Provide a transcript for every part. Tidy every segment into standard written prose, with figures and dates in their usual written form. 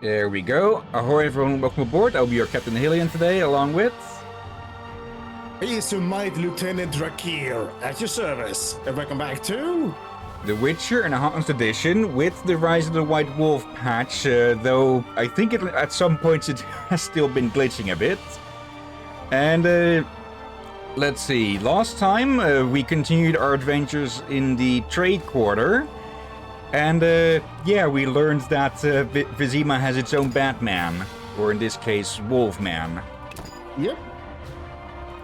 There we go. Ahoy everyone, welcome aboard. I'll be your Captain Hillyan today, along with... He is your mighty Lieutenant Drakir, at your service. And welcome back to... The Witcher Enhanced Edition with the Rise of the White Wolf patch, though I think at some points it has still been glitching a bit. And let's see, last time we continued our adventures in the trade quarter. And yeah, we learned that Vizima has its own Batman, or in this case, Wolfman. Yep.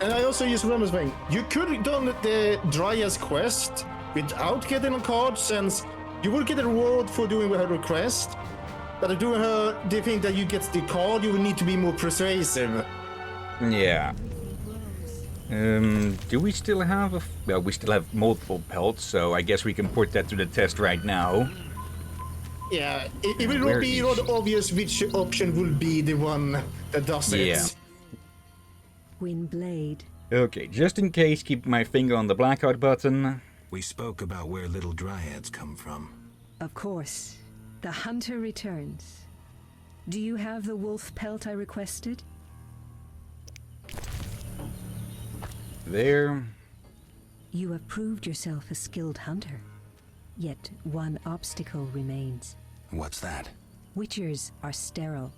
And I also just remember something. You could have done the Dryas quest without getting a card, since you would get a reward for doing her request. But doing her, they think that you get the card, you will need to be more persuasive. Yeah. Do we still have well, we still have multiple pelts, so I guess we can put that to the test right now. Yeah, it will not be not obvious which option will be the one that does it. Yeah. Windblade. Okay, just in case, keep my finger on the blackout button. We spoke about where little dryads come from. Of course. The hunter returns. Do you have the wolf pelt I requested? There. You have proved yourself a skilled hunter. Yet one obstacle remains. What's that? Witchers are sterile.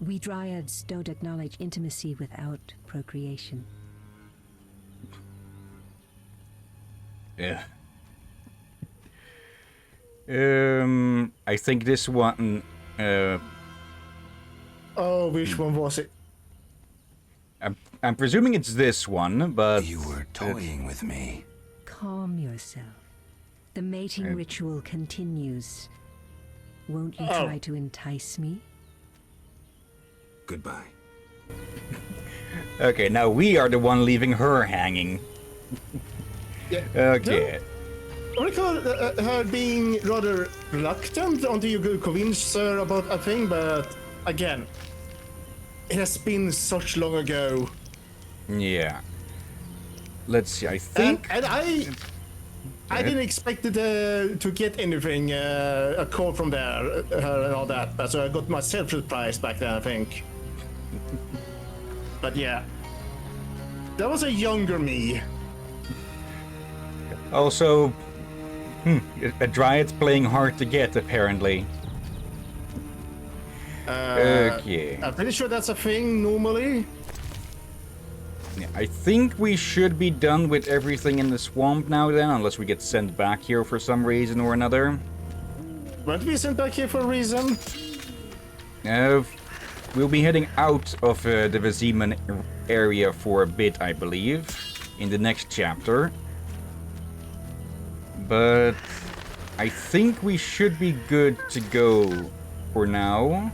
We dryads don't acknowledge intimacy without procreation. Yeah. I think this one, Oh, which one was it? I'm presuming it's this one, but... You were toying with me. Calm yourself. The mating ritual continues. Won't you try to entice me? Goodbye. Okay, now we are the one leaving her hanging. Yeah. Okay. I recall her being rather reluctant until you could convince her about a thing, but again, it has been such long ago. Yeah. Let's see, I think... And I didn't expect it, to get anything, a call from there, her and all that, but so I got myself surprised back then, I think. But yeah, that was a younger me. Also, a dryad's playing hard to get, apparently. Okay. I'm pretty sure that's a thing normally. Yeah, I think we should be done with everything in the swamp now then, unless we get sent back here for some reason or another. Weren't we sent back here for a reason? We'll be heading out of the Vizima area for a bit, I believe, in the next chapter. But I think we should be good to go for now.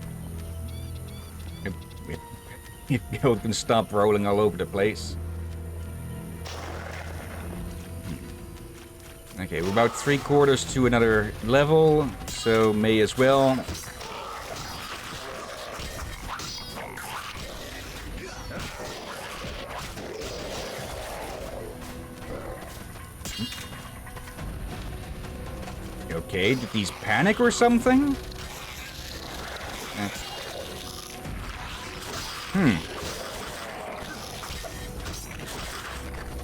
If you can stop rolling all over the place. Okay, we're about 3/4 to another level, so may as well. Okay, did these panic or something?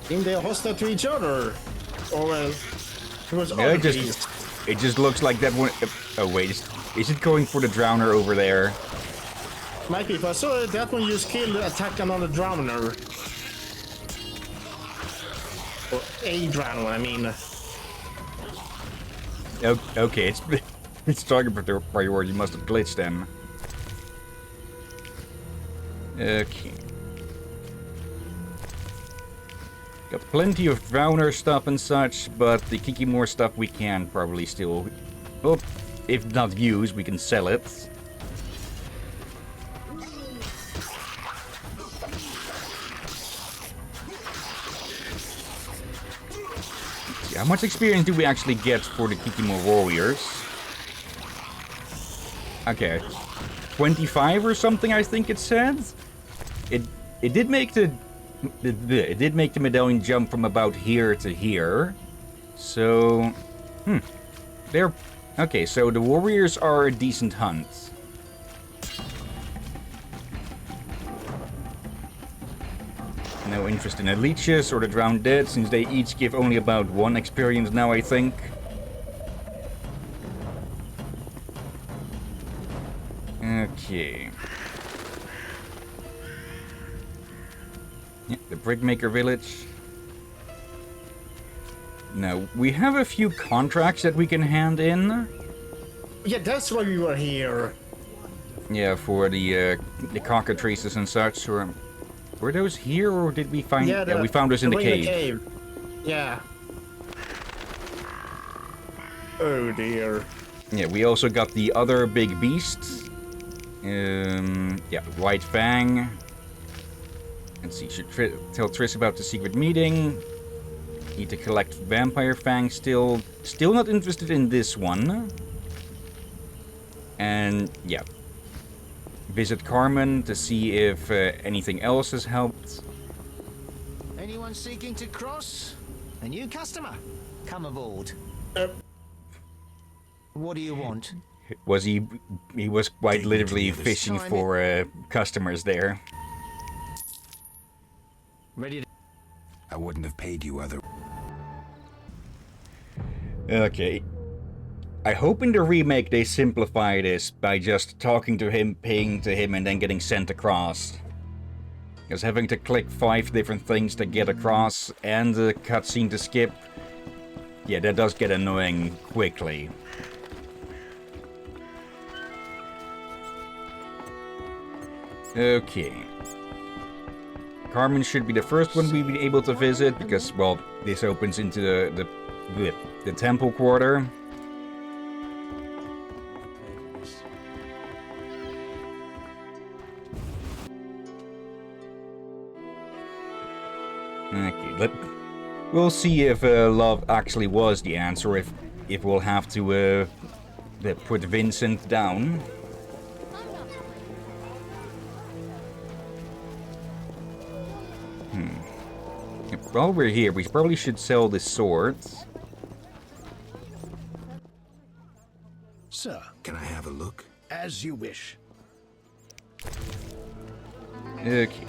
Think they are hostile to each other? Or well, it was it just looks like that one... Oh wait, is it going for the drowner over there? Might be, if I saw that one just killed attack another drowner. Or a drowner, I mean. Okay, it's target priority must have glitched then. Okay. Got plenty of drowner stuff and such, but the Kikimore stuff we can probably still... Well, if not use, we can sell it. Yeah, how much experience do we actually get for the Kikimore warriors? Okay. 25 or something, I think it said. It did make the medallion jump from about here to here. So, they're okay. So the warriors are a decent hunt. No interest in the leeches or the drowned dead, since they each give only about 1 experience now, I think. Okay. Yeah, the Brickmaker Village. Now, we have a few contracts that we can hand in. Yeah, that's why we were here. Yeah, for the cockatrices and such. Or were those here, or did we find? Yeah, we found those in the cave. Yeah. Oh dear. Yeah, we also got the other big beasts. Yeah, White Fang. Let's see, should tell Triss about the secret meeting. Need to collect Vampire Fang still. Still not interested in this one. And, yeah. Visit Carmen to see if anything else has helped. Anyone seeking to cross? A new customer? Come aboard. What do you want? Was he was quite literally fishing for customers there. Ready to... I wouldn't have paid you other. Okay. I hope in the remake they simplify this by just talking to him, paying to him, and then getting sent across. Because having to click 5 different things to get across and the cutscene to skip, yeah, that does get annoying quickly. Okay. Carmen should be the first one we'll be able to visit because, well, this opens into the temple quarter. Okay, we'll see if love actually was the answer, if we'll have to put Vincent down. While we're here, we probably should sell the swords. Sir, Can I have a look? as you wish. Okay.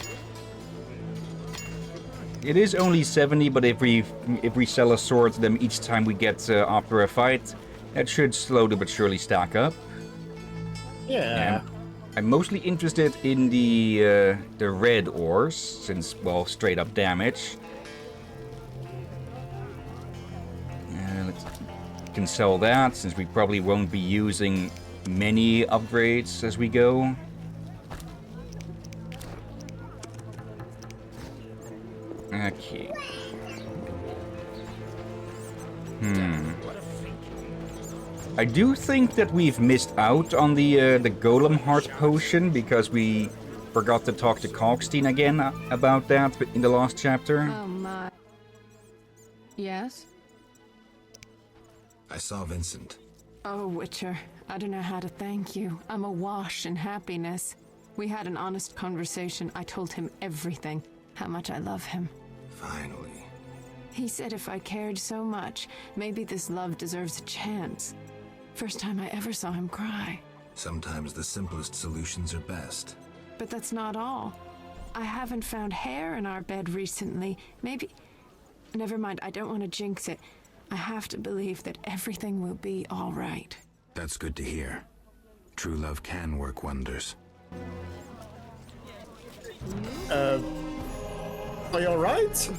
It is only 70, but if we sell a sword to them each time we get after a fight, that should slowly but surely stack up. Yeah. I'm mostly interested in the red ores, since, well, straight up damage. Can sell that, since we probably won't be using many upgrades as we go. Okay. I do think that we've missed out on the Golem Heart Potion because we forgot to talk to Kalkstein again about that in the last chapter. Oh my. Yes? I saw Vincent. Oh, Witcher, I don't know how to thank you. I'm awash in happiness. We had an honest conversation. I told him everything, how much I love him. Finally. He said if I cared so much, maybe this love deserves a chance. First time I ever saw him cry. Sometimes the simplest solutions are best. But that's not all. I haven't found hair in our bed recently. Maybe... Never mind, I don't want to jinx it. I have to believe that everything will be all right. That's good to hear. True love can work wonders. Are you alright?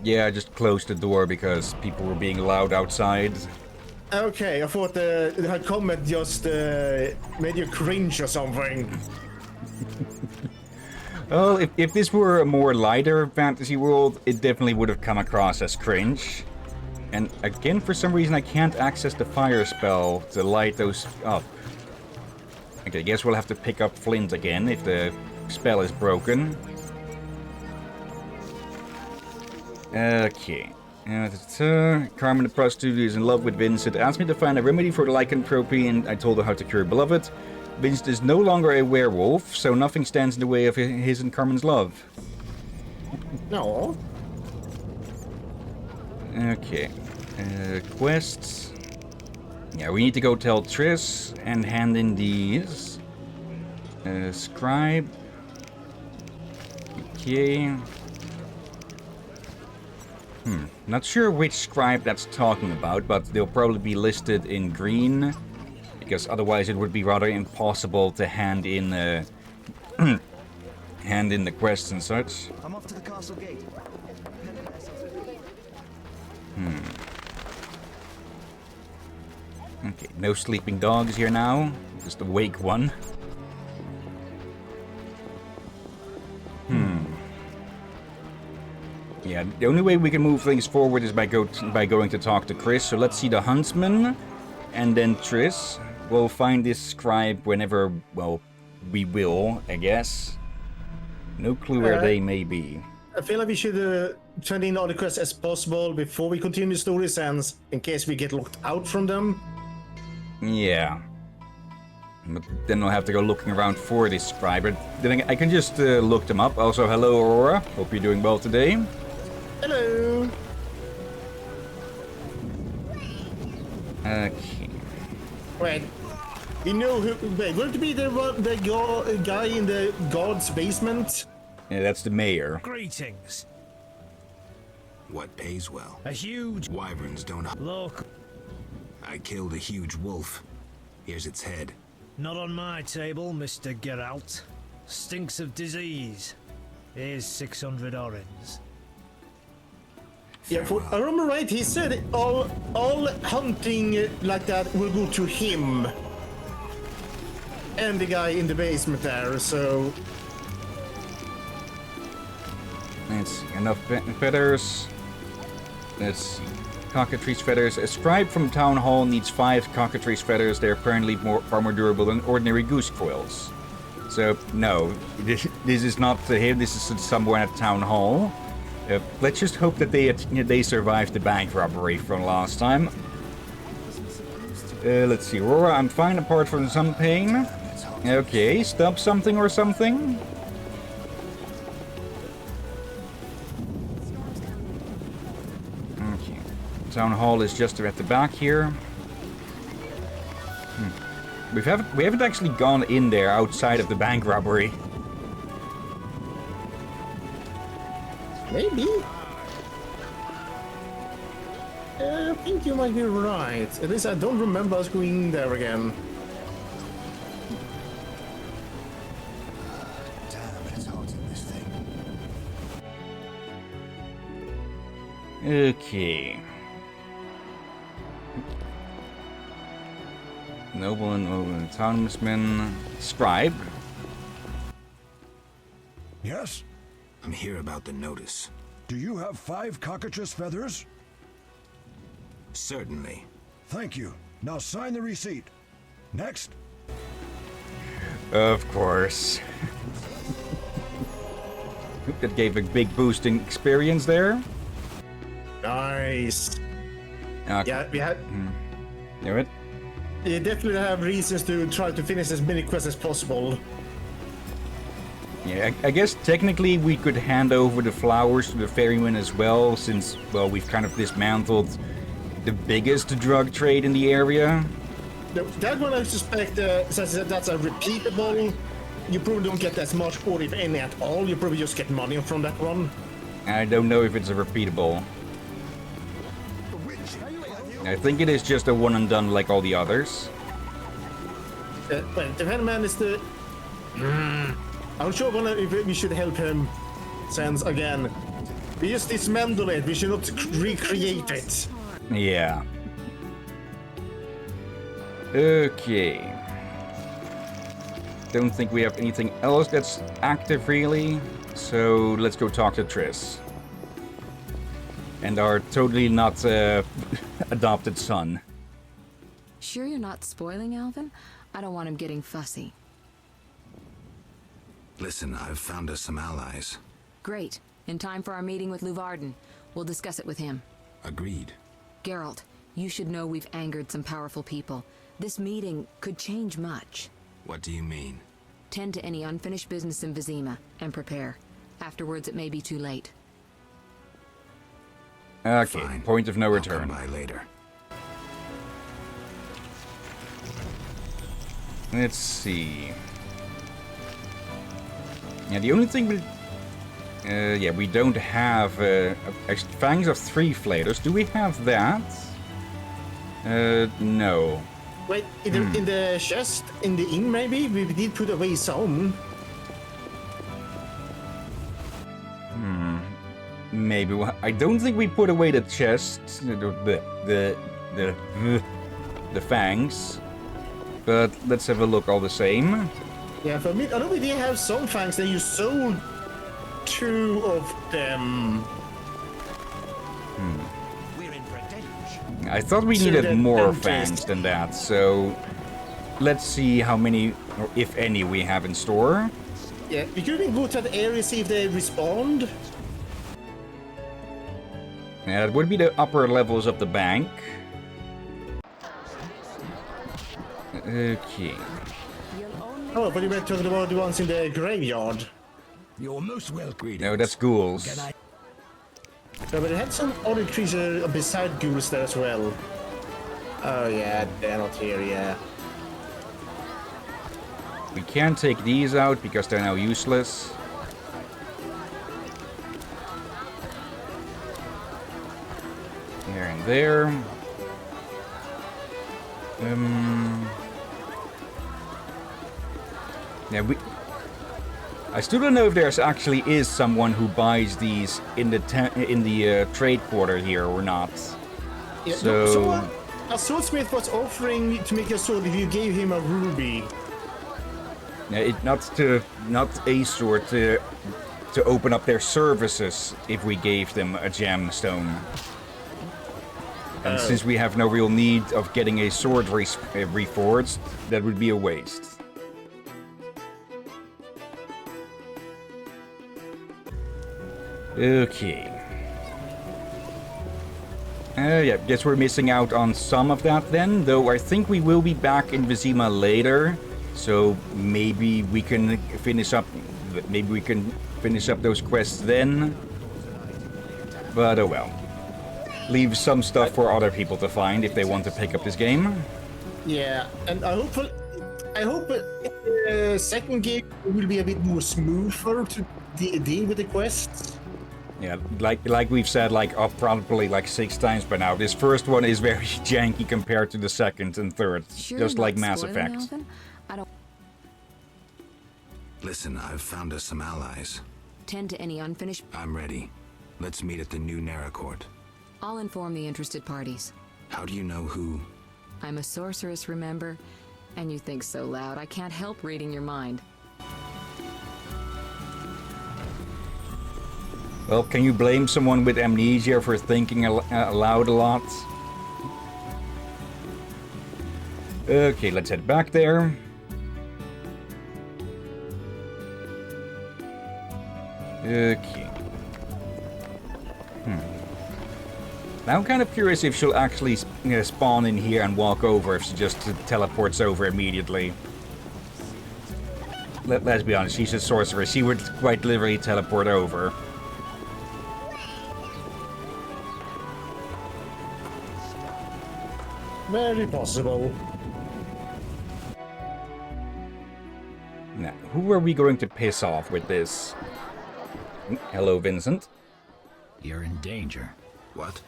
Yeah, I just closed the door because people were being loud outside. Okay, I thought her comment just made you cringe or something. Well, if this were a more lighter fantasy world, it definitely would have come across as cringe. And again, for some reason, I can't access the fire spell to light those up. Okay, I guess we'll have to pick up flint again if the spell is broken. Okay. Carmen the prostitute is in love with Vincent. Asked me to find a remedy for the lycanthropy, and I told her how to cure Beloved. Vincent is no longer a werewolf, so nothing stands in the way of his and Carmen's love. No. Okay. Quests. Yeah, we need to go tell Triss and hand in these. Scribe. Okay. Not sure which scribe that's talking about, but they'll probably be listed in green, because otherwise it would be rather impossible to hand in the quests and such. I'm off to the castle gate. Okay, no sleeping dogs here now. Just a wake one. Yeah, the only way we can move things forward is by going to talk to Chris. So let's see the huntsman, and then Triss. We'll find this scribe whenever, well, we will, I guess. No clue where they may be. I feel like we should turn in all the quests as possible before we continue the story sense, in case we get locked out from them. Yeah. But then I'll have to go looking around for this scribe. But then I can just look them up. Also, hello, Aurora. Hope you're doing well today. Hello. Okay. Wait. We know who. Wait, wouldn't it be the guy in the guard's basement? Yeah, that's the mayor. Greetings. What pays well? A huge Wyverns don't... look. I killed a huge wolf. Here's its head. Not on my table, Mr. Geralt. Stinks of disease. Here's 600 orens. Yeah, for I remember right, he said all hunting like that will go to him. And the guy in the basement there, so... Let's see, enough feathers. Let's see. Cockatrice feathers. A scribe from Town Hall needs 5 cockatrice feathers. They're apparently far more durable than ordinary goose quills. So, no. This is not him. This is someone at Town Hall. Let's just hope that they survived the bank robbery from last time. Let's see. Aurora, I'm fine apart from some pain. Okay, stub something or something. Okay. Town Hall is just at the back here. We haven't actually gone in there outside of the bank robbery. Maybe. I think you might be right. At least I don't remember us going there again. Damn, it's hot in this thing. Okay. Nobleman, townsman, scribe. Yes? I'm here about the notice. Do you have 5 cockatrice feathers? Certainly. Thank you. Now sign the receipt. Next. Of course. That gave a big boost in experience there. Nice. Okay. Yeah, we had. Do it. You definitely have reasons to try to finish as many quests as possible. Yeah, I guess technically we could hand over the flowers to the ferryman as well, since, well, we've kind of dismantled the biggest drug trade in the area. That one I suspect, since that's a repeatable, you probably don't get as much, or if any at all. You probably just get money from that one. I don't know if it's a repeatable. I think it is just a one and done like all the others. Well, the Henman is the... I'm sure if we should help him, since, again, we just dismantle it, we should not recreate it. Yeah. Okay. Don't think we have anything else that's active, really. So let's go talk to Triss. And our totally not adopted son. Sure you're not spoiling Alvin? I don't want him getting fussy. Listen, I've found us some allies. Great. In time for our meeting with Luvarden. We'll discuss it with him. Agreed. Geralt, you should know we've angered some powerful people. This meeting could change much. What do you mean? Tend to any unfinished business in Vizima, and prepare. Afterwards, it may be too late. Okay, Fine. point of no I'll return. come by later. Let's see. Yeah, the only thing with... Yeah, we don't have fangs of 3 flaters. Do we have that? No. Wait, in the chest, in the inn maybe? We did put away some. Maybe. I don't think we put away the chest, the fangs. But let's have a look all the same. Yeah, for me, I know we did have some fangs that you sold 2 of them. We're in for a deluge. I thought we So needed that- more and fangs just- than that, so let's see how many, or if any, we have in store. Yeah, we could even go to the area, see if they respond. Yeah, that would be the upper levels of the bank. Okay. Oh, but you were talking about the ones in the graveyard. You're most welcome. No, that's ghouls. Yeah, but it had some other creature beside ghouls there as well. Oh yeah, they're not here, yeah. We can't take these out because they're now useless. Here and there. Yeah, I still don't know if there's actually is someone who buys these in the trade quarter here or not. Yeah, So a swordsmith was offering to make a sword if you gave him a ruby. yeah, not a sword to open up their services if we gave them a gemstone. And since we have no real need of getting a sword reforged, that would be a waste. Okay. Yeah, guess we're missing out on some of that then, though I think we will be back in Vizima later, so maybe we can finish up those quests then. But oh well. Leave some stuff for other people to find if they want to pick up this game. Yeah, and I hope the second game will be a bit more smoother to deal with the quests. Yeah, like we've said, probably 6 times by now. This first one is very janky compared to the second and third, Sure, just like not Mass spoiling Effect. anything? I don't Listen, I've found us some allies. tend to any unfinished. I'm ready. Let's meet at the new Naracourt. I'll inform the interested parties. How do you know who? I'm a sorceress, remember? And you think so loud, I can't help reading your mind. Well, can you blame someone with amnesia for thinking aloud a lot? Okay, let's head back there. Okay. Now I'm kind of curious if she'll actually spawn in here and walk over, if she just teleports over immediately. Let's be honest, she's a sorceress. She would quite literally teleport over. Very possible. Now, who are we going to piss off with this? Hello, Vincent. You're in danger. What?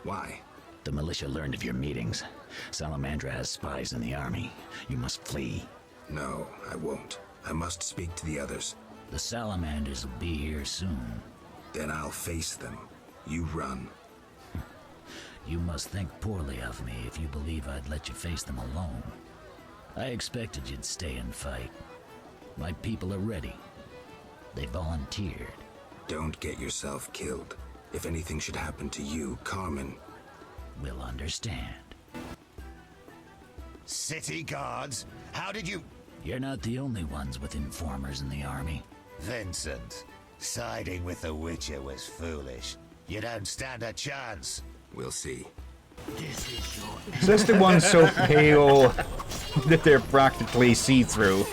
Why? The militia learned of your meetings. Salamandra has spies in the army. You must flee. No, I won't. I must speak to the others. The Salamanders will be here soon. Then I'll face them. You run. You must think poorly of me if you believe I'd let you face them alone. I expected you'd stay and fight. My people are ready. They volunteered. Don't get yourself killed. If anything should happen to you, Carmen... will understand. City guards? How did you... You're not the only ones with informers in the army. Vincent, siding with the Witcher was foolish. You don't stand a chance. We'll see. Says the one so pale that they're practically see-through.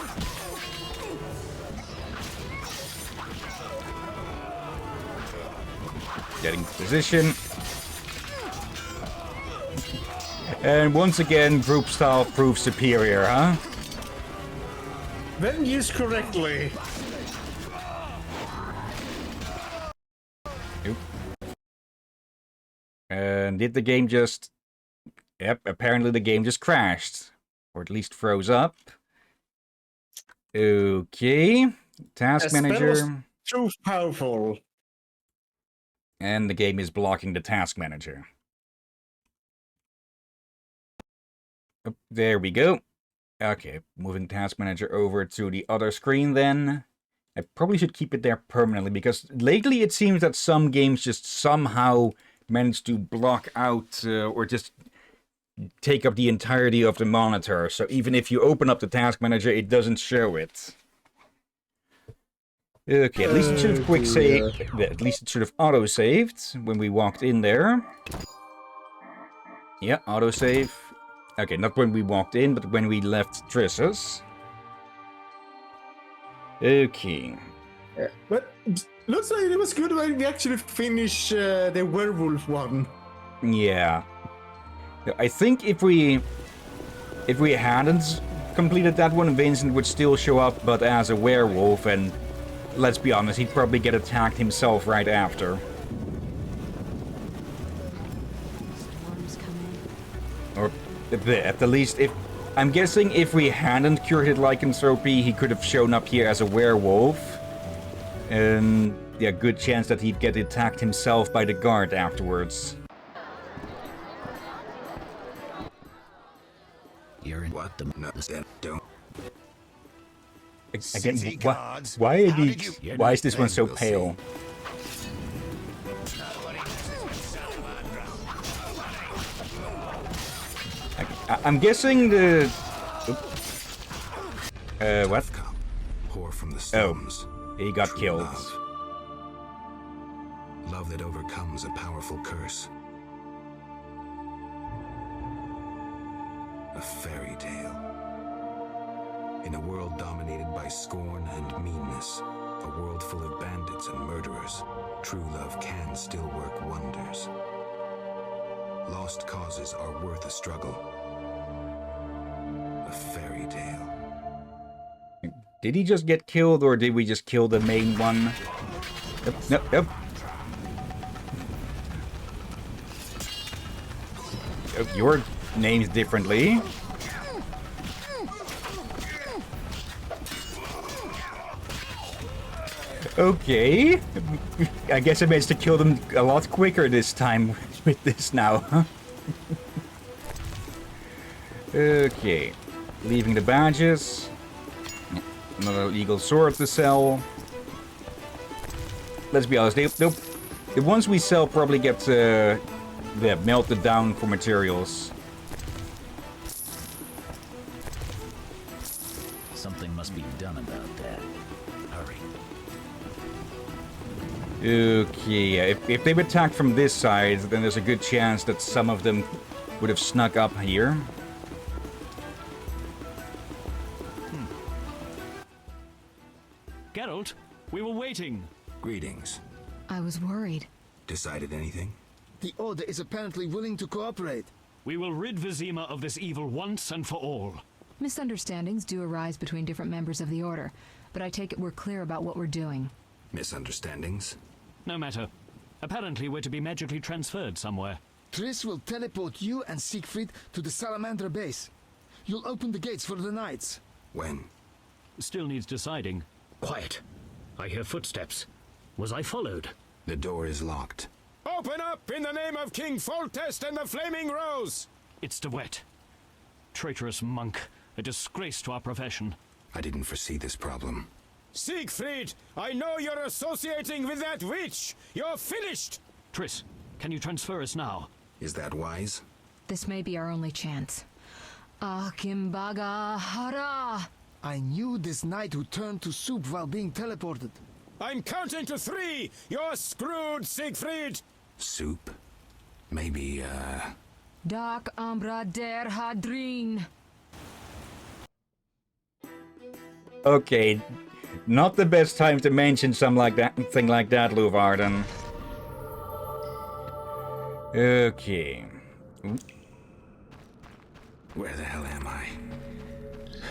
Getting position. And once again, group style proves superior, huh? When used correctly. And did the game just... Yep, apparently the game just crashed. Or at least froze up. Okay. Task manager. Was too powerful. And the game is blocking the task manager. Oh, there we go. Okay, moving task manager over to the other screen then. I probably should keep it there permanently, because lately it seems that some games just somehow manage to block out or just take up the entirety of the monitor. So even if you open up the task manager, it doesn't show it. Okay, at least it should have quick save. At least it should have auto-saved when we walked in there. Yeah, auto-save. Okay, not when we walked in, but when we left Triss's. Okay. But looks like it was good when we actually finished the werewolf one. Yeah. I think if we hadn't completed that one, Vincent would still show up, but as a werewolf, and let's be honest, he'd probably get attacked himself right after. Storms coming. Or at the least, I'm guessing if we hadn't cured his lycanthropy, he could have shown up here as a werewolf. And yeah, good chance that he'd get attacked himself by the guard afterwards. You're in what the don't. Again, why is this one so pale? I'm guessing the... what? Pour from the stones. Oh, he got killed. Love that overcomes a powerful curse. A fairy tale. In a world dominated by scorn and meanness, a world full of bandits and murderers, true love can still work wonders. Lost causes are worth a struggle. A fairy tale. Did he just get killed, or did we just kill the main one? Nope. Your name's differently. Okay. I guess I managed to kill them a lot quicker this time with this now, huh? Okay. Leaving the badges. Another legal sword to sell. Let's be honest, the ones we sell probably get melted down for materials. Something must be done about that. Hurry. Okay, if they've attacked from this side, then there's a good chance that some of them would have snuck up here. Geralt, we were waiting. Greetings. I was worried. Decided anything? The Order is apparently willing to cooperate. We will rid Vizima of this evil once and for all. Misunderstandings do arise between different members of the Order, but I take it we're clear about what we're doing. Misunderstandings? No matter. Apparently we're to be magically transferred somewhere. Triss will teleport you and Siegfried to the Salamander base. You'll open the gates for the knights. When? Still needs deciding. Quiet. I hear footsteps. Was I followed? The door is locked. Open up in the name of King Foltest and the Flaming Rose! It's DeWitt. Traitorous monk. A disgrace to our profession. I didn't foresee this problem. Siegfried, I know you're associating with that witch! You're finished! Triss, can you transfer us now? Is that wise? This may be our only chance. Akimbaga Hara! I knew this knight who turned to soup while being teleported. I'm counting to 3! You're screwed, Siegfried! Soup? Maybe, Dark Umbra der Hadrin. Okay, not the best time to mention thing like that, Luvarden. Okay. Where the hell am I?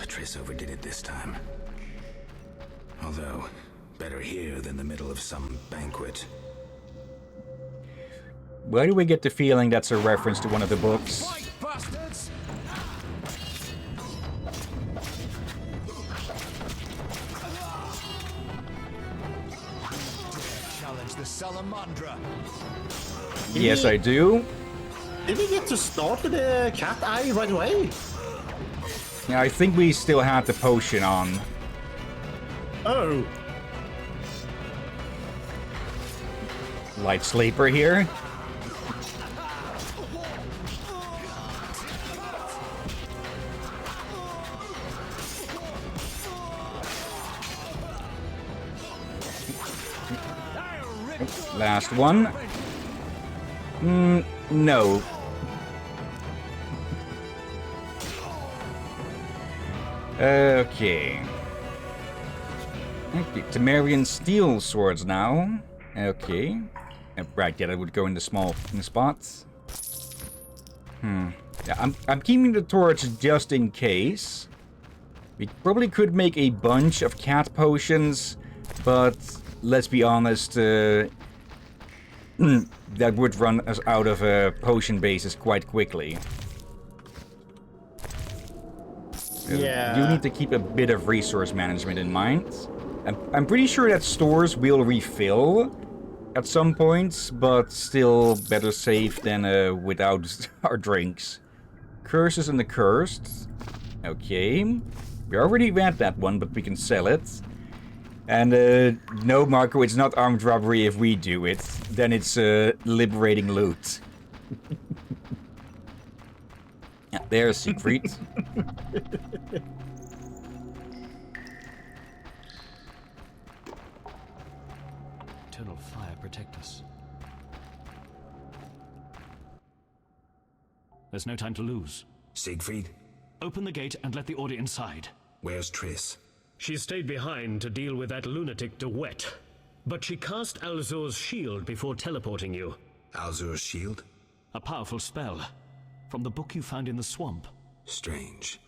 Triss overdid it this time. Although, better here than the middle of some banquet. Why do we get the feeling that's a reference to one of the books? Fight, bastards! Challenge the Salamandra. Yes, I do. Did we get to start with the cat eye right away? Yeah, I think we still have the potion on. Oh. Light sleeper here. Last one. No. Okay. Okay, Temerian steel swords now. Okay. Right, yeah, that would go in the spots. Yeah, I'm keeping the torch just in case. We probably could make a bunch of cat potions, but let's be honest, that would run us out of potion bases quite quickly. Yeah. You need to keep a bit of resource management in mind. I'm pretty sure that stores will refill at some points, but still better safe than without our drinks. Curses and the Cursed. Okay. We already read that one, but we can sell it. And no, Marco, it's not armed robbery if we do it. Then it's liberating loot. Yeah, there's Siegfried. Eternal fire protect us. There's no time to lose. Siegfried? Open the gate and let the order inside. Where's Triss? She stayed behind to deal with that lunatic DeWet. But she cast Alzur's shield before teleporting you. Alzur's shield? A powerful spell. From the book you found in the swamp. Strange.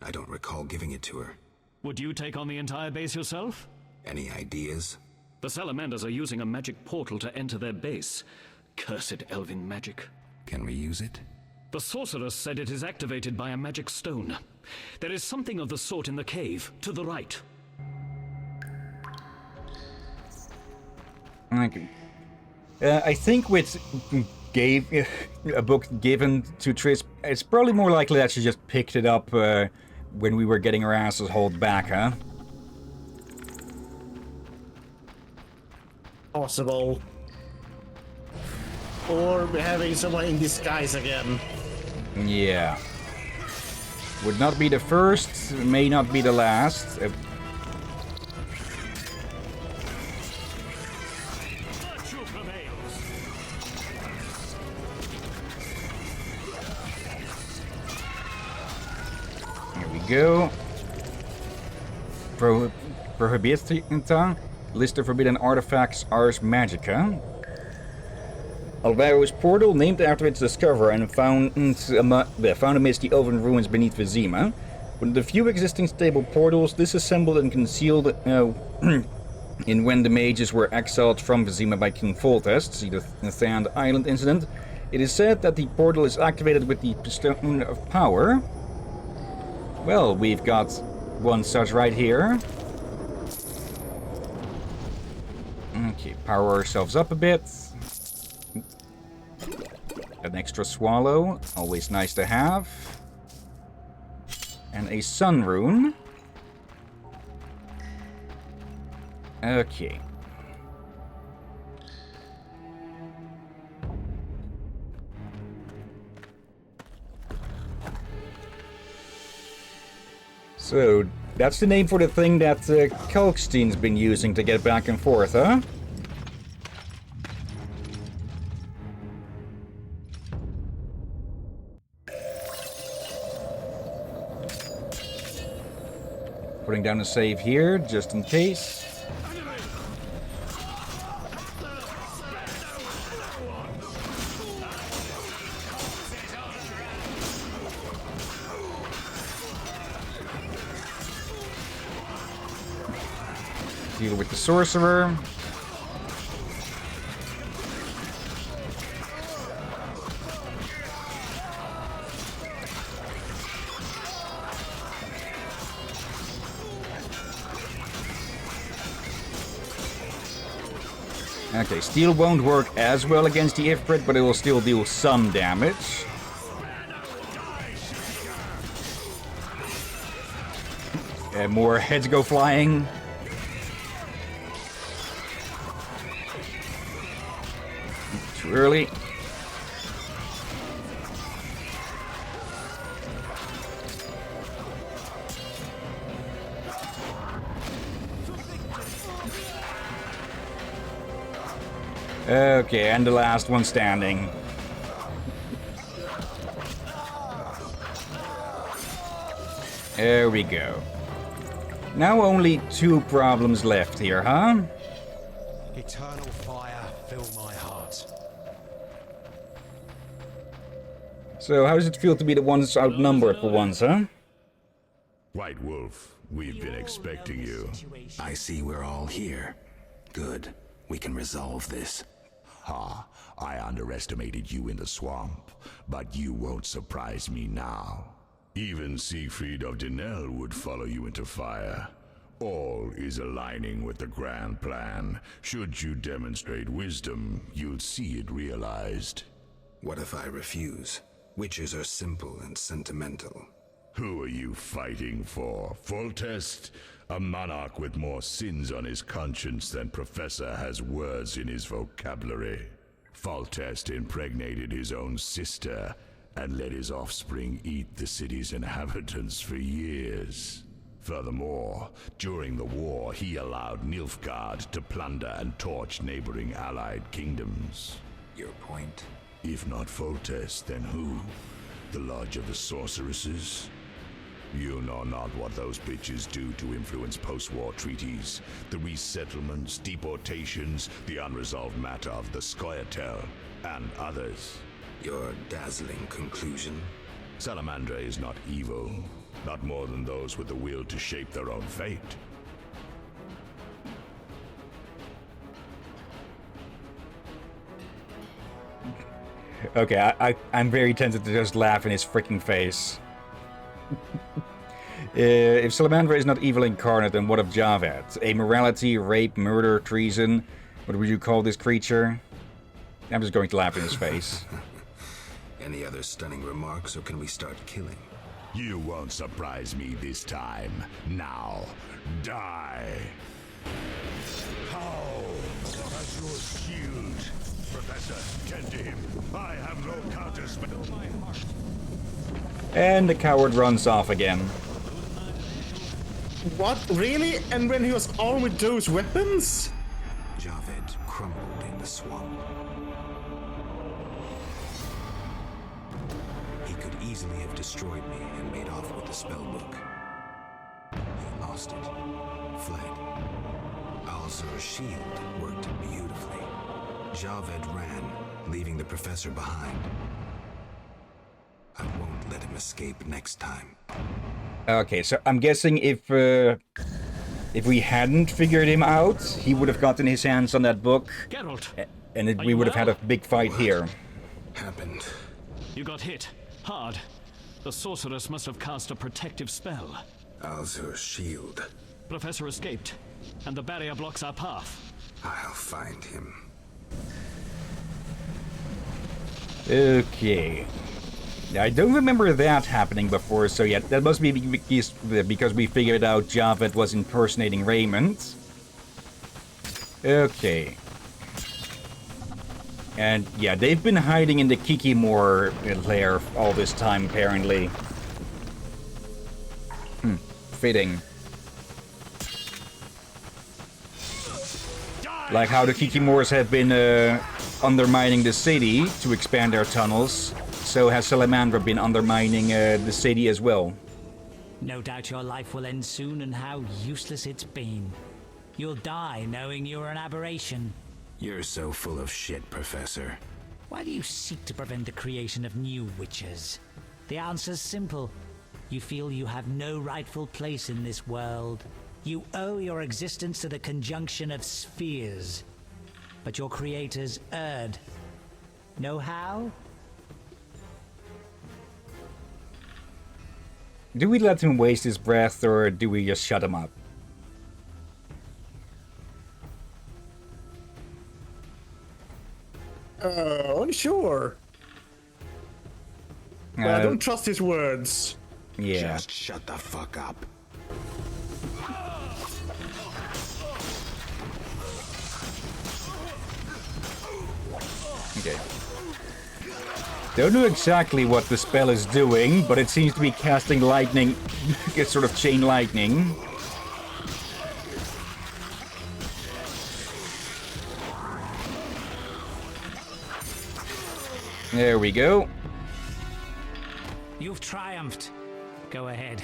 I don't recall giving it to her. Would you take on the entire base yourself? Any ideas? The Salamanders are using a magic portal to enter their base. Cursed elven magic. Can we use it? The sorceress said it is activated by a magic stone. There is something of the sort in the cave, to the right. Okay. I think with a book given to Triss, it's probably more likely that she just picked it up when we were getting our asses hauled back, huh? Possible. Or we're having someone in disguise again. Yeah. Would not be the first, may not be the last. Here we go. Prohibita. List of forbidden artifacts, Ars Magica. Alvaro's portal, named after its discoverer and found amidst the elven ruins beneath Vizima. One of the few existing stable portals, disassembled and concealed in when the mages were exiled from Vizima by King Foltest, see the Thand Island incident. It is said that the portal is activated with the Stone of Power. Well, we've got one such right here. Okay, power ourselves up a bit. An extra swallow, always nice to have. And a sun rune. Okay. So, that's the name for the thing that Kalkstein's been using to get back and forth, huh? Putting down a save here, just in case. Deal with the sorcerer. Okay, steel won't work as well against the Ifrit, but it will still deal some damage. More heads go flying. Too early. Okay, and the last one standing. There we go. Now only 2 problems left here, huh? Eternal fire, fill my heart. So how does it feel to be the ones outnumbered for once, huh? White Wolf, we've been expecting you. I see we're all here. Good. We can resolve this. Ha, I underestimated you in the swamp, but you won't surprise me now. Even Siegfried of Denel would follow you into fire. All is aligning with the grand plan. Should you demonstrate wisdom, you'll see it realized. What if I refuse? Witches are simple and sentimental. Who are you fighting for? Foltest? A monarch with more sins on his conscience than Professor has words in his vocabulary. Foltest impregnated his own sister and let his offspring eat the city's inhabitants for years. Furthermore, during the war, he allowed Nilfgaard to plunder and torch neighboring allied kingdoms. Your point? If not Foltest, then who? The Lodge of the Sorceresses? You know not what those bitches do to influence post-war treaties, the resettlements, deportations, the unresolved matter of the Scoia'tael, and others. Your dazzling conclusion? Salamandra is not evil, not more than those with the will to shape their own fate. Okay, I'm very tempted to just laugh in his freaking face. If Salamandra is not evil incarnate, then what of Javed? Amorality, rape, murder, treason? What would you call this creature? I'm just going to laugh in his face. Any other stunning remarks, or can we start killing? You won't surprise me this time. Now, die! How? As your shield. Professor, tend to him. I have no counterspell. And the coward runs off again. What? Really? And when he was armed with those weapons? Javed crumbled in the swamp. He could easily have destroyed me and made off with the spellbook. He lost it, fled. Alzur's shield worked beautifully. Javed ran, leaving the professor behind. I won't let him escape next time. Okay, so I'm guessing if we hadn't figured him out, he would have gotten his hands on that book, Geralt, and we would have had a big fight here. Happened. You got hit. Hard. The sorceress must have cast a protective spell. Alzur's shield. Professor escaped, and the barrier blocks our path. I'll find him. Okay. I don't remember that happening before, so yeah, that must be because we figured out Javed was impersonating Raymond. Okay. And yeah, they've been hiding in the Kikimor lair all this time, apparently. Fitting. Like how the Kikimors have been undermining the city to expand their tunnels, so has Salamandra been undermining the city as well. No doubt your life will end soon, and how useless it's been. You'll die knowing you're an aberration. You're so full of shit, Professor. Why do you seek to prevent the creation of new witches? The answer's simple. You feel you have no rightful place in this world. You owe your existence to the conjunction of spheres. But your creators erred. Know how? Do we let him waste his breath, or do we just shut him up? Unsure. But I don't trust his words. Yeah. Just shut the fuck up. Okay. Don't know exactly what the spell is doing, but it seems to be casting lightning, it's sort of chain lightning. There we go. You've triumphed. Go ahead.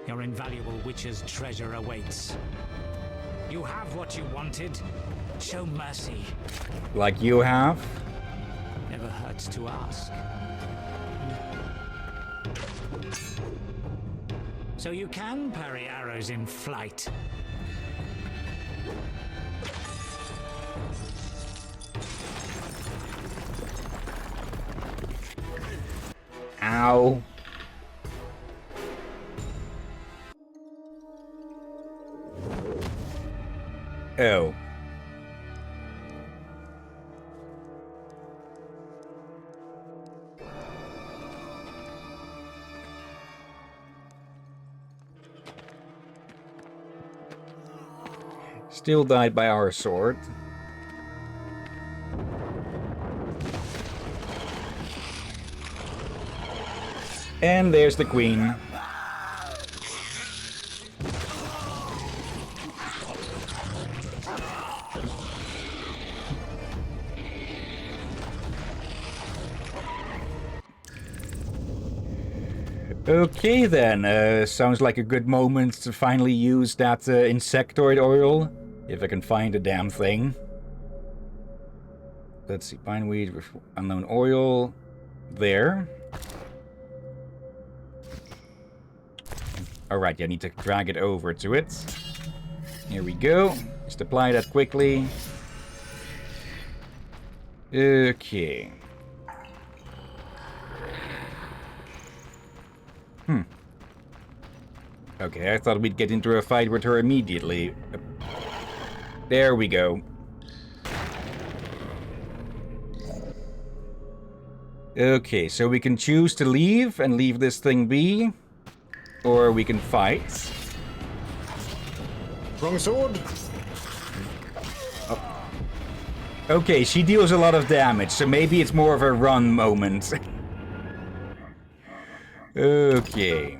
Your invaluable witch's treasure awaits. You have what you wanted. Show mercy. Like you have. Never hurts to ask. So you can parry arrows in flight. Ow. Oh. Still died by our sword. And there's the queen. Okay then, sounds like a good moment to finally use that insectoid oil, if I can find the damn thing. Let's see, pineweed, unknown oil, there. Alright, I need to drag it over to it. Here we go, just apply that quickly. Okay. Okay, I thought we'd get into a fight with her immediately. There we go. Okay, so we can choose to leave and leave this thing be. Or we can fight. Wrong sword. Oh. Okay, she deals a lot of damage, so maybe it's more of a run moment. Okay.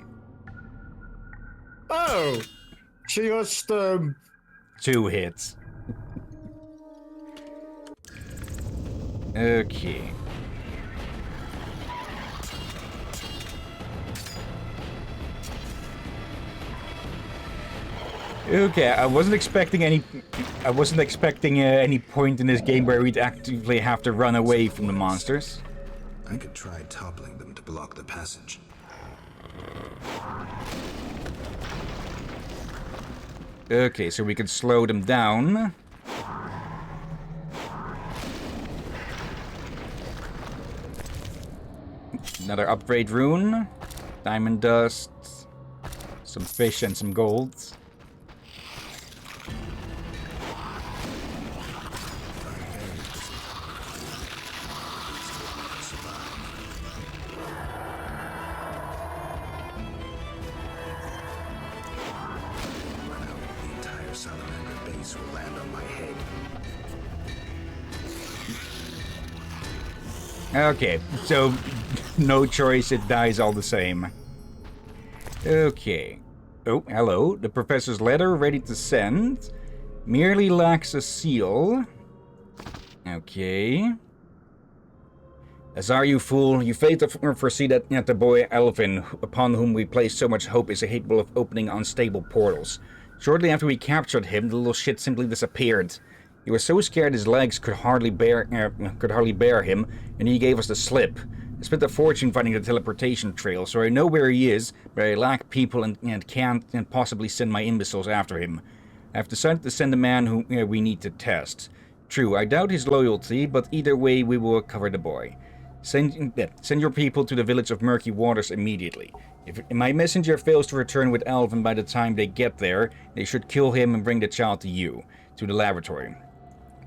Oh! She just, 2 hits. Okay. Okay, I wasn't expecting any point in this game where we'd actively have to run away from the monsters. I could try toppling them to block the passage. Okay, so we can slow them down. Another upgrade rune. Diamond dust. Some fish and some gold. Okay, so no choice, it dies all the same. Okay. Oh, hello. The professor's letter ready to send. Merely lacks a seal. Okay. Azar, you fool. You failed to foresee that the boy Elvin, upon whom we place so much hope, is capable of opening unstable portals. Shortly after we captured him, the little shit simply disappeared. He was so scared his legs could hardly bear him, and he gave us the slip. I spent a fortune finding the teleportation trail, so I know where he is, but I lack people and can't possibly send my imbeciles after him. I've decided to send a man who we need to test. True, I doubt his loyalty, but either way we will recover the boy. Send your people to the village of Murky Waters immediately. If my messenger fails to return with Alvin by the time they get there, they should kill him and bring the child to you, to the laboratory.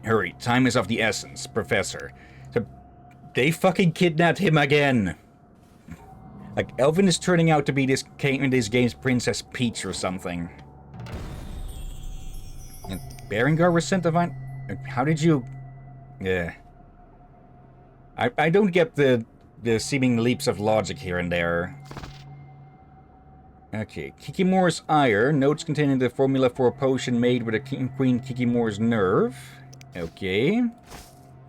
Hurry, time is of the essence, Professor. So They fucking kidnapped him again. Like, Elvin is turning out to be this game's Princess Peach or something. And Berengar was sent to find... How did you... Yeah. I don't get the seeming leaps of logic here and there. Okay, Kikimore's Ire. Notes containing the formula for a potion made with a Queen Kikimore's nerve. Okay.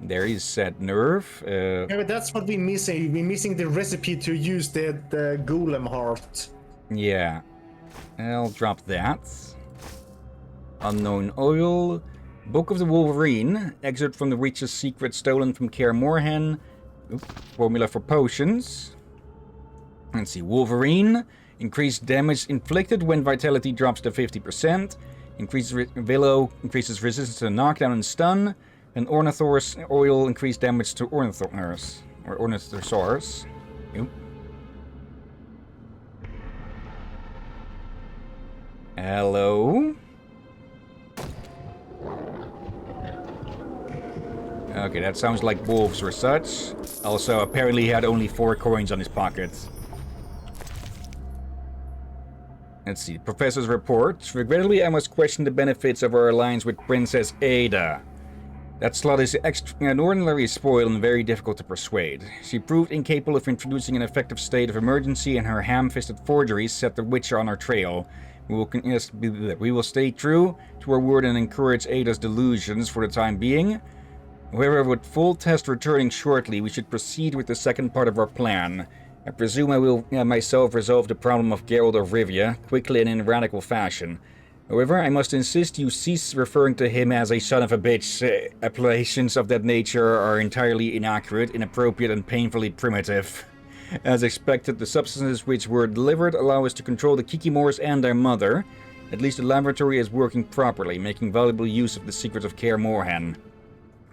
There is said nerve. Yeah, but that's what we're missing. We're missing the recipe to use the golem heart. Yeah. I'll drop that. Unknown oil. Book of the Wolverine. Excerpt from the Witch's Secret stolen from Kaer Morhen. Formula for potions. Let's see. Wolverine. Increased damage inflicted when vitality drops to 50%. Willow increases resistance to knockdown and stun. And Ornithor's oil increased damage to Ornithors. Or Ornithosaurs. Yep. Hello? Okay, that sounds like wolves or such. Also, apparently he had only 4 coins on his pocket. Let's see. Professor's report. Regrettably, I must question the benefits of our alliance with Princess Ada. That slut is extraordinarily spoiled and very difficult to persuade. She proved incapable of introducing an effective state of emergency, and her ham-fisted forgeries set the Witcher on our trail. We will stay true to our word and encourage Ada's delusions for the time being. However, with full test returning shortly, we should proceed with the second part of our plan. I presume I will myself resolve the problem of Geralt of Rivia, quickly and in a radical fashion. However, I must insist you cease referring to him as a son of a bitch. Appellations of that nature are entirely inaccurate, inappropriate, and painfully primitive. As expected, the substances which were delivered allow us to control the Kikimores and their mother. At least the laboratory is working properly, making valuable use of the secrets of Kaer Morhen.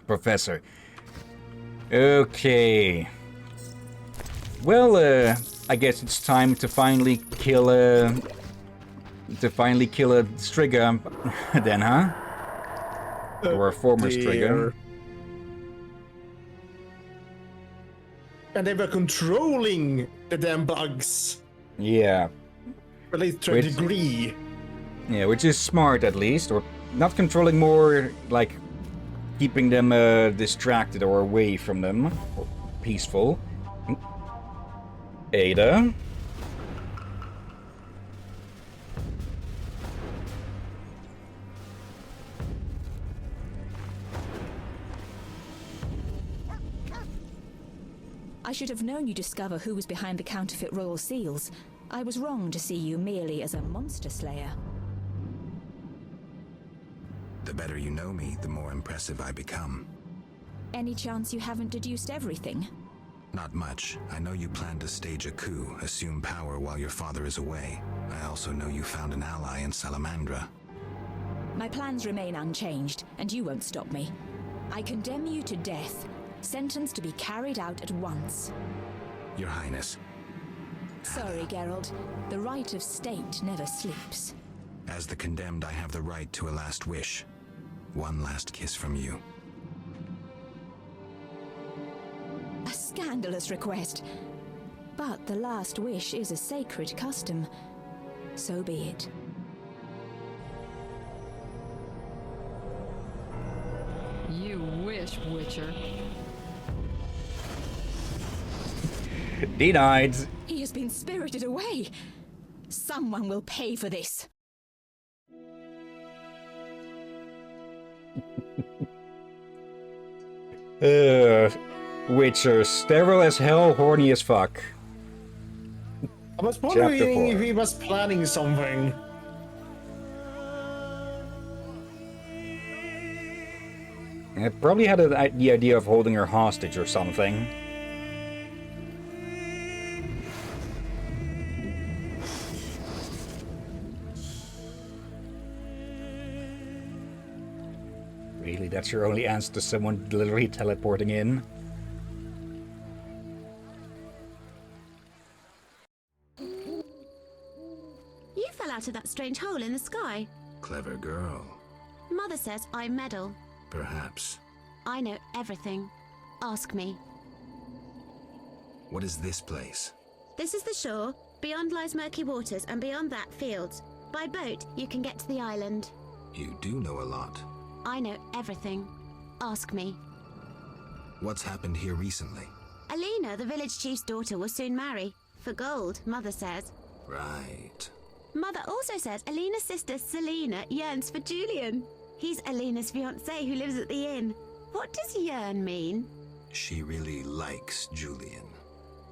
Professor. Okay. Well, I guess it's time to finally kill a Striga, then, huh? Or a former Striga. And they were controlling the damn bugs. Yeah. At least to a degree. Yeah, which is smart at least, or not controlling, more like keeping them distracted or away from them, or peaceful. Ada. I should have known you'd discover who was behind the counterfeit royal seals. I was wrong to see you merely as a monster slayer. The better you know me, the more impressive I become. Any chance you haven't deduced everything? Not much. I know you plan to stage a coup, assume power while your father is away. I also know you found an ally in Salamandra. My plans remain unchanged, and you won't stop me. I condemn you to death, sentenced to be carried out at once. Your Highness. Sorry, Geralt. The right of state never sleeps. As the condemned, I have the right to a last wish. One last kiss from you. A scandalous request. But the last wish is a sacred custom. So be it. You wish, Witcher. Denied. He has been spirited away. Someone will pay for this. Witcher, sterile as hell, horny as fuck. I was wondering if he was planning something. I probably had the idea of holding her hostage or something. Really, that's your only answer to someone literally teleporting in? You fell out of that strange hole in the sky. Clever girl. Mother says I meddle. Perhaps. I know everything. Ask me. What is this place? This is the shore. Beyond lies murky waters, and beyond that, fields. By boat, you can get to the island. You do know a lot. I know everything. Ask me. What's happened here recently? Alina, the village chief's daughter, will soon marry. For gold, Mother says. Right. Mother also says Alina's sister, Selena, yearns for Julian. He's Alina's fiancé who lives at the inn. What does yearn mean? She really likes Julian.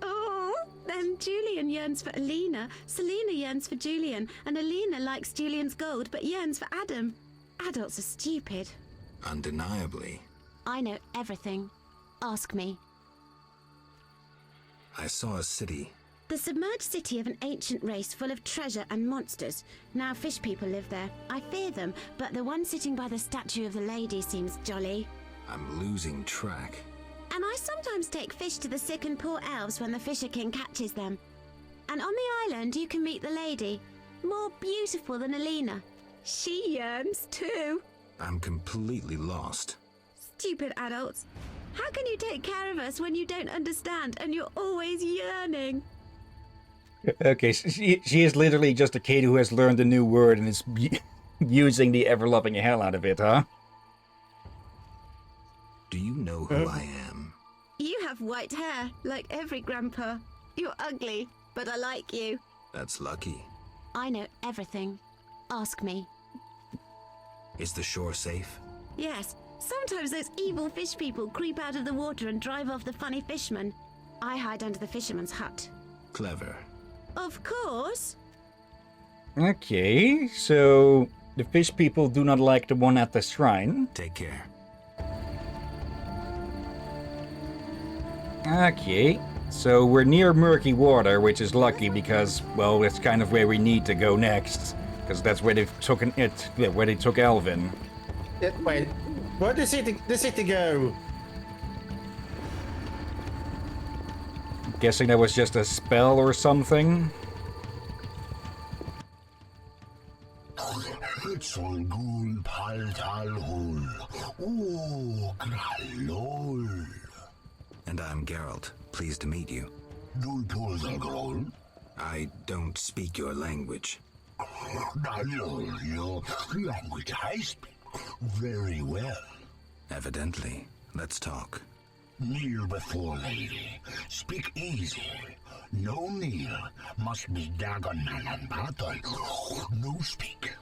Oh, then Julian yearns for Alina, Selena yearns for Julian, and Alina likes Julian's gold but yearns for Adam. Adults are stupid. Undeniably. I know everything. Ask me. I saw a city. The submerged city of an ancient race full of treasure and monsters. Now fish people live there. I fear them, but the one sitting by the statue of the lady seems jolly. I'm losing track. And I sometimes take fish to the sick and poor elves when the Fisher King catches them. And on the island you can meet the lady. More beautiful than Alina. She yearns too. I'm completely lost. Stupid adults. How can you take care of us when you don't understand and you're always yearning? Okay, so she is literally just a kid who has learned a new word and is using the ever-loving hell out of it, huh? Do you know who I am? You have white hair, like every grandpa. You're ugly, but I like you. That's lucky. I know everything. Ask me. Is the shore safe? Yes. Sometimes those evil fish people creep out of the water and drive off the funny fishermen. I hide under the fisherman's hut. Clever. Of course. Okay, so the fish people do not like the one at the shrine. Take care. Okay, so we're near murky water, which is lucky because, well, that's kind of where we need to go next. Because that's where they took where they took Alvin. Wait, where did the city go? Guessing that was just a spell or something. And I'm Geralt. Pleased to meet you. I don't speak your language. Your language I speak very well. Evidently. Let's talk. Kneel before lady. Speak easy. No kneel. Must be Dagonan and battle. No speak.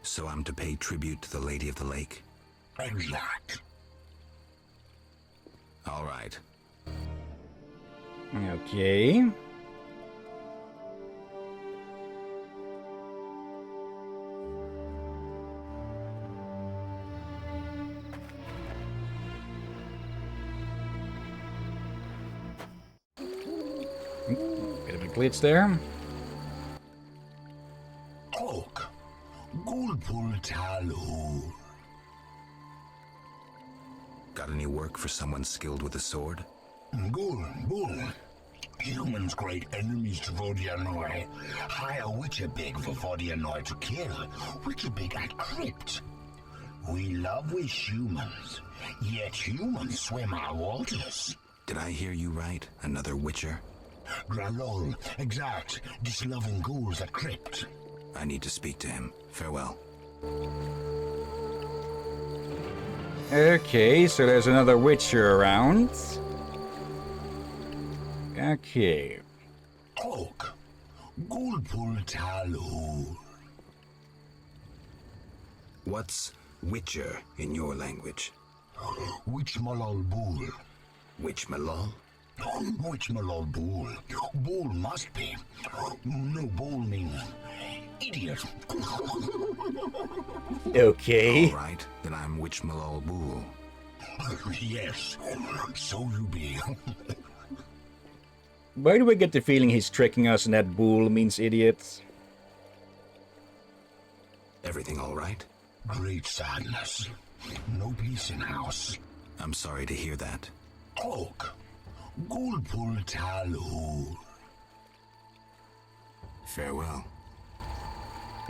So I'm to pay tribute to the Lady of the Lake? Exact. All right. Okay. Bit of a glitch there. Oak. Gulpul Talu. Got any work for someone skilled with a sword? Bull. Humans great enemies to Vodianoi. Hire Witcher Big for Vodianoi to kill. Witcher Big at crypt. We love wish humans, yet humans swim our waters. Did I hear you right? Another Witcher? Gralol, exact. Disloving ghouls at crypt. I need to speak to him. Farewell. Okay, so there's another Witcher around. Okay. Oak. Gulpul Talu. What's Witcher in your language? Witchmalol Bull. Witchmalol? Witchmalol Bull. Bull must be. No, Bull means idiot. Okay. All right, then I'm Witchmalol Bull. Yes, so you be. Why do I get the feeling he's tricking us and that bull means idiot? Everything all right? Great sadness. No peace in house. I'm sorry to hear that. Oak. Gulpul Talu. Farewell.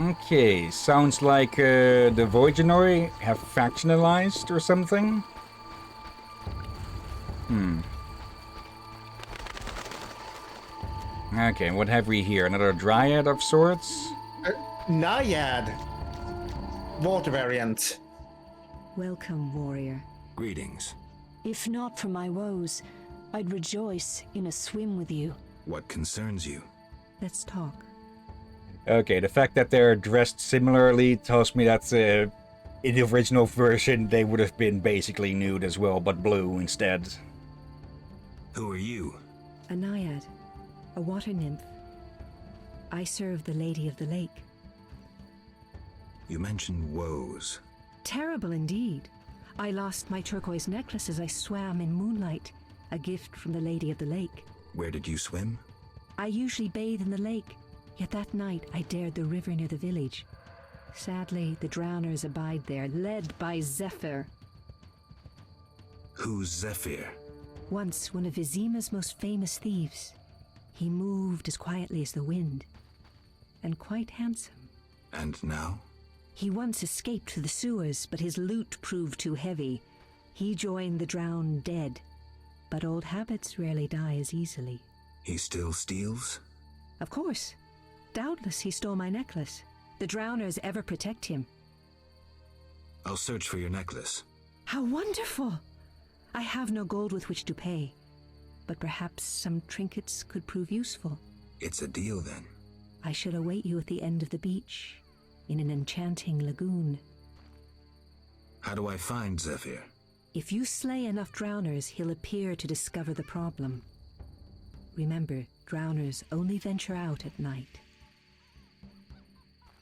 Okay, sounds like the Voigenoi have factionalized or something. Okay, what have we here? Another dryad of sorts? Naiad. Water variant. Welcome, warrior. Greetings. If not for my woes, I'd rejoice in a swim with you. What concerns you? Let's talk. Okay, the fact that they're dressed similarly tells me that in the original version they would have been basically nude as well, but blue instead. Who are you? A naiad. A water nymph. I serve the Lady of the Lake. You mentioned woes. Terrible indeed. I lost my turquoise necklace as I swam in moonlight, a gift from the Lady of the Lake. Where did you swim? I usually bathe in the lake, yet that night I dared the river near the village. Sadly, the drowners abide there, led by Zephyr. Who's Zephyr? Once one of Vizima's most famous thieves. He moved as quietly as the wind, and quite handsome. And now? He once escaped to the sewers, but his loot proved too heavy. He joined the drowned dead, but old habits rarely die as easily. He still steals? Of course. Doubtless he stole my necklace. The drowners ever protect him. I'll search for your necklace. How wonderful! I have no gold with which to pay, but perhaps some trinkets could prove useful. It's a deal then. I shall await you at the end of the beach, in an enchanting lagoon. How do I find Zephyr? If you slay enough drowners, he'll appear to discover the problem. Remember, drowners only venture out at night.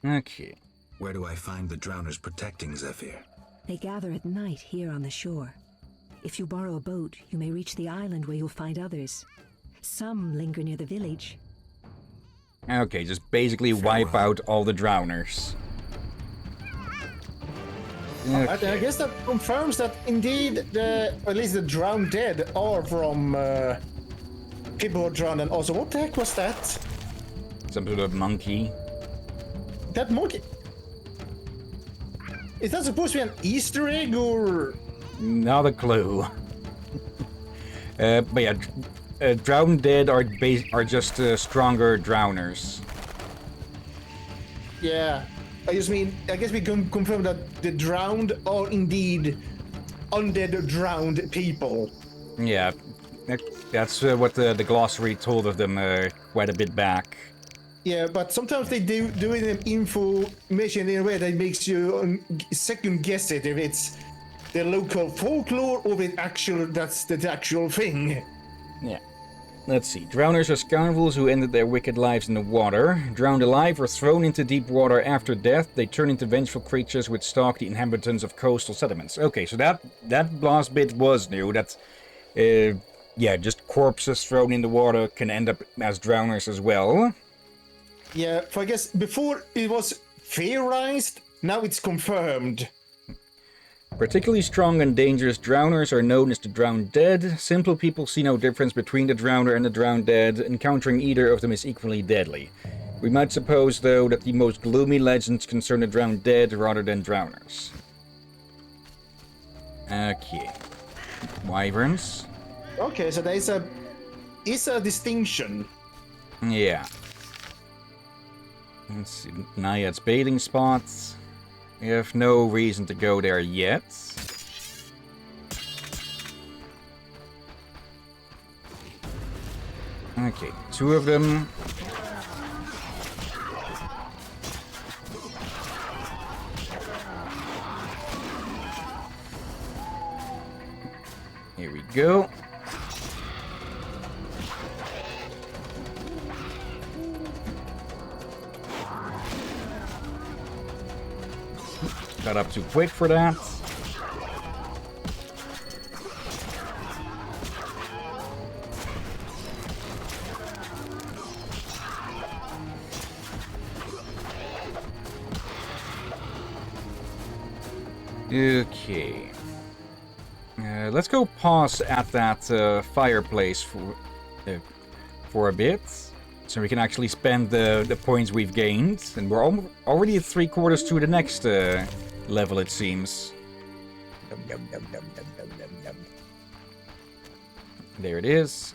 Okay. Where do I find the drowners protecting Zephyr? They gather at night here on the shore. If you borrow a boat, you may reach the island where you'll find others. Some linger near the village. Okay, just basically wipe out all the drowners. Okay. I guess that confirms that indeed, at least the drowned dead are from people who are drowned. And also, what the heck was that? Some sort of monkey. That monkey? Is that supposed to be an Easter egg or? Not a clue. But yeah, drowned dead are just stronger drowners. Yeah, I guess we can confirm that the drowned are indeed undead drowned people. Yeah, that's what the glossary told of them quite a bit back. Yeah, but sometimes they do an information in a way that makes you second guess it if it's the local folklore or if that's the actual thing. Yeah. Let's see. Drowners are scoundrels who ended their wicked lives in the water. Drowned alive or thrown into deep water after death, they turn into vengeful creatures which stalk the inhabitants of coastal settlements. Okay, so that last bit was new. That, yeah, just corpses thrown in the water can end up as drowners as well. Yeah, so I guess before it was theorized, now it's confirmed. Particularly strong and dangerous drowners are known as the drowned dead. Simple people see no difference between the drowner and the drowned dead. Encountering either of them is equally deadly. We might suppose, though, that the most gloomy legends concern the drowned dead rather than drowners. Okay. Wyverns. Okay, so there is a distinction. Yeah. Let's see. Naiad's bathing spots. We have no reason to go there yet. Okay, two of them. Here we go. Got up too quick for that. Okay. Let's go pause at that fireplace for a bit. So we can actually spend the points we've gained. And we're already at 3/4 to the next level, it seems. There it is.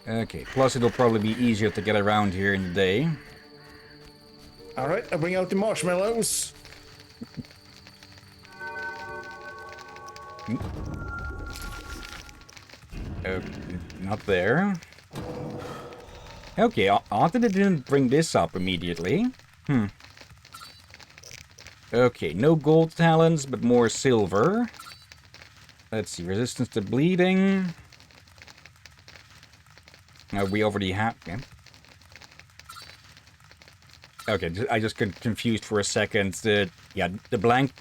Okay, plus it'll probably be easier to get around here in the day. Alright, I bring out the marshmallows. Not there. Okay, odd that it didn't bring this up immediately. Okay, no gold talents, but more silver. Let's see, resistance to bleeding. We already have... Yeah. Okay, I just got confused for a second. The blank...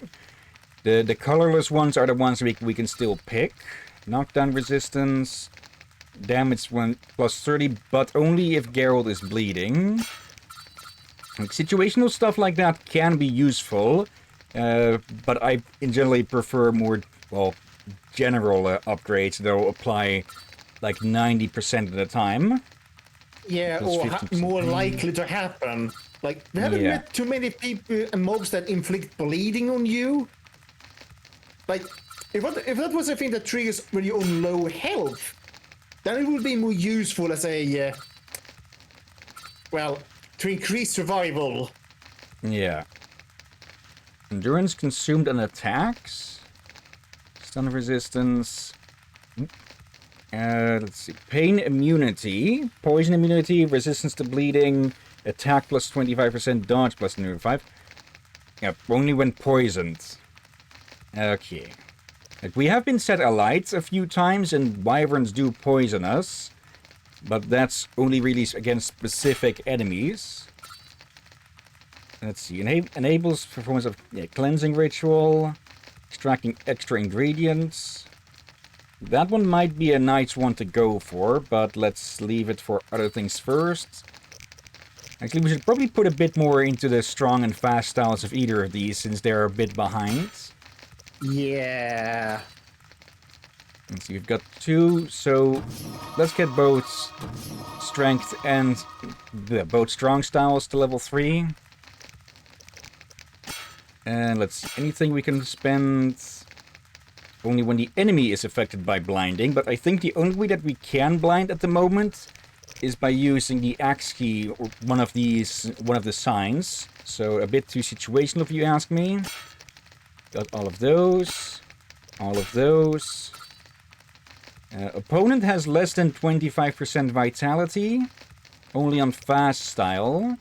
The colorless ones are the ones we can still pick. Knockdown resistance. Damage one plus 30, but only if Geralt is bleeding. Like, situational stuff like that can be useful. But I generally prefer more, well, general upgrades that will apply like 90% of the time. Yeah, or more likely to happen. Like, we haven't met too many people and mobs that inflict bleeding on you. Like, if that was a thing that triggers when you're on low health, then it would be more useful as a, well, to increase survival. Yeah. Endurance consumed on attacks. Stun resistance. Let's see. Pain immunity. Poison immunity. Resistance to bleeding. Attack plus 25%. Dodge plus 5. Yep, only when poisoned. Okay. Like, we have been set alight a few times, and wyverns do poison us. But that's only really against specific enemies. Let's see. Enables performance of cleansing ritual. Extracting extra ingredients. That one might be a nice one to go for, but let's leave it for other things first. Actually, we should probably put a bit more into the strong and fast styles of either of these, since they're a bit behind. Yeah. Let's see, we've got 2, so let's get both strength and both strong styles to level 3. And let's see, anything we can spend only when the enemy is affected by blinding, but I think the only way that we can blind at the moment is by using the axe key or one of the signs. So a bit too situational if you ask me. Got all of those. All of those. Opponent has less than 25% vitality. Only on fast style.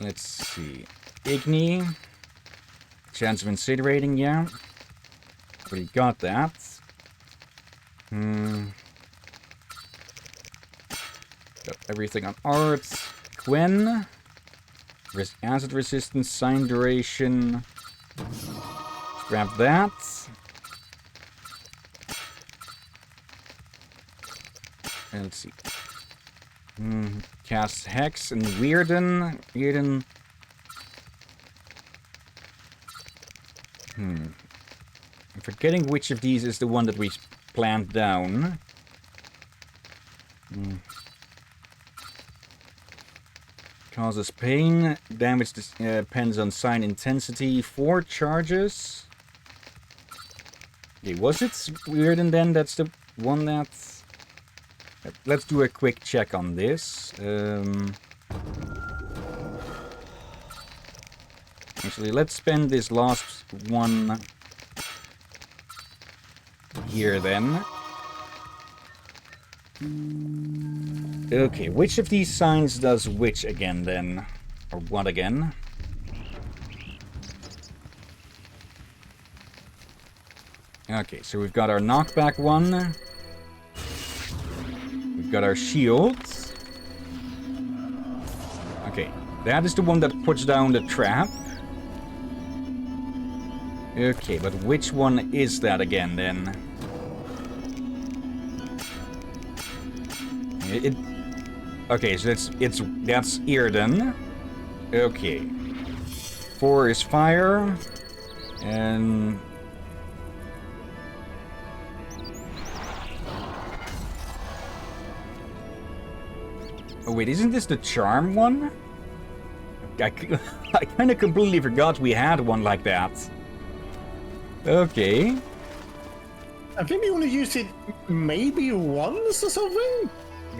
Let's see. Igni. Chance of incinerating, yeah. Already got that. Got everything on art. Quen. Acid resistance, sign duration. Let's grab that. And let's see. Cast Hex and Weirden. I'm forgetting which of these is the one that we planned down. Causes pain. Damage depends on sign intensity. 4 charges. Okay, was it Weirden then? That's the one that's... Let's do a quick check on this. Actually, let's spend this last one here then. Okay, which of these signs does which again then? Or what again? Okay, so we've got our knockback one. We've got our shields. Okay, that is the one that puts down the trap. Okay, but which one is that again then? Okay, so that's Irden. Okay. 4 is fire. And... Oh wait, isn't this the charm one? I kind of completely forgot we had one like that. Okay. I think we only used it maybe once or something?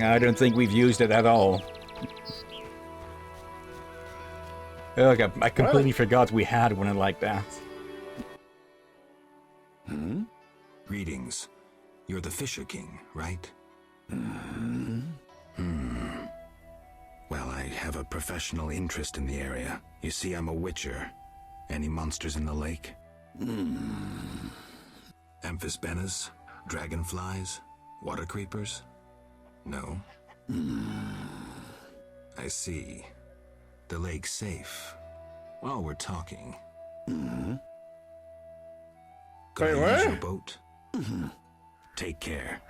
I don't think we've used it at all. Okay, I completely forgot we had one like that. Hmm? Greetings. You're the Fisher King, right? Well, I have a professional interest in the area. You see, I'm a witcher. Any monsters in the lake? Amphisbaenas? Dragonflies? Water creepers? No? I see. The lake's safe. While we're talking. Could I use your boat? Take care.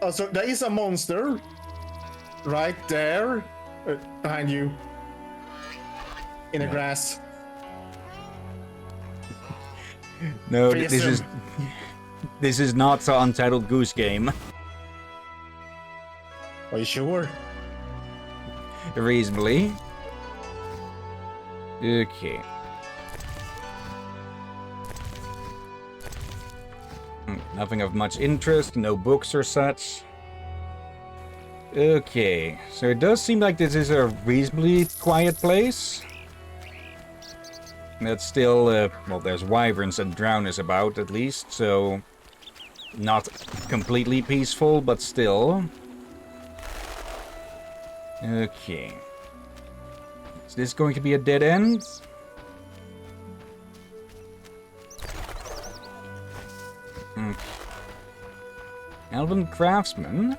Also, there is a monster right there behind you in the grass. No, this is not the Untitled Goose Game. Are you sure? Reasonably. Okay. Nothing of much interest, no books or such. Okay, so it does seem like this is a reasonably quiet place. That's still, well, there's wyverns and drowners about, at least, so... Not completely peaceful, but still. Okay. Is this going to be a dead end? Elven craftsman?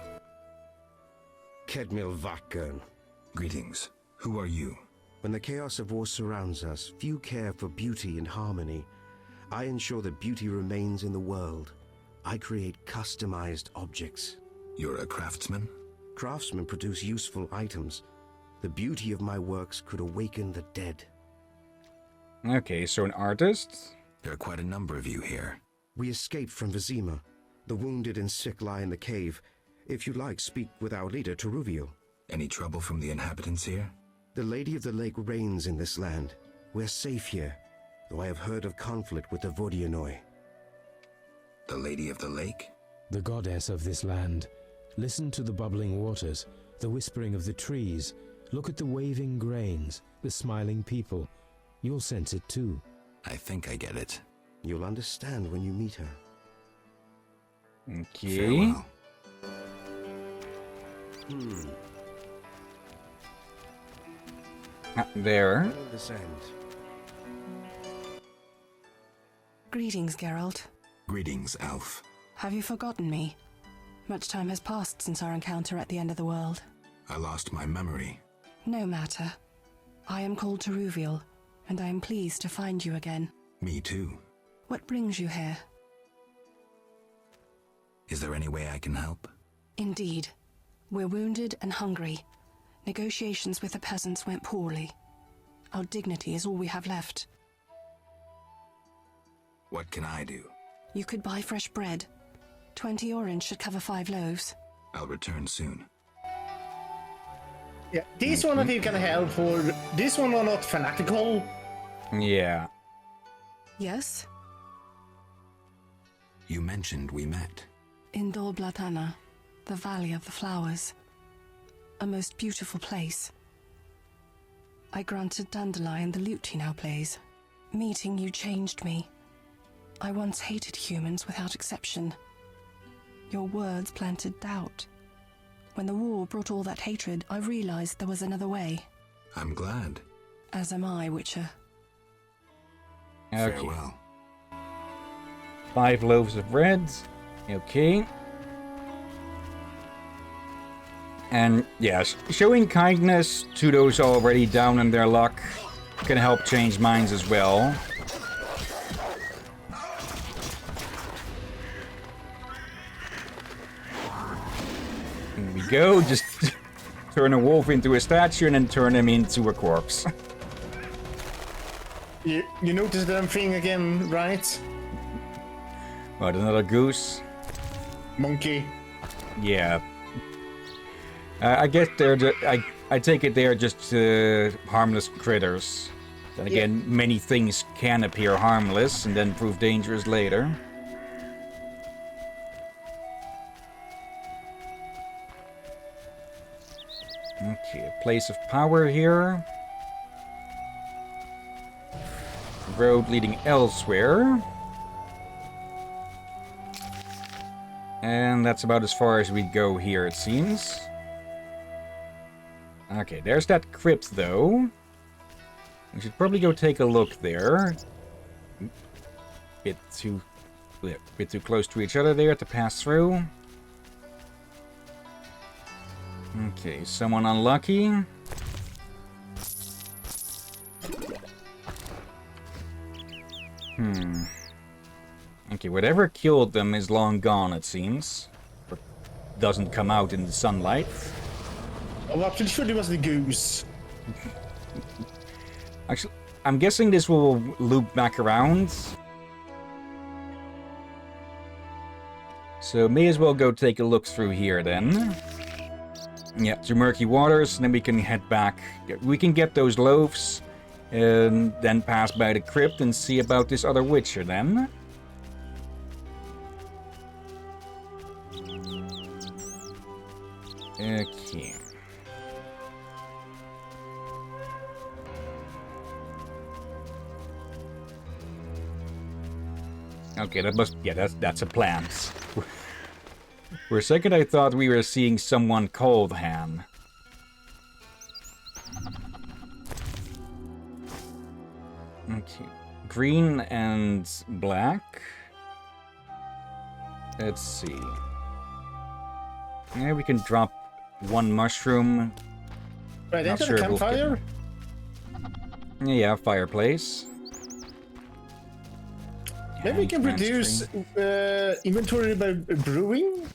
Kedmil Vakern. Greetings. Who are you? When the chaos of war surrounds us, few care for beauty and harmony. I ensure that beauty remains in the world. I create customized objects. You're a craftsman? Craftsmen produce useful items. The beauty of my works could awaken the dead. Okay, so an artist? There are quite a number of you here. We escaped from Vizima. The wounded and sick lie in the cave. If you like, speak with our leader, Teruvio. Any trouble from the inhabitants here? The Lady of the Lake reigns in this land. We're safe here, though I have heard of conflict with the Vodianoi. The Lady of the Lake? The goddess of this land. Listen to the bubbling waters, the whispering of the trees. Look at the waving grains, the smiling people. You'll sense it too. I think I get it. You'll understand when you meet her. Okay. Farewell. There. This end. Greetings, Geralt. Greetings, Elf. Have you forgotten me? Much time has passed since our encounter at the end of the world. I lost my memory. No matter. I am called Teruviel, and I am pleased to find you again. Me too. What brings you here? Is there any way I can help? Indeed. We're wounded and hungry. Negotiations with the peasants went poorly. Our dignity is all we have left. What can I do? You could buy fresh bread. 20 orange should cover 5 loaves. I'll return soon. Yeah, this one I think can help for... This one are not fanatical. Yeah. Yes? You mentioned we met. In Dol Blatana, the Valley of the Flowers. A most beautiful place. I granted Dandelion the lute he now plays. Meeting you changed me. I once hated humans without exception. Your words planted doubt. When the war brought all that hatred, I realized there was another way. I'm glad. As am I, Witcher. Okay. Farewell. 5 loaves of bread. Okay. And yes, showing kindness to those already down in their luck can help change minds as well. There we go, just turn a wolf into a statue and then turn him into a corpse. You noticed that thing again, right? What, another goose? Monkey. Yeah. I guess they're I take it they're just harmless critters. Then again, many things can appear harmless and then prove dangerous later. Okay, a place of power here. Road leading elsewhere. And that's about as far as we go here, it seems. Okay, there's that crypt, though. We should probably go take a look there. Bit too close to each other there to pass through. Okay, someone unlucky. Okay, whatever killed them is long gone, it seems. Or doesn't come out in the sunlight. Oh, I'm pretty sure it was the goose. Actually, I'm guessing this will loop back around. So may as well go take a look through here then. Yeah, to murky waters, and then we can head back. We can get those loaves, and then pass by the crypt and see about this other witcher then. Okay. Okay, that must... Yeah, that's a plant. For a second I thought we were seeing someone called Han. Okay. Green and black. Let's see. Yeah, we can drop one mushroom. Right, Not into sure the if we'll campfire? Yeah, fireplace. Maybe we can reduce inventory by brewing?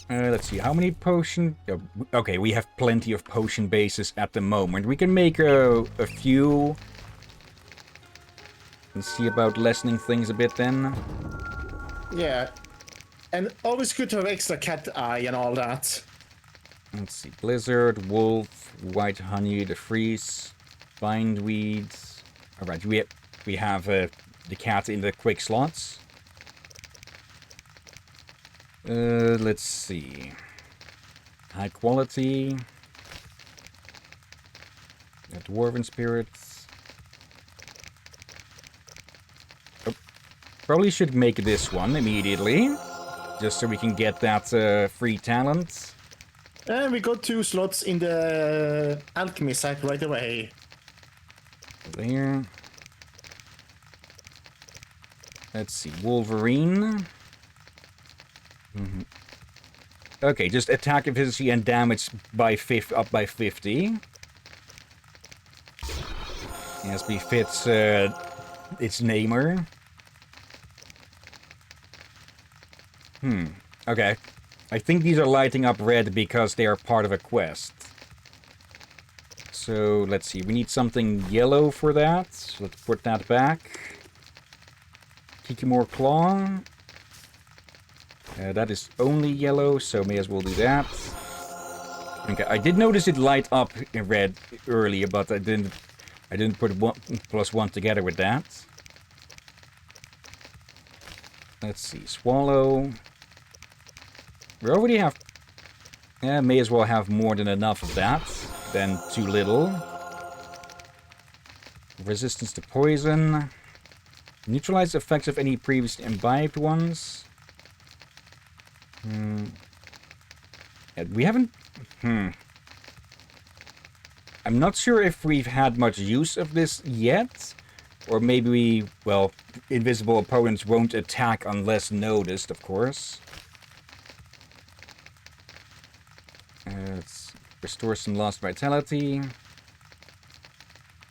Let's see, how many potion... okay, we have plenty of potion bases at the moment. We can make a few. And see about lessening things a bit then. Yeah. And always good to have extra cat eye and all that. Let's see, blizzard, wolf, white honey, the freeze, bindweed. Alright, we have the cat in the quick slots. Let's see. High quality. Dwarven spirits. Oh, probably should make this one immediately. Just so we can get that free talent. And we got 2 slots in the alchemy sack right away. There. Let's see, Wolverine. Okay, just attack efficiency and damage by up by 50. As befits its namer. Okay. I think these are lighting up red because they are part of a quest. So, let's see. We need something yellow for that. So let's put that back. Kikimore Claw. That is only yellow, so may as well do that. Okay, I did notice it light up in red earlier, but I didn't put 1+1 together with that. Let's see. Swallow. We already have... Yeah, may as well have more than enough of that than too little. Resistance to poison. Neutralize the effects of any previously imbibed ones. We haven't... I'm not sure if we've had much use of this yet. Or maybe well, invisible opponents won't attack unless noticed, of course. Let's restore some lost vitality.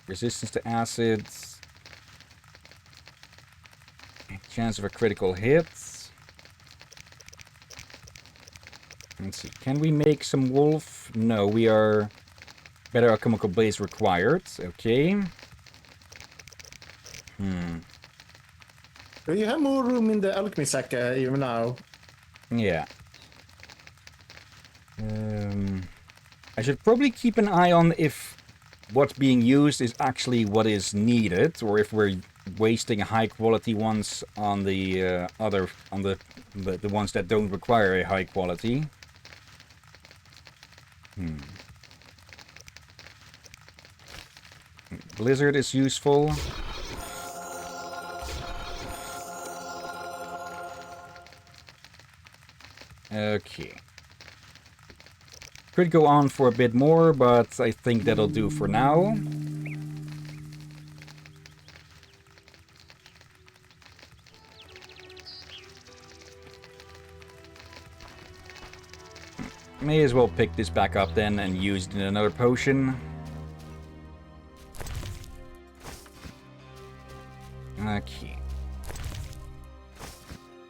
Resistance to acids. Chance of a critical hit. Let's see. Can we make some wolf? No, we are... Better alchemical base required. Okay. Do you have more room in the alchemy sack even now? Yeah. I should probably keep an eye on if what's being used is actually what is needed, or if we're wasting high quality ones on the the ones that don't require a high quality. Blizzard is useful. Okay. Could go on for a bit more, but I think that'll do for now. May as well pick this back up then and use it in another potion. Okay.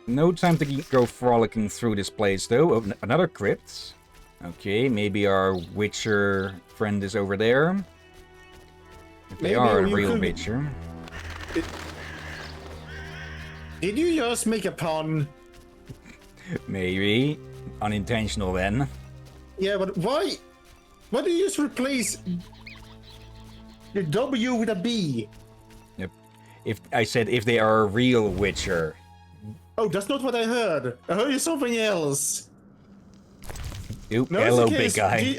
No time to go frolicking through this place though. Oh, another crypt. Okay, maybe our Witcher friend is over there. If they are a real Witcher. Did you just make a pun? Maybe. Unintentional then. Yeah, but why? Why do you just replace the W with a B? Yep. If I said if they are a real Witcher. Oh, that's not what I heard. I heard something else. Oop, no, hello, big guy.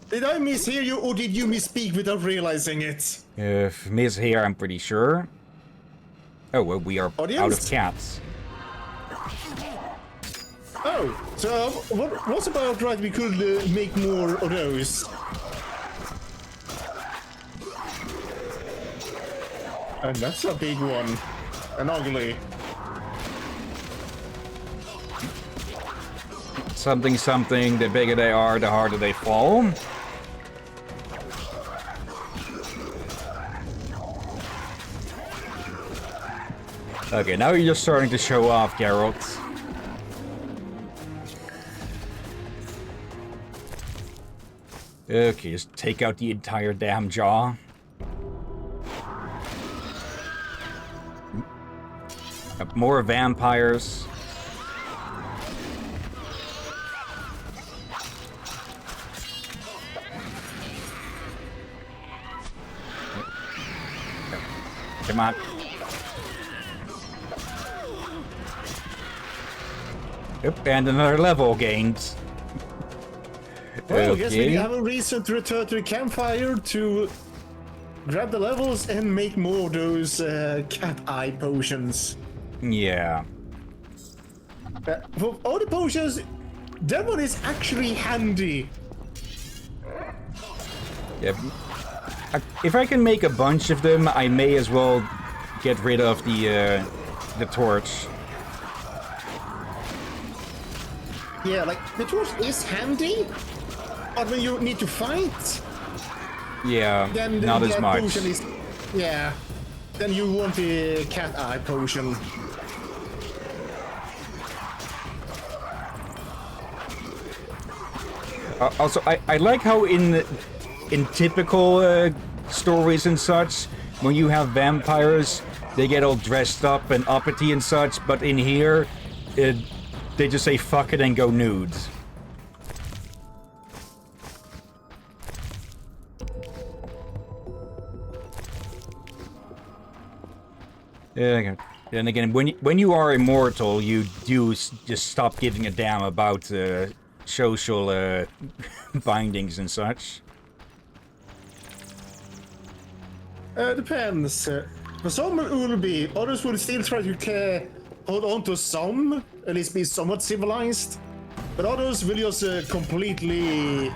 Did I mishear you, or did you misspeak without realizing it? Mishear, I'm pretty sure. Oh, well, we are out of cats. Oh, so what's about right? We could make more of those. And that's a big one. And ugly. Something, something, the bigger they are, the harder they fall. Okay, now you're just starting to show off, Geralt. Okay, just take out the entire damn jaw. More vampires. Come on. Yep, and another level gained. Well, I guess we have a reason to return to the campfire to grab the levels and make more of those cat eye potions. Yeah. For all the potions, that one is actually handy. Yep. If I can make a bunch of them, I may as well get rid of the torch. Yeah, like the torch is handy, but when you need to fight, yeah, then not as much. Potion is, yeah, then you want the cat eye potion. Also, I like how in typical stories and such, when you have vampires, they get all dressed up and uppity and such, but in here, they just say fuck it and go nudes. Yeah, and again, when you are immortal, you do just stop giving a damn about social bindings and such. Depends. For some it will be, others will still try to hold on to some, at least be somewhat civilized. But others will just completely,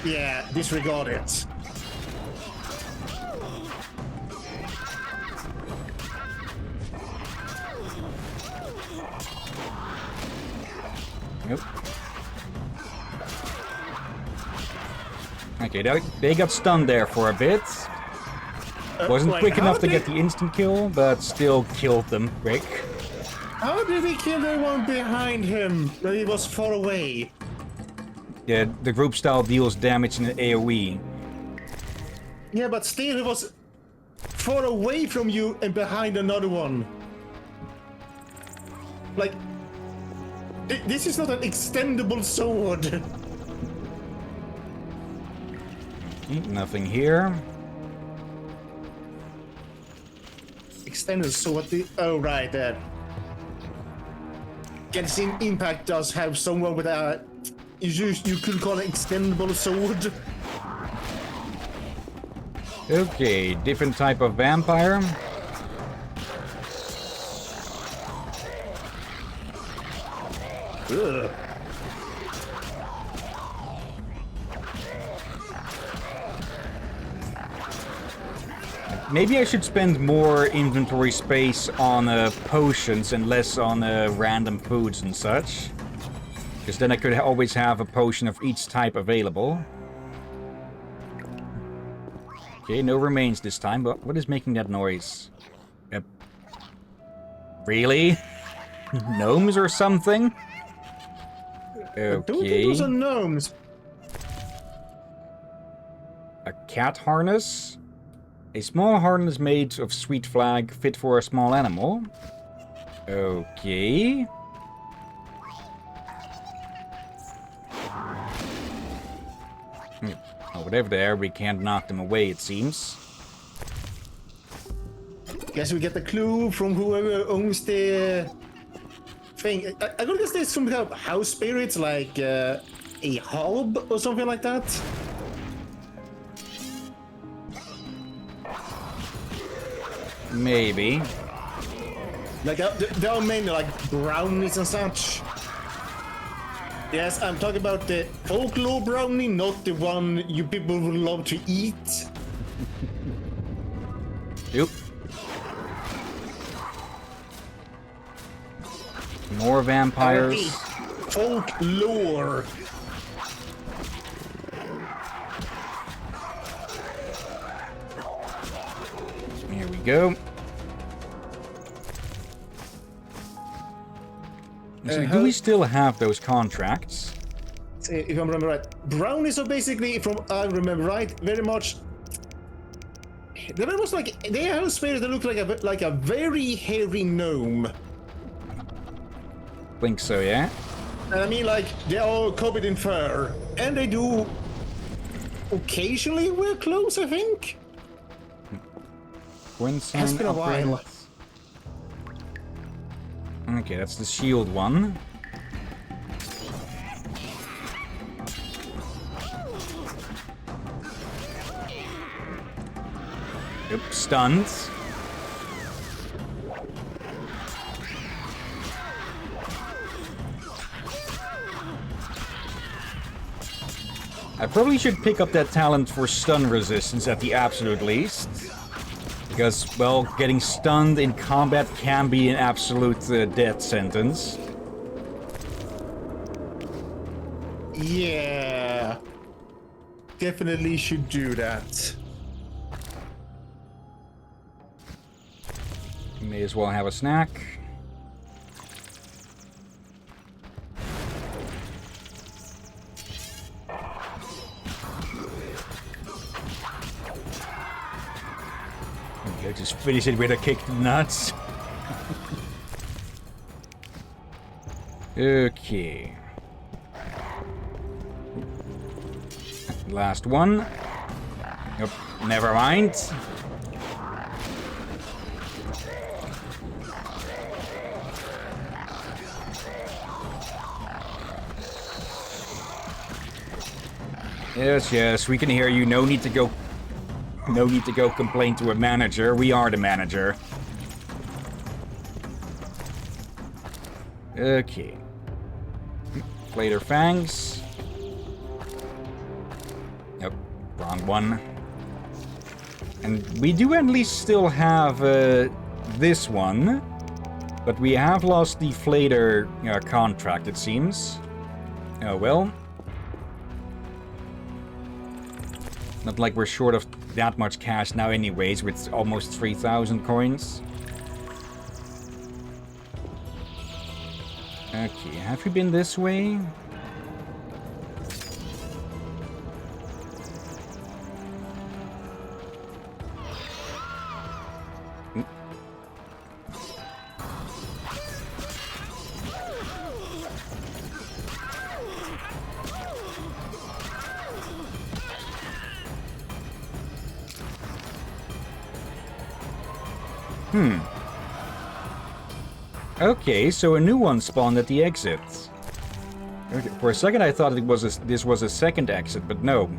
yeah, disregard it. Nope. Okay, they got stunned there for a bit. Wasn't quick enough to get the instant kill, but still killed them quick. How did he kill the one behind him when he was far away? Yeah, the group style deals damage in an AoE. Yeah, but still he was far away from you and behind another one. Like, this is not an extendable sword. Nothing here. Extended sword. Oh, right there. Genshin Impact does have someone with a. You could call it extendable sword. Okay, different type of vampire. Ugh. Maybe I should spend more inventory space on potions and less on random foods and such. Because then I could always have a potion of each type available. Okay, no remains this time, but what is making that noise? Really? Gnomes or something? Okay. I don't think those are gnomes. A cat harness? A small harness made of sweet flag, fit for a small animal. Okay. Oh, whatever they are, we can't knock them away, it seems. Guess we get the clue from whoever owns the thing. I guess there's some kind of house spirits, like a hub or something like that. Maybe. Like there are many like brownies and such. Yes, I'm talking about the folklore brownie, not the one you people would love to eat. Yep. More vampires. Folklore. Here we go. So do we still have those contracts? If I remember right, brownies are basically, from I remember right, very much. There was like they have spirits that look like a very hairy gnome. Think so, yeah. And I mean, like they are covered in fur, and they do occasionally wear clothes. I think. It's been a while. Okay, that's the shield one. Yep, stunned. I probably should pick up that talent for stun resistance at the absolute least. Because, well, getting stunned in combat can be an absolute death sentence. Yeah. Definitely should do that. May as well have a snack. Okay, just finish it with a kick to the nuts. Okay. Last one. Yep, never mind. Yes, we can hear you. No need to go complain to a manager. We are the manager. Okay. Later fangs. Yep, wrong one. And we do at least still have this one. But we have lost the Flater contract, it seems. Oh well. Not like we're short of that much cash now anyways, with almost 3,000 coins. Okay, have we been this way? Okay, so a new one spawned at the exit. Okay, for a second I thought this was a second exit, but no.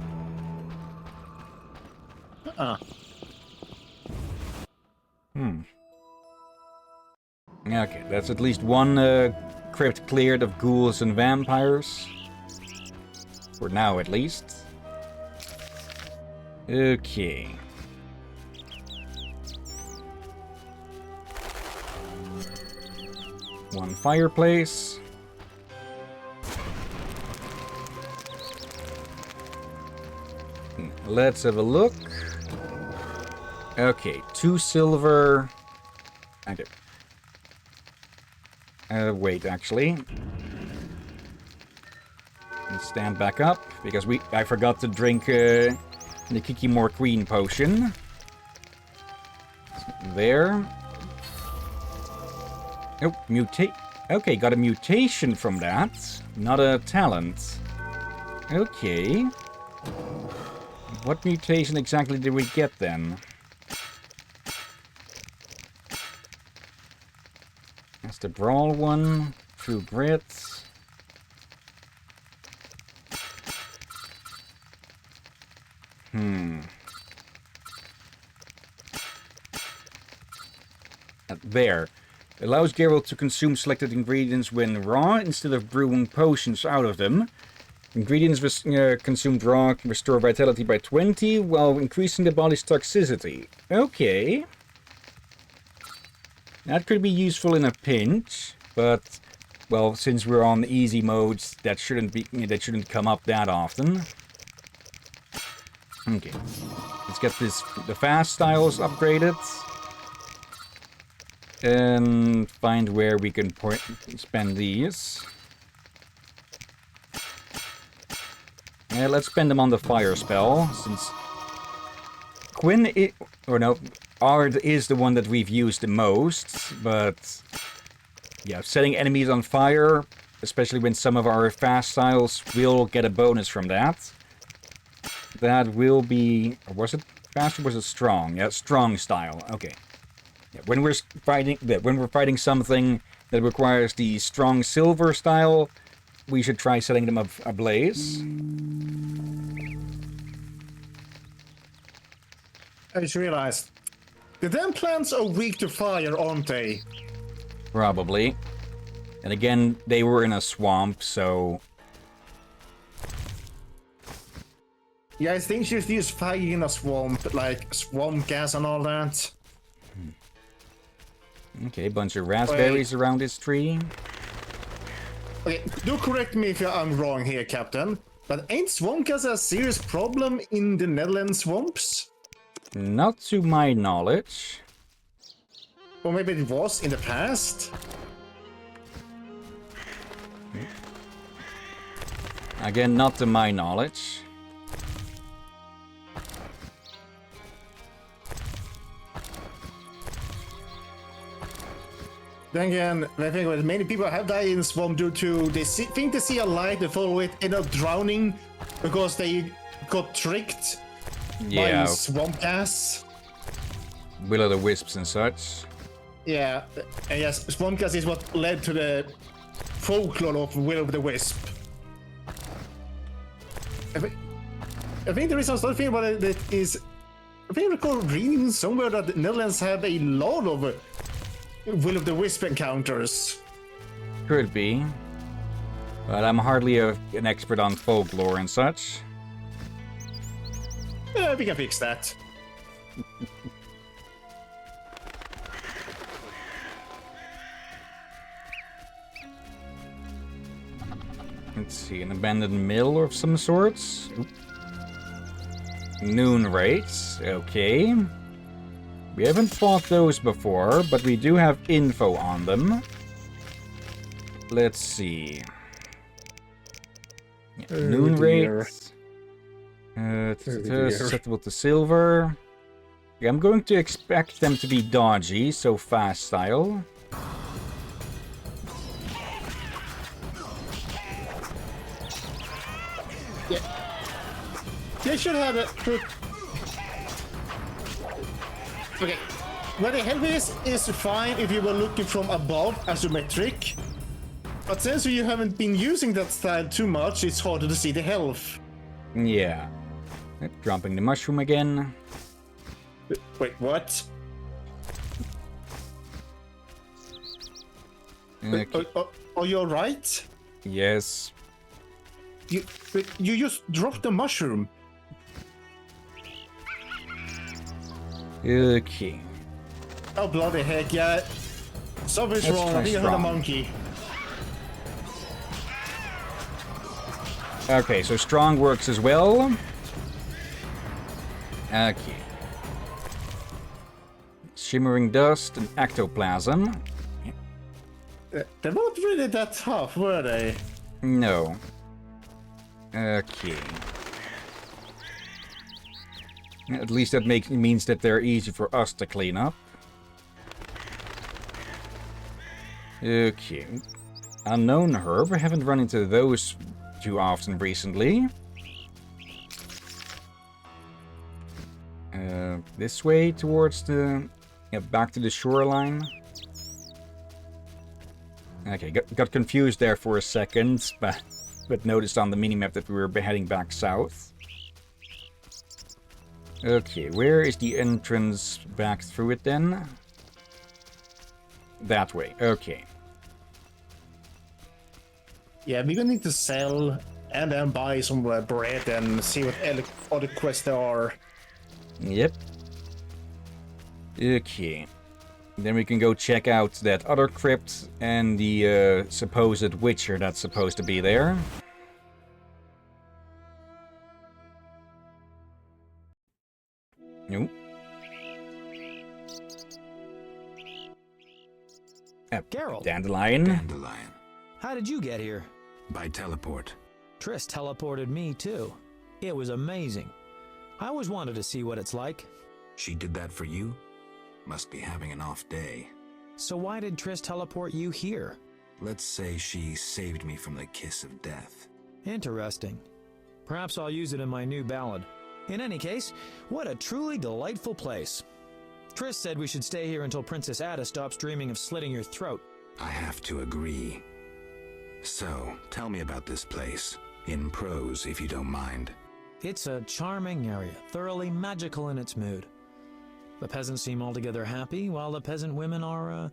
Okay, that's at least one crypt cleared of ghouls and vampires. For now, at least. Okay. One fireplace. Let's have a look. Okay, 2 silver. Okay. Wait, actually. Let's stand back up, because I forgot to drink the Kikimore Queen potion. There. Oh, mutate. Okay, got a mutation from that. Not a talent. Okay. What mutation exactly did we get then? That's the brawl one. True grit. There. Allows Geralt to consume selected ingredients when raw instead of brewing potions out of them. Ingredients consumed raw can restore vitality by 20 while increasing the body's toxicity. Okay. That could be useful in a pinch, but well, since we're on easy modes, that shouldn't come up that often. Okay. Let's get the fast styles upgraded. And find where we can spend these. Yeah, let's spend them on the fire spell, since Ard is the one that we've used the most, but yeah, setting enemies on fire, especially when some of our fast styles will get a bonus from that. That will be, or was it fast or was it strong? Yeah, strong style. Okay. Yeah, when we're fighting something that requires the strong silver style, we should try setting them ablaze. I just realized the damn plants are weak to fire, aren't they? Probably. And again, they were in a swamp, so yeah, I think she's used fire in a swamp, like swamp gas and all that. Okay, bunch of raspberries around this tree. Okay, do correct me if I'm wrong here, Captain, but ain't swamp gas a serious problem in the Netherlands swamps? Not to my knowledge. Or maybe it was in the past? Again, not to my knowledge. Then again, I think that many people have died in the swamp due to think they see a light, they follow it, end up drowning because they got tricked by swamp gas. Will-o'-the-wisps and such. Yeah, and yes, swamp gas is what led to the folklore of Will-o'-the-wisp. I think the reason I started thinking about it is, I think I recall reading somewhere that the Netherlands have a lot of Will-o'-the-wisp encounters. Could be. But I'm hardly an expert on folklore and such. Yeah, we can fix that. Let's see, an abandoned mill of some sorts. Oop. Noon rates, okay. We haven't fought those before, but we do have info on them. Let's see. Yeah, noon rates. Susceptible to silver. Yeah, I'm going to expect them to be dodgy, so fast style. Yeah. They should have it. Okay. Where the health is fine if you were looking from above isometric. But since you haven't been using that style too much, it's harder to see the health. Yeah. Dropping the mushroom again. Wait, what? Okay. Are you alright? Yes. You just dropped the mushroom. Okay. Oh, bloody heck, yeah. Something's Let's wrong. try I think I heard a strong. monkey. Okay, so strong works as well. Okay. Shimmering dust and ectoplasm. They're not really that tough, were they? No. Okay. At least that means that they're easy for us to clean up. Okay. Unknown herb. I haven't run into those too often recently. This way towards the... Yeah, back to the shoreline. Okay, got confused there for a second, but noticed on the minimap that we were heading back south. Okay, where is the entrance back through it then? That way, okay. Yeah, we're gonna need to sell and then buy some bread and see what other quests there are. Yep. Okay. Then we can go check out that other crypt and the supposed witcher that's supposed to be there. Nope. Geralt. Dandelion. Dandelion. How did you get here? By teleport. Triss teleported me too. It was amazing. I always wanted to see what it's like. She did that for you? Must be having an off day. So why did Triss teleport you here? Let's say she saved me from the kiss of death. Interesting. Perhaps I'll use it in my new ballad. In any case, what a truly delightful place. Triss said we should stay here until Princess Ada stops dreaming of slitting your throat. I have to agree. So, tell me about this place. In prose, if you don't mind. It's a charming area, thoroughly magical in its mood. The peasants seem altogether happy, while the peasant women are,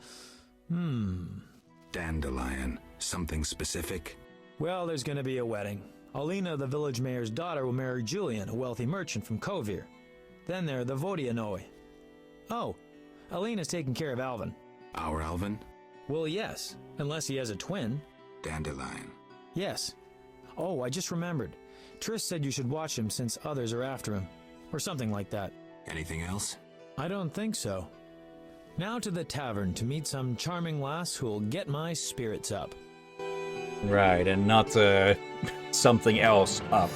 Dandelion. Something specific? Well, there's gonna be a wedding. Alina, the village mayor's daughter, will marry Julian, a wealthy merchant from Kovir. Then there are the Vodianoi. Oh, Alina's taking care of Alvin. Our Alvin? Well, yes, unless he has a twin. Dandelion. Yes. Oh, I just remembered. Triss said you should watch him since others are after him. Or something like that. Anything else? I don't think so. Now to the tavern to meet some charming lass who'll get my spirits up. Right, and not something else up.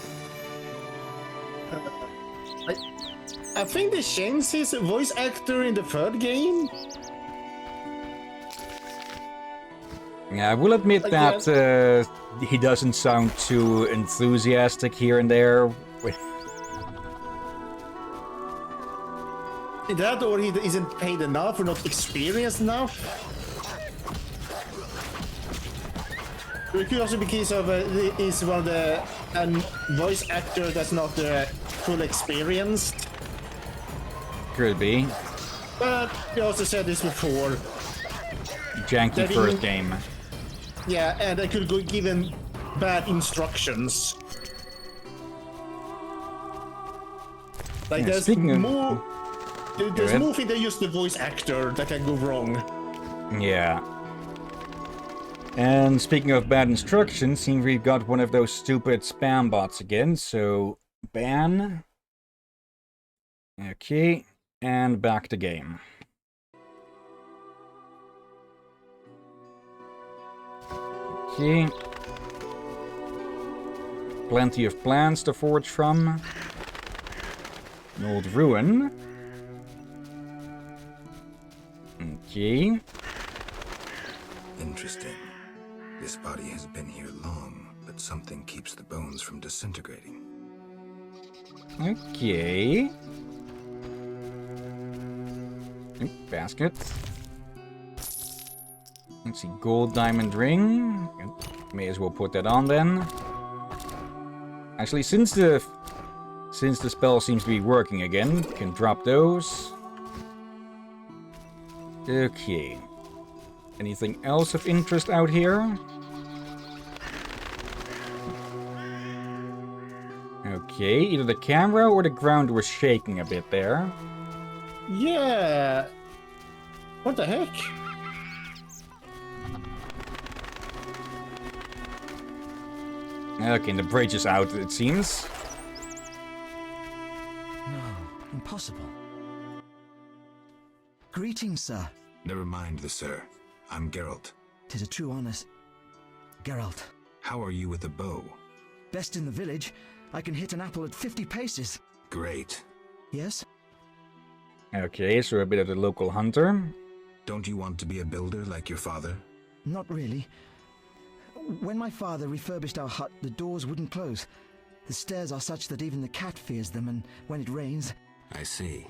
I think they changed his voice actor in the third game. Yeah, I will admit that he doesn't sound too enthusiastic here and there. That or he isn't paid enough or not experienced enough. It could also be case of he's one of the voice actor that's not full experienced. Could be. But we also said this before. Janky first game. Yeah, and I could go give him bad instructions. Like Yeah, there's more. There's more things than just the voice actor that can go wrong. Yeah. And speaking of bad instructions, seems we've got one of those stupid spam bots again, so ban. Okay, and back to game. Okay. Plenty of plans to forge from. An old ruin. Okay. Interesting. This body has been here long, but something keeps the bones from disintegrating. Okay. Basket. Let's see, gold diamond ring. May as well put that on then. Actually, since the spell seems to be working again, can drop those. Okay. Anything else of interest out here? Okay, either the camera or the ground was shaking a bit there. Yeah. What the heck? Okay, and the bridge is out, it seems. No, impossible. Greetings, sir. Never mind the sir. I'm Geralt. 'Tis a true honor. Geralt. How are you with the bow? Best in the village. I can hit an apple at 50 paces. Great. Yes? Okay, so a bit of the local hunter. Don't you want to be a builder like your father? Not really. When my father refurbished our hut, the doors wouldn't close. The stairs are such that even the cat fears them, and when it rains... I see.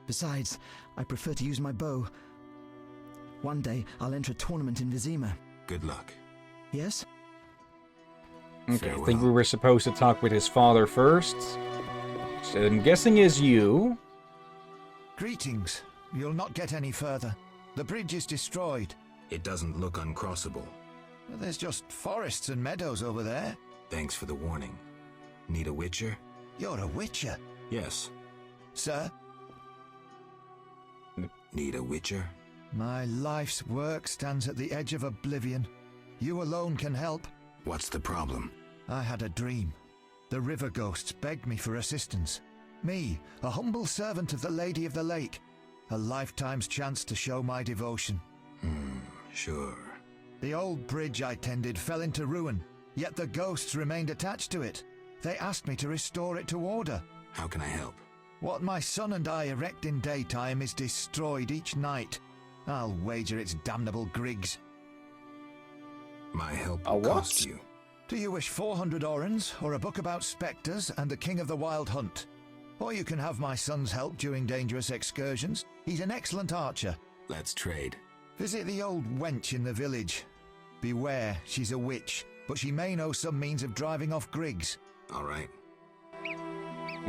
Besides, I prefer to use my bow. One day, I'll enter a tournament in Vizima. Good luck. Yes? Okay, I think we were supposed to talk with his father first. So I'm guessing is you. Greetings. You'll not get any further. The bridge is destroyed. It doesn't look uncrossable. There's just forests and meadows over there. Thanks for the warning. Need a witcher? You're a witcher? Yes. Sir? Need a witcher? My life's work stands at the edge of oblivion. You alone can help. What's the problem? I had a dream. The river ghosts begged me for assistance. Me, a humble servant of the Lady of the Lake. A lifetime's chance to show my devotion. Sure. The old bridge I tended fell into ruin, yet the ghosts remained attached to it. They asked me to restore it to order. How can I help? What my son and I erect in daytime is destroyed each night. I'll wager it's damnable grigs. My help will cost you. Do you wish 400 orens, or a book about spectres and the king of the wild hunt? Or you can have my son's help during dangerous excursions. He's an excellent archer. Let's trade. Visit the old wench in the village. Beware, she's a witch, but she may know some means of driving off grigs. All right.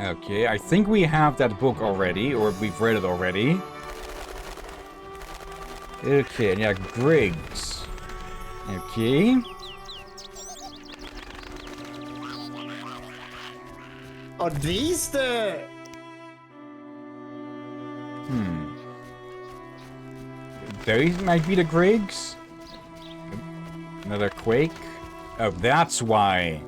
Okay, I think we have that book already, or we've read it already. Okay, yeah, grigs. Okay. Are these the... Those might be the grigs. Another quake. Oh, that's why.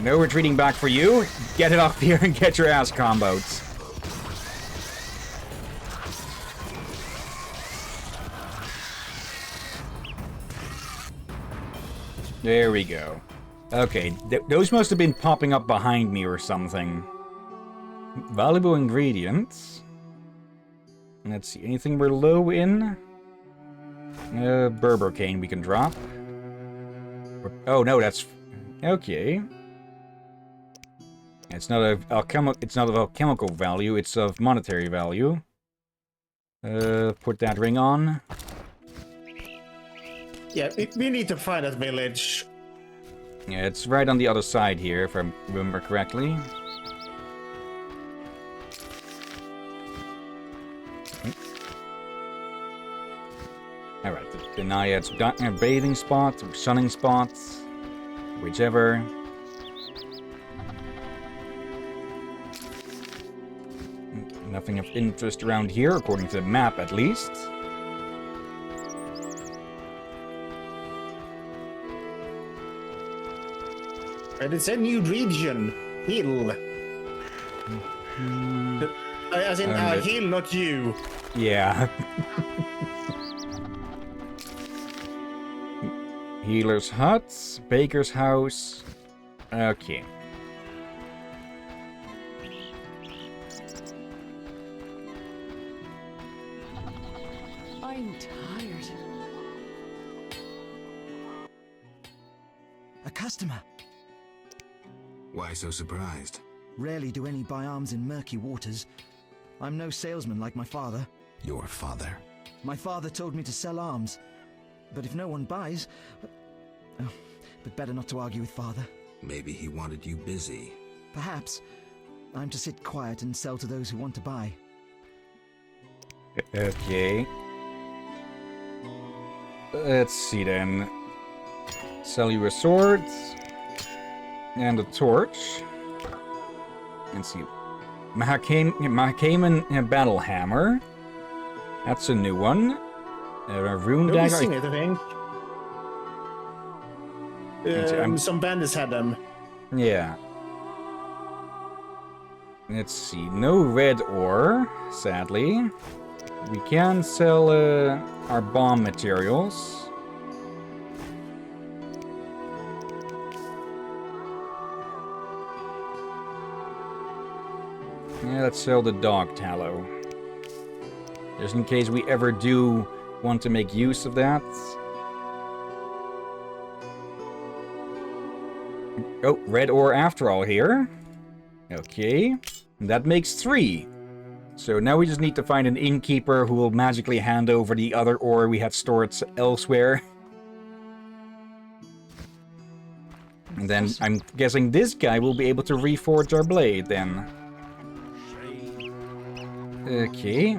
No retreating back for you. Get it up here and get your ass comboed. There we go. Okay, those must have been popping up behind me or something. Valuable ingredients. Let's see, anything we're low in? Berber cane we can drop. Oh no, that's... Okay. It's not of alchemical value, it's of monetary value. Put that ring on. Yeah, we need to find that village. Yeah, it's right on the other side here, if I remember correctly. Alright, the Naiad's bathing spot, or sunning spot, whichever. Nothing of interest around here, according to the map at least. And it's a new region. Hill. As in, Hill, not you. Yeah. Healer's hut, baker's house. Okay. I'm tired. A customer. Why so surprised? Rarely do any buy arms in murky waters. I'm no salesman like my father. Your father? My father told me to sell arms. But if no one buys... Oh, but better not to argue with father. Maybe he wanted you busy. Perhaps. I'm to sit quiet and sell to those who want to buy. Okay. Let's see then. Sell you a sword. And a torch. Let's see. Mahakaman Battle Hammer. That's a new one. A rune Nobody's dagger. seen it, I think. Some bandits had them. Yeah. Let's see. No red ore, sadly. We can sell our bomb materials. Yeah, let's sell the dog tallow. Just in case we ever do want to make use of that. Oh, red ore after all here. Okay. And that makes 3. So now we just need to find an innkeeper who will magically hand over the other ore we had stored elsewhere. And then I'm guessing this guy will be able to reforge our blade then. Okay.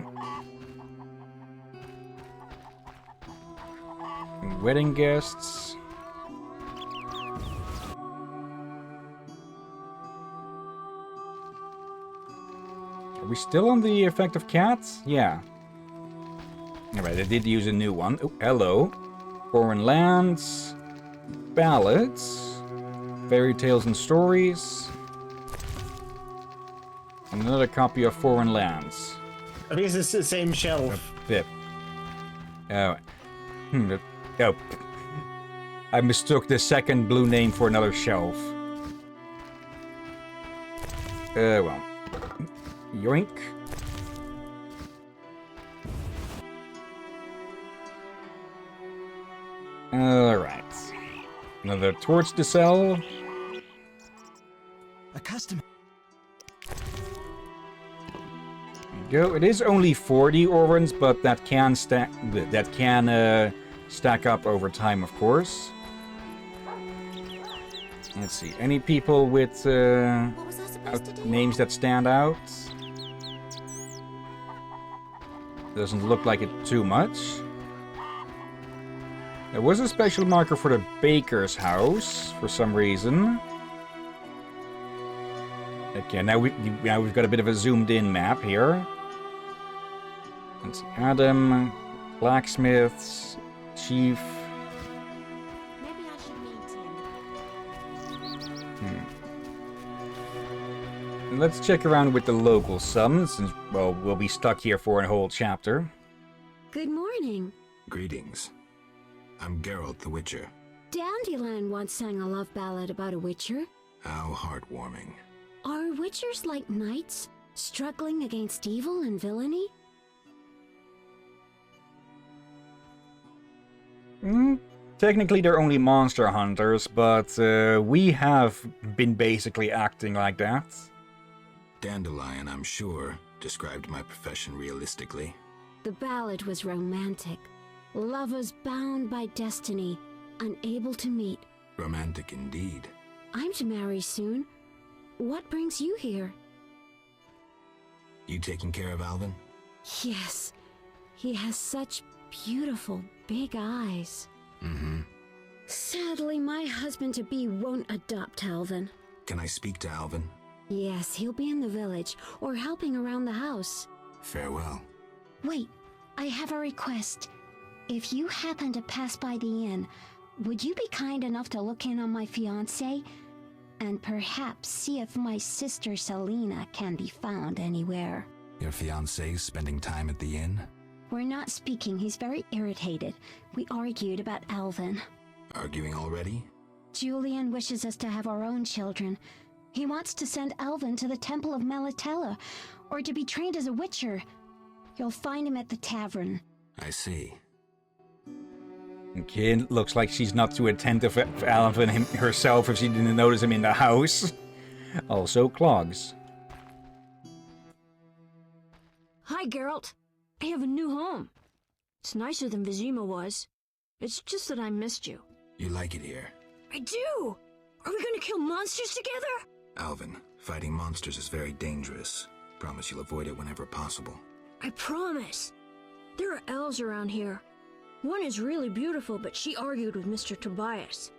Wedding guests. Are we still on the effect of cats? Yeah. Alright, I did use a new one. Oh, hello. Foreign lands. Ballads. Fairy tales and stories. And another copy of Foreign Lands. I think it's the same shelf. Oh. Oh. I mistook the second blue name for another shelf. Well. Yoink. Alright. Another torch to sell. A customer. Go. It is only 40 orans, but that can stack up over time, of course. Let's see. Any people with names that stand out? Doesn't look like it too much. There was a special marker for the baker's house for some reason. Okay, now we've got a bit of a zoomed-in map here. Let's see. Adam, blacksmiths, chief. Maybe I should meet him. And let's check around with the local summons, since, well, we'll be stuck here for a whole chapter. Good morning. Greetings. I'm Geralt the Witcher. Dandelion once sang a love ballad about a witcher. How heartwarming. Are witchers like knights, struggling against evil and villainy? Technically, they're only monster hunters, but we have been basically acting like that. Dandelion, I'm sure, described my profession realistically. The ballad was romantic. Lovers bound by destiny, unable to meet. Romantic indeed. I'm to marry soon. What brings you here? You taking care of Alvin? Yes. He has such beautiful, big eyes. Mm-hmm. Sadly, my husband-to-be won't adopt Alvin. Can I speak to Alvin? Yes, he'll be in the village, or helping around the house. Farewell. Wait, I have a request. If you happen to pass by the inn, would you be kind enough to look in on my fiancé? And perhaps see if my sister Selena can be found anywhere. Your fiancé's spending time at the inn? We're not speaking. He's very irritated. We argued about Alvin. Arguing already? Julian wishes us to have our own children. He wants to send Alvin to the Temple of Melatella, or to be trained as a witcher. You'll find him at the tavern. I see. Okay, it looks like she's not too attentive to Alvin herself if she didn't notice him in the house. Also clogs. Hi, Geralt. I have a new home. It's nicer than Vizima was. It's just that I missed you. You like it here? I do! Are we gonna kill monsters together? Alvin, fighting monsters is very dangerous. Promise you'll avoid it whenever possible. I promise. There are elves around here. One is really beautiful, but she argued with Mr. Tobias.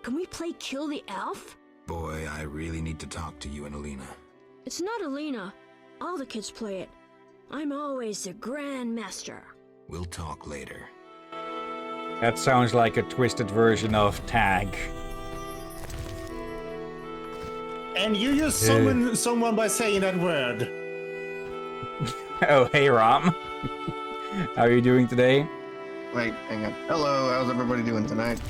Can we play Kill the Elf? Boy, I really need to talk to you and Alina. It's not Alina. All the kids play it. I'm always the Grand Master. We'll talk later. That sounds like a twisted version of Tag. And you just summon someone by saying that word. Oh, hey Ram. How are you doing today? Wait, hang on. Hello, how's everybody doing tonight?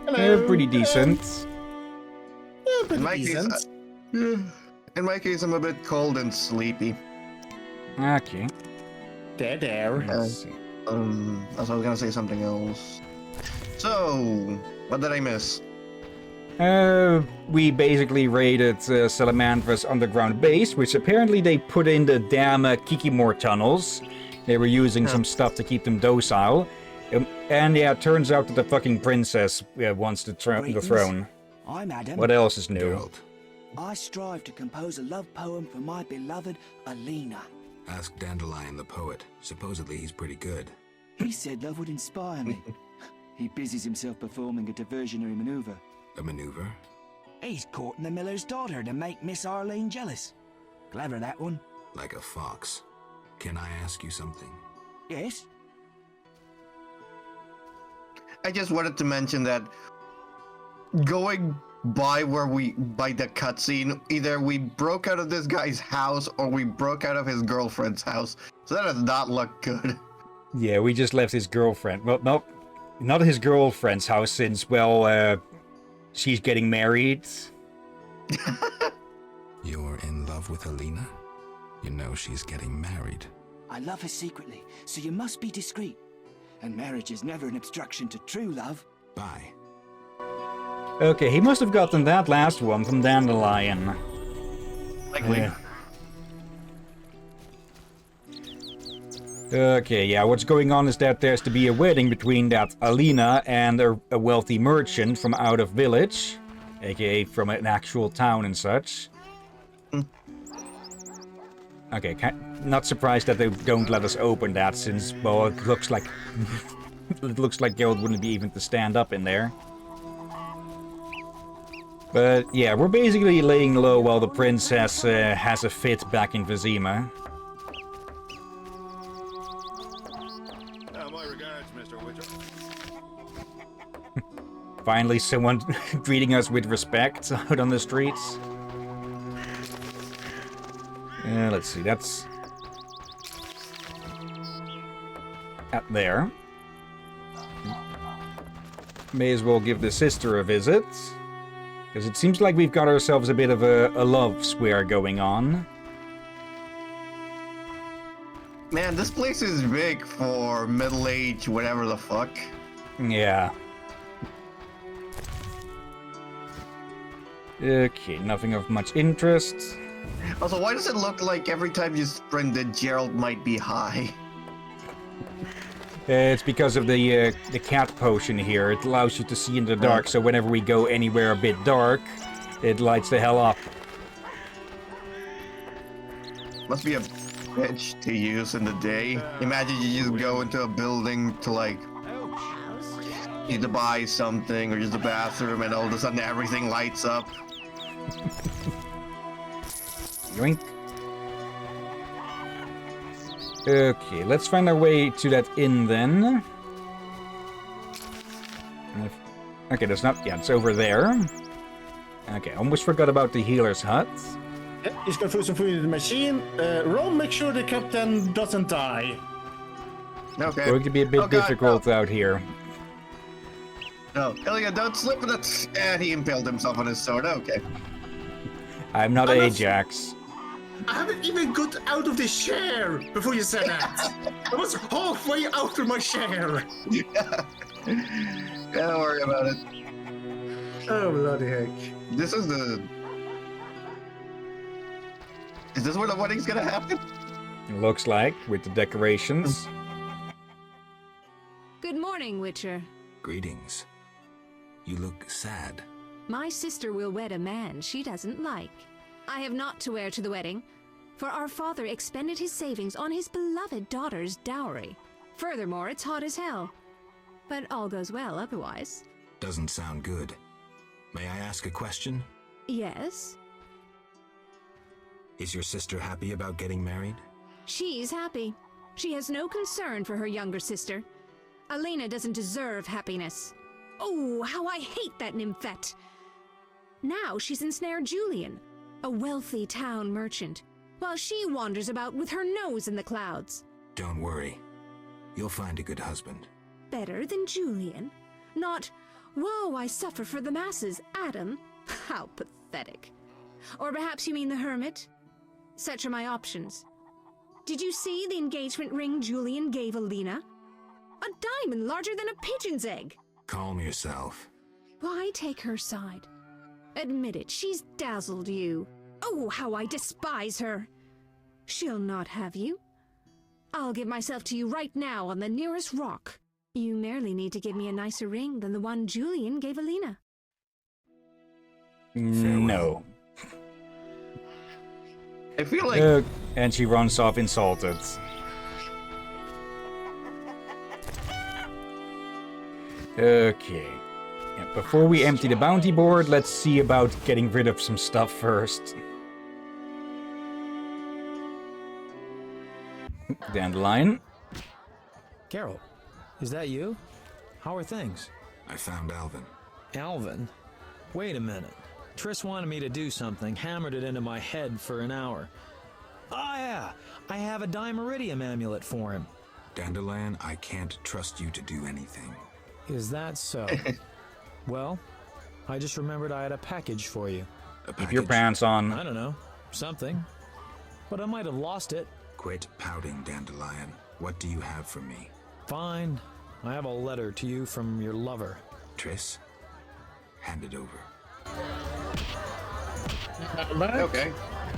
Hello. Pretty decent. In my case, I'm a bit cold and sleepy. Okay. There. I was gonna say something else. So, what did I miss? We basically raided Salamandra's underground base, which apparently they put in the damn Kikimor tunnels. They were using some stuff to keep them docile. And yeah, it turns out that the fucking princess wants the throne. I'm Adam. What else is new? Geralt. I strive to compose a love poem for my beloved Alina. Ask Dandelion the poet. Supposedly he's pretty good. He said love would inspire me. He busies himself performing a diversionary maneuver. A maneuver? He's courting the miller's daughter to make Miss Arlene jealous. Clever, that one. Like a fox. Can I ask you something? Yes? I just wanted to mention that going by the cutscene, either we broke out of this guy's house or we broke out of his girlfriend's house. So that does not look good. Yeah, we just left his girlfriend. Well, no, not his girlfriend's house since, well, she's getting married. You're in love with Alina? You know she's getting married. I love her secretly, so you must be discreet. And marriage is never an obstruction to true love. Bye. Okay, he must have gotten that last one from Dandelion. Likely. Okay, yeah, what's going on is that there's to be a wedding between that Alina and a wealthy merchant from out of village, aka from an actual town and such. Okay, not surprised that they don't let us open that since, well, it looks like Geralt wouldn't be even to stand up in there. But yeah, we're basically laying low while the princess has a fit back in Vizima. My regards, Mr. Witcher. Finally, someone greeting us with respect out on the streets. Let's see, that's up there. May as well give the sister a visit, because it seems like we've got ourselves a bit of a love square going on. Man, this place is big for middle-aged whatever the fuck. Yeah. Okay, nothing of much interest. Also, why does it look like every time you sprint that Gerald might be high? It's because of the cat potion here. It allows you to see in the dark, so whenever we go anywhere a bit dark, it lights the hell up. Must be a bitch to use in the day. Imagine you just go into a building to like need to buy something or use the bathroom, and all of a sudden everything lights up. Yoink. Okay, let's find our way to that inn then. Okay, that's not... Yeah, it's over there. Okay, almost forgot about the healer's hut. Yeah, he's gonna throw some food in the machine. Ron, make sure the captain doesn't die. Okay. Going to be a bit difficult out here. No, Hillyan, don't slip in it. And he impaled himself on his sword. Okay. I'm not Ajax. I haven't even got out of the chair before you said that. I was halfway out of my chair. Yeah, don't worry about it. Oh, bloody heck. This is the... Is this where the wedding's gonna happen? Looks like, with the decorations. Good morning, Witcher. Greetings. You look sad. My sister will wed a man she doesn't like. I have naught to wear to the wedding, for our father expended his savings on his beloved daughter's dowry. Furthermore, it's hot as hell. But all goes well otherwise. Doesn't sound good. May I ask a question? Yes? Is your sister happy about getting married? She's happy. She has no concern for her younger sister. Elena doesn't deserve happiness. Oh, how I hate that nymphette! Now she's ensnared Julian, a wealthy town merchant, while she wanders about with her nose in the clouds. Don't worry. You'll find a good husband. Better than Julian? Not, woe, I suffer for the masses, Adam. How pathetic. Or perhaps you mean the hermit? Such are my options. Did you see the engagement ring Julian gave Alina? A diamond larger than a pigeon's egg. Calm yourself. Why take her side? Admit it, she's dazzled you. Oh, how I despise her. She'll not have you. I'll give myself to you right now on the nearest rock. You merely need to give me a nicer ring than the one Julian gave Alina. No. I feel like... and she runs off insulted. Okay. Yeah, before we empty the bounty board, let's see about getting rid of some stuff first. Dandelion. Carol, is that you? How are things? I found Alvin. Alvin? Wait a minute. Triss wanted me to do something, hammered it into my head for an hour. Oh yeah, I have a Dimeridium amulet for him. Dandelion, I can't trust you to do anything. Is that so? Well, I just remembered I had a package for you. Keep your pants on. I don't know. Something. But I might have lost it. Quit pouting, Dandelion. What do you have for me? Fine. I have a letter to you from your lover. Triss, hand it over. Okay.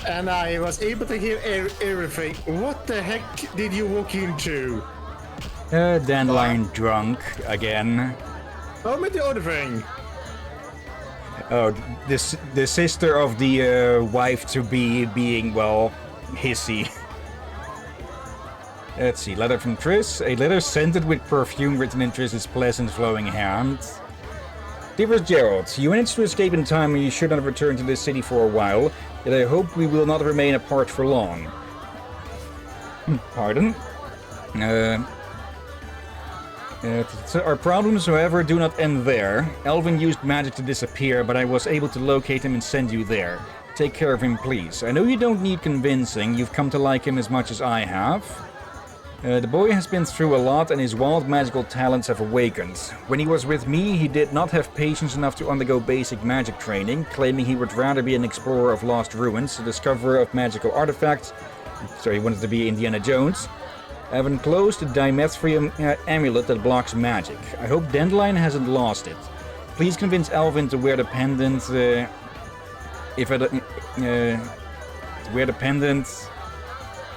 And I was able to hear everything. What the heck did you walk into? Dandelion drunk again. Tell me the other thing. Oh, the sister of the wife-to-be being, well, hissy. Let's see, letter from Triss. A letter scented with perfume written in Triss's pleasant flowing hand. Dearest Gerald, you managed to escape in time and you should not have returned to this city for a while, yet I hope we will not remain apart for long. Pardon? Our problems, however, do not end there. Elvin used magic to disappear, but I was able to locate him and send you there. Take care of him, please. I know you don't need convincing, you've come to like him as much as I have. The boy has been through a lot and his wild magical talents have awakened. When he was with me, he did not have patience enough to undergo basic magic training, claiming he would rather be an explorer of lost ruins, a discoverer of magical artifacts. So he wanted to be Indiana Jones. I have enclosed a Dimethrium amulet that blocks magic. I hope Dandelion hasn't lost it. Please convince Alvin to wear the pendant, wear the pendant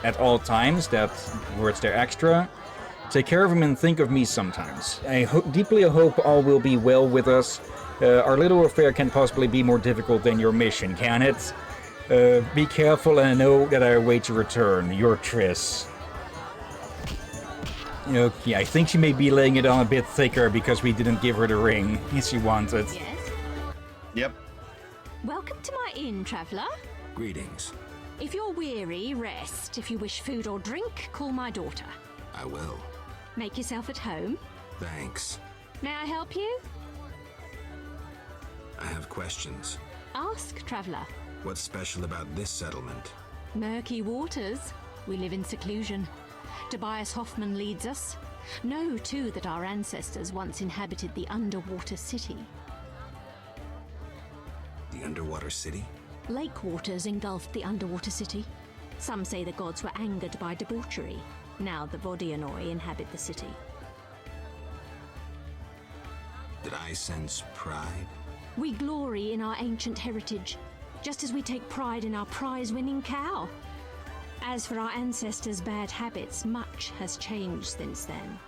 at all times. That words there extra. Take care of him and think of me sometimes. I deeply hope all will be well with us. Our little affair can't possibly be more difficult than your mission, can it? Be careful and know that I await your return. Your Triss. Okay, I think she may be laying it on a bit thicker because we didn't give her the ring she wanted. Yes? Yep. Welcome to my inn, traveller. Greetings. If you're weary, rest. If you wish food or drink, call my daughter. I will. Make yourself at home. Thanks. May I help you? I have questions. Ask, traveller. What's special about this settlement? Murky waters. We live in seclusion. Tobias Hoffman leads us. Know, too, that our ancestors once inhabited the underwater city. The underwater city? Lake waters engulfed the underwater city. Some say the gods were angered by debauchery. Now the Vodianoi inhabit the city. Did I sense pride? We glory in our ancient heritage, just as we take pride in our prize-winning cow. As for our ancestors' bad habits, much has changed since then.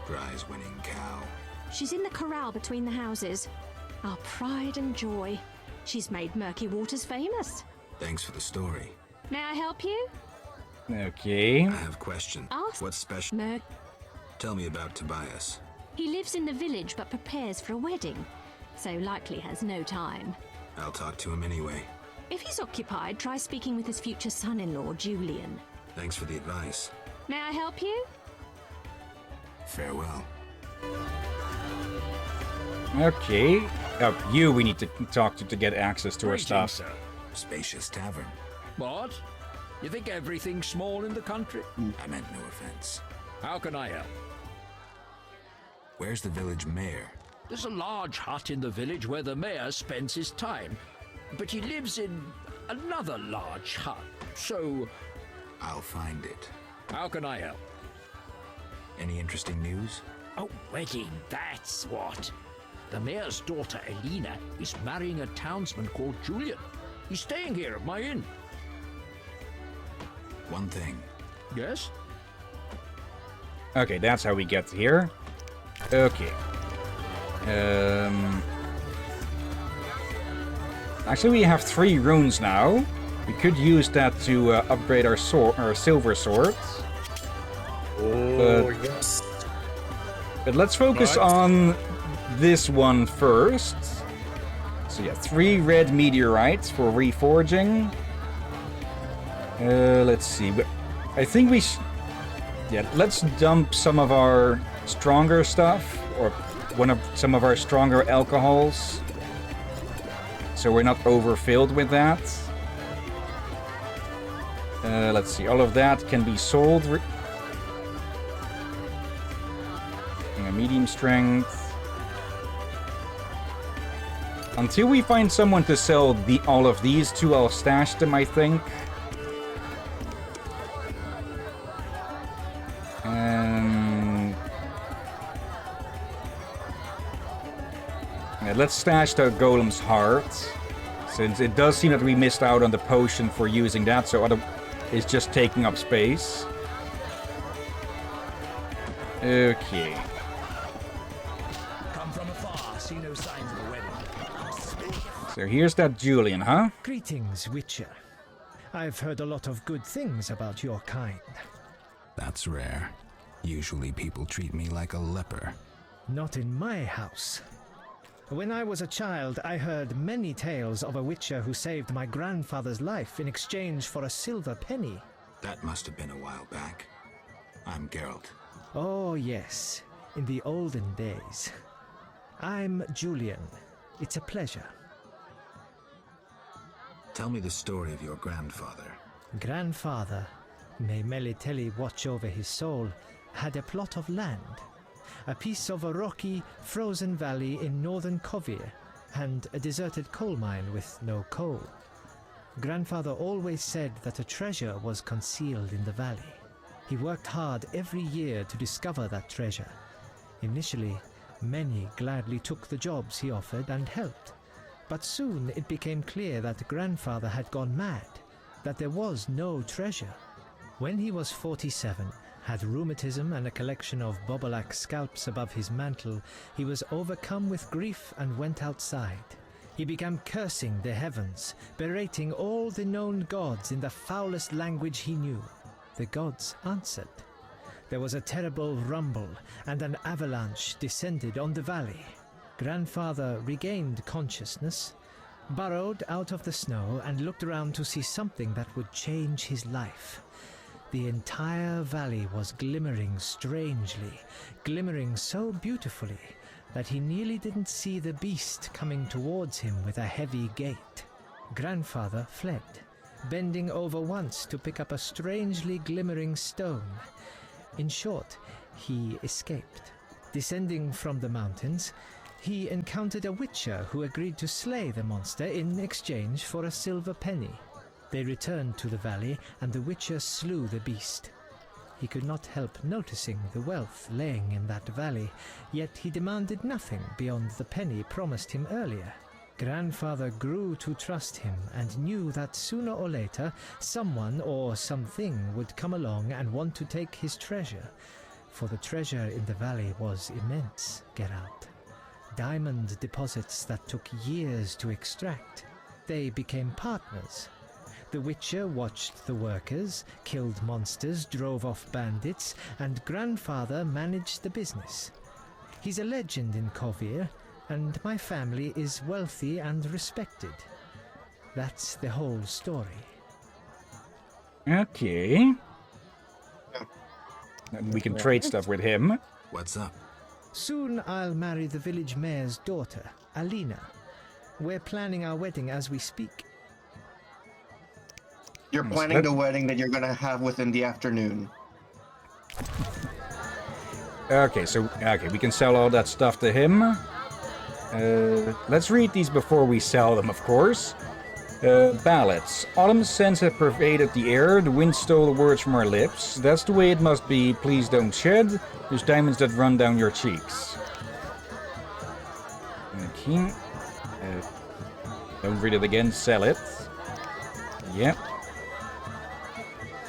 Prize-winning cow. She's in the corral between the houses. Our pride and joy. She's made Murky Waters famous. Thanks for the story. May I help you? Okay. I have a question. Ask. What's special? Tell me about Tobias. He lives in the village but prepares for a wedding, so likely has no time. I'll talk to him anyway. If he's occupied, try speaking with his future son-in-law, Julian. Thanks for the advice. May I help you? Farewell. Okay. You we need to talk to get access to our stuff. Sir. Spacious tavern. What? You think everything's small in the country? I meant no offense. How can I help? Where's the village mayor? There's a large hut in the village where the mayor spends his time, but he lives in another large hut, so... I'll find it. How can I help? Any interesting news? Oh, wedding, that's what. The mayor's daughter, Elena, is marrying a townsman called Julian. He's staying here at my inn. One thing. Yes? Okay, that's how we get here. Okay. Actually, we have 3 runes now. We could use that to upgrade our silver swords. Oh, yes. But let's focus on this one first. So yeah, 3 red meteorites for reforging. Let's see. I think we yeah, let's dump some of our stronger stuff, or some of our stronger alcohols, so we're not overfilled with that. Let's see, all of that can be sold. Medium strength. Until we find someone to sell all of these to, I'll stash them, I think. Yeah, let's stash the golem's heart, since it does seem that we missed out on the potion for using that, so it's just taking up space. Okay. Come from afar, see no signs of a wedding. So here's that Julian, huh? Greetings, Witcher. I've heard a lot of good things about your kind. That's rare. Usually people treat me like a leper. Not in my house. When I was a child, I heard many tales of a Witcher who saved my grandfather's life in exchange for a silver penny. That must have been a while back. I'm Geralt. Oh, yes. In the olden days. I'm Julian. It's a pleasure. Tell me the story of your grandfather. Grandfather, may Melitele watch over his soul, had a plot of land. A piece of a rocky, frozen valley in northern Kovir, and a deserted coal mine with no coal. Grandfather always said that a treasure was concealed in the valley. He worked hard every year to discover that treasure. Initially, many gladly took the jobs he offered and helped. But soon it became clear that Grandfather had gone mad, that there was no treasure. When he was 47, had rheumatism and a collection of Bobolak scalps above his mantle, he was overcome with grief and went outside. He began cursing the heavens, berating all the known gods in the foulest language he knew. The gods answered. There was a terrible rumble, and an avalanche descended on the valley. Grandfather regained consciousness, burrowed out of the snow, and looked around to see something that would change his life. The entire valley was glimmering strangely, glimmering so beautifully that he nearly didn't see the beast coming towards him with a heavy gait. Grandfather fled, bending over once to pick up a strangely glimmering stone. In short, he escaped. Descending from the mountains, he encountered a witcher who agreed to slay the monster in exchange for a silver penny. They returned to the valley, and the witcher slew the beast. He could not help noticing the wealth laying in that valley, yet he demanded nothing beyond the penny promised him earlier. Grandfather grew to trust him and knew that sooner or later someone or something would come along and want to take his treasure, for the treasure in the valley was immense, Geralt. Diamond deposits that took years to extract. They became partners. The Witcher watched the workers, killed monsters, drove off bandits, and Grandfather managed the business. He's a legend in Kovir, and my family is wealthy and respected. That's the whole story. Okay. We can trade stuff with him. What's up? Soon I'll marry the village mayor's daughter, Alina. We're planning our wedding as we speak. You're planning the wedding that you're gonna have within the afternoon. Okay, we can sell all that stuff to him. Let's read these before we sell them, of course. Ballads. Autumn's scents have pervaded the air, the wind stole the words from our lips. That's the way it must be, please don't shed. There's diamonds that run down your cheeks. Okay. Don't read it again, sell it. Yep.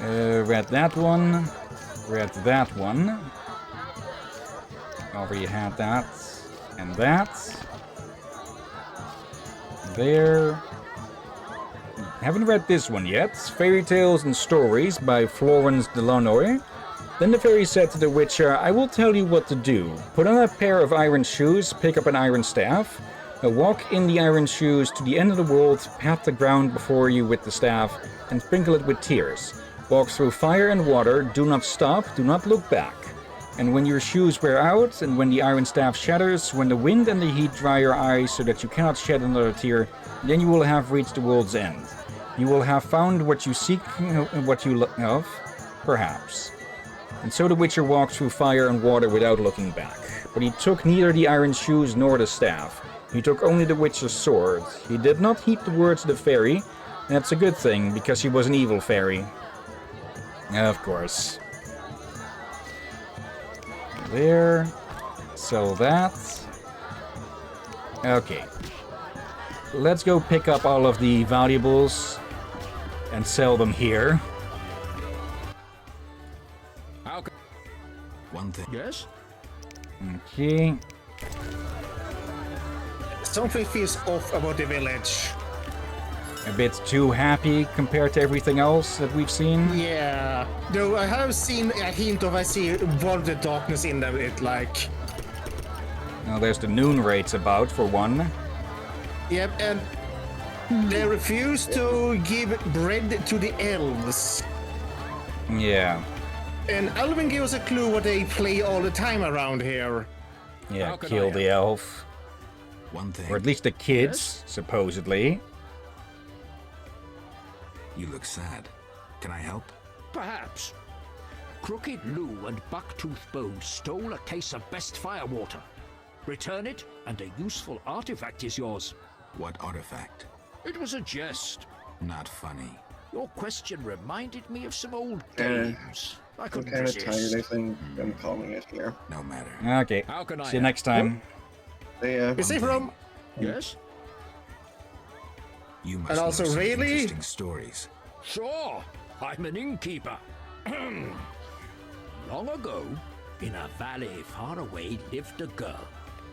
Read that one. Read that one. Already had that. And that. There. Haven't read this one yet. Fairy Tales and Stories by Florence Delanoy. Then the fairy said to the Witcher, I will tell you what to do. Put on a pair of iron shoes, pick up an iron staff, walk in the iron shoes to the end of the world, pat the ground before you with the staff, and sprinkle it with tears. Walk through fire and water, do not stop, do not look back. And when your shoes wear out, and when the iron staff shatters, when the wind and the heat dry your eyes so that you cannot shed another tear, then you will have reached the world's end. You will have found what you seek, what you love, perhaps. And so the Witcher walked through fire and water without looking back. But he took neither the iron shoes nor the staff. He took only the Witcher's sword. He did not heed the words of the fairy, and that's a good thing, because he was an evil fairy. Of course. There. Sell that. Okay. Let's go pick up all of the valuables and sell them here. One thing. Yes? Okay. Something feels off about the village. A bit too happy compared to everything else that we've seen. Yeah. Though I have seen a hint of I see one of the darkness in them, it like. Now there's the noon raids about, for one. Yep, and they refuse to give bread to the elves. Yeah. And Alvin gave us a clue what they play all the time around here. Yeah, kill the elf. One thing. Or at least the kids, supposedly. You look sad. Can I help? Perhaps. Crooked Lou and Bucktooth Bow stole a case of best firewater. Return it, and a useful artifact is yours. What artifact? It was a jest. Not funny. Your question reminded me of some old games. I couldn't kind of resist. tired, I think I'm calling it here. No matter. Okay. How can I See you next time. Yeah. Is he from? Yes? You must And also, know some really? interesting stories. Sure. I'm an innkeeper. Long ago, in a valley far away, lived a girl.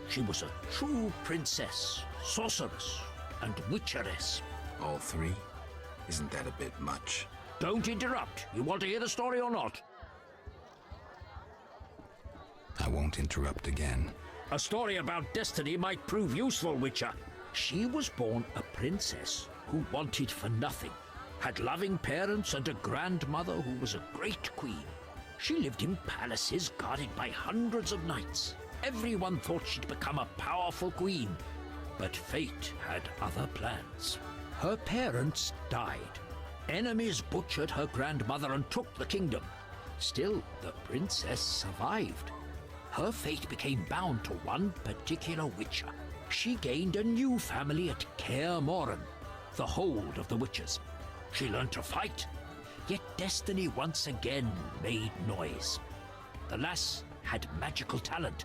She was a true princess, sorceress, and witcheress. All three? Isn't that a bit much? Don't interrupt. You want to hear the story or not? I won't interrupt again. A story about destiny might prove useful, Witcher. She was born a princess who wanted for nothing, had loving parents and a grandmother who was a great queen. She lived in palaces guarded by hundreds of knights. Everyone thought she'd become a powerful queen, but fate had other plans. Her parents died. Enemies butchered her grandmother and took the kingdom. Still, the princess survived. Her fate became bound to one particular witcher. She gained a new family at Kaer Morhen, the hold of the witches. She learned to fight, yet destiny once again made noise. The lass had magical talent.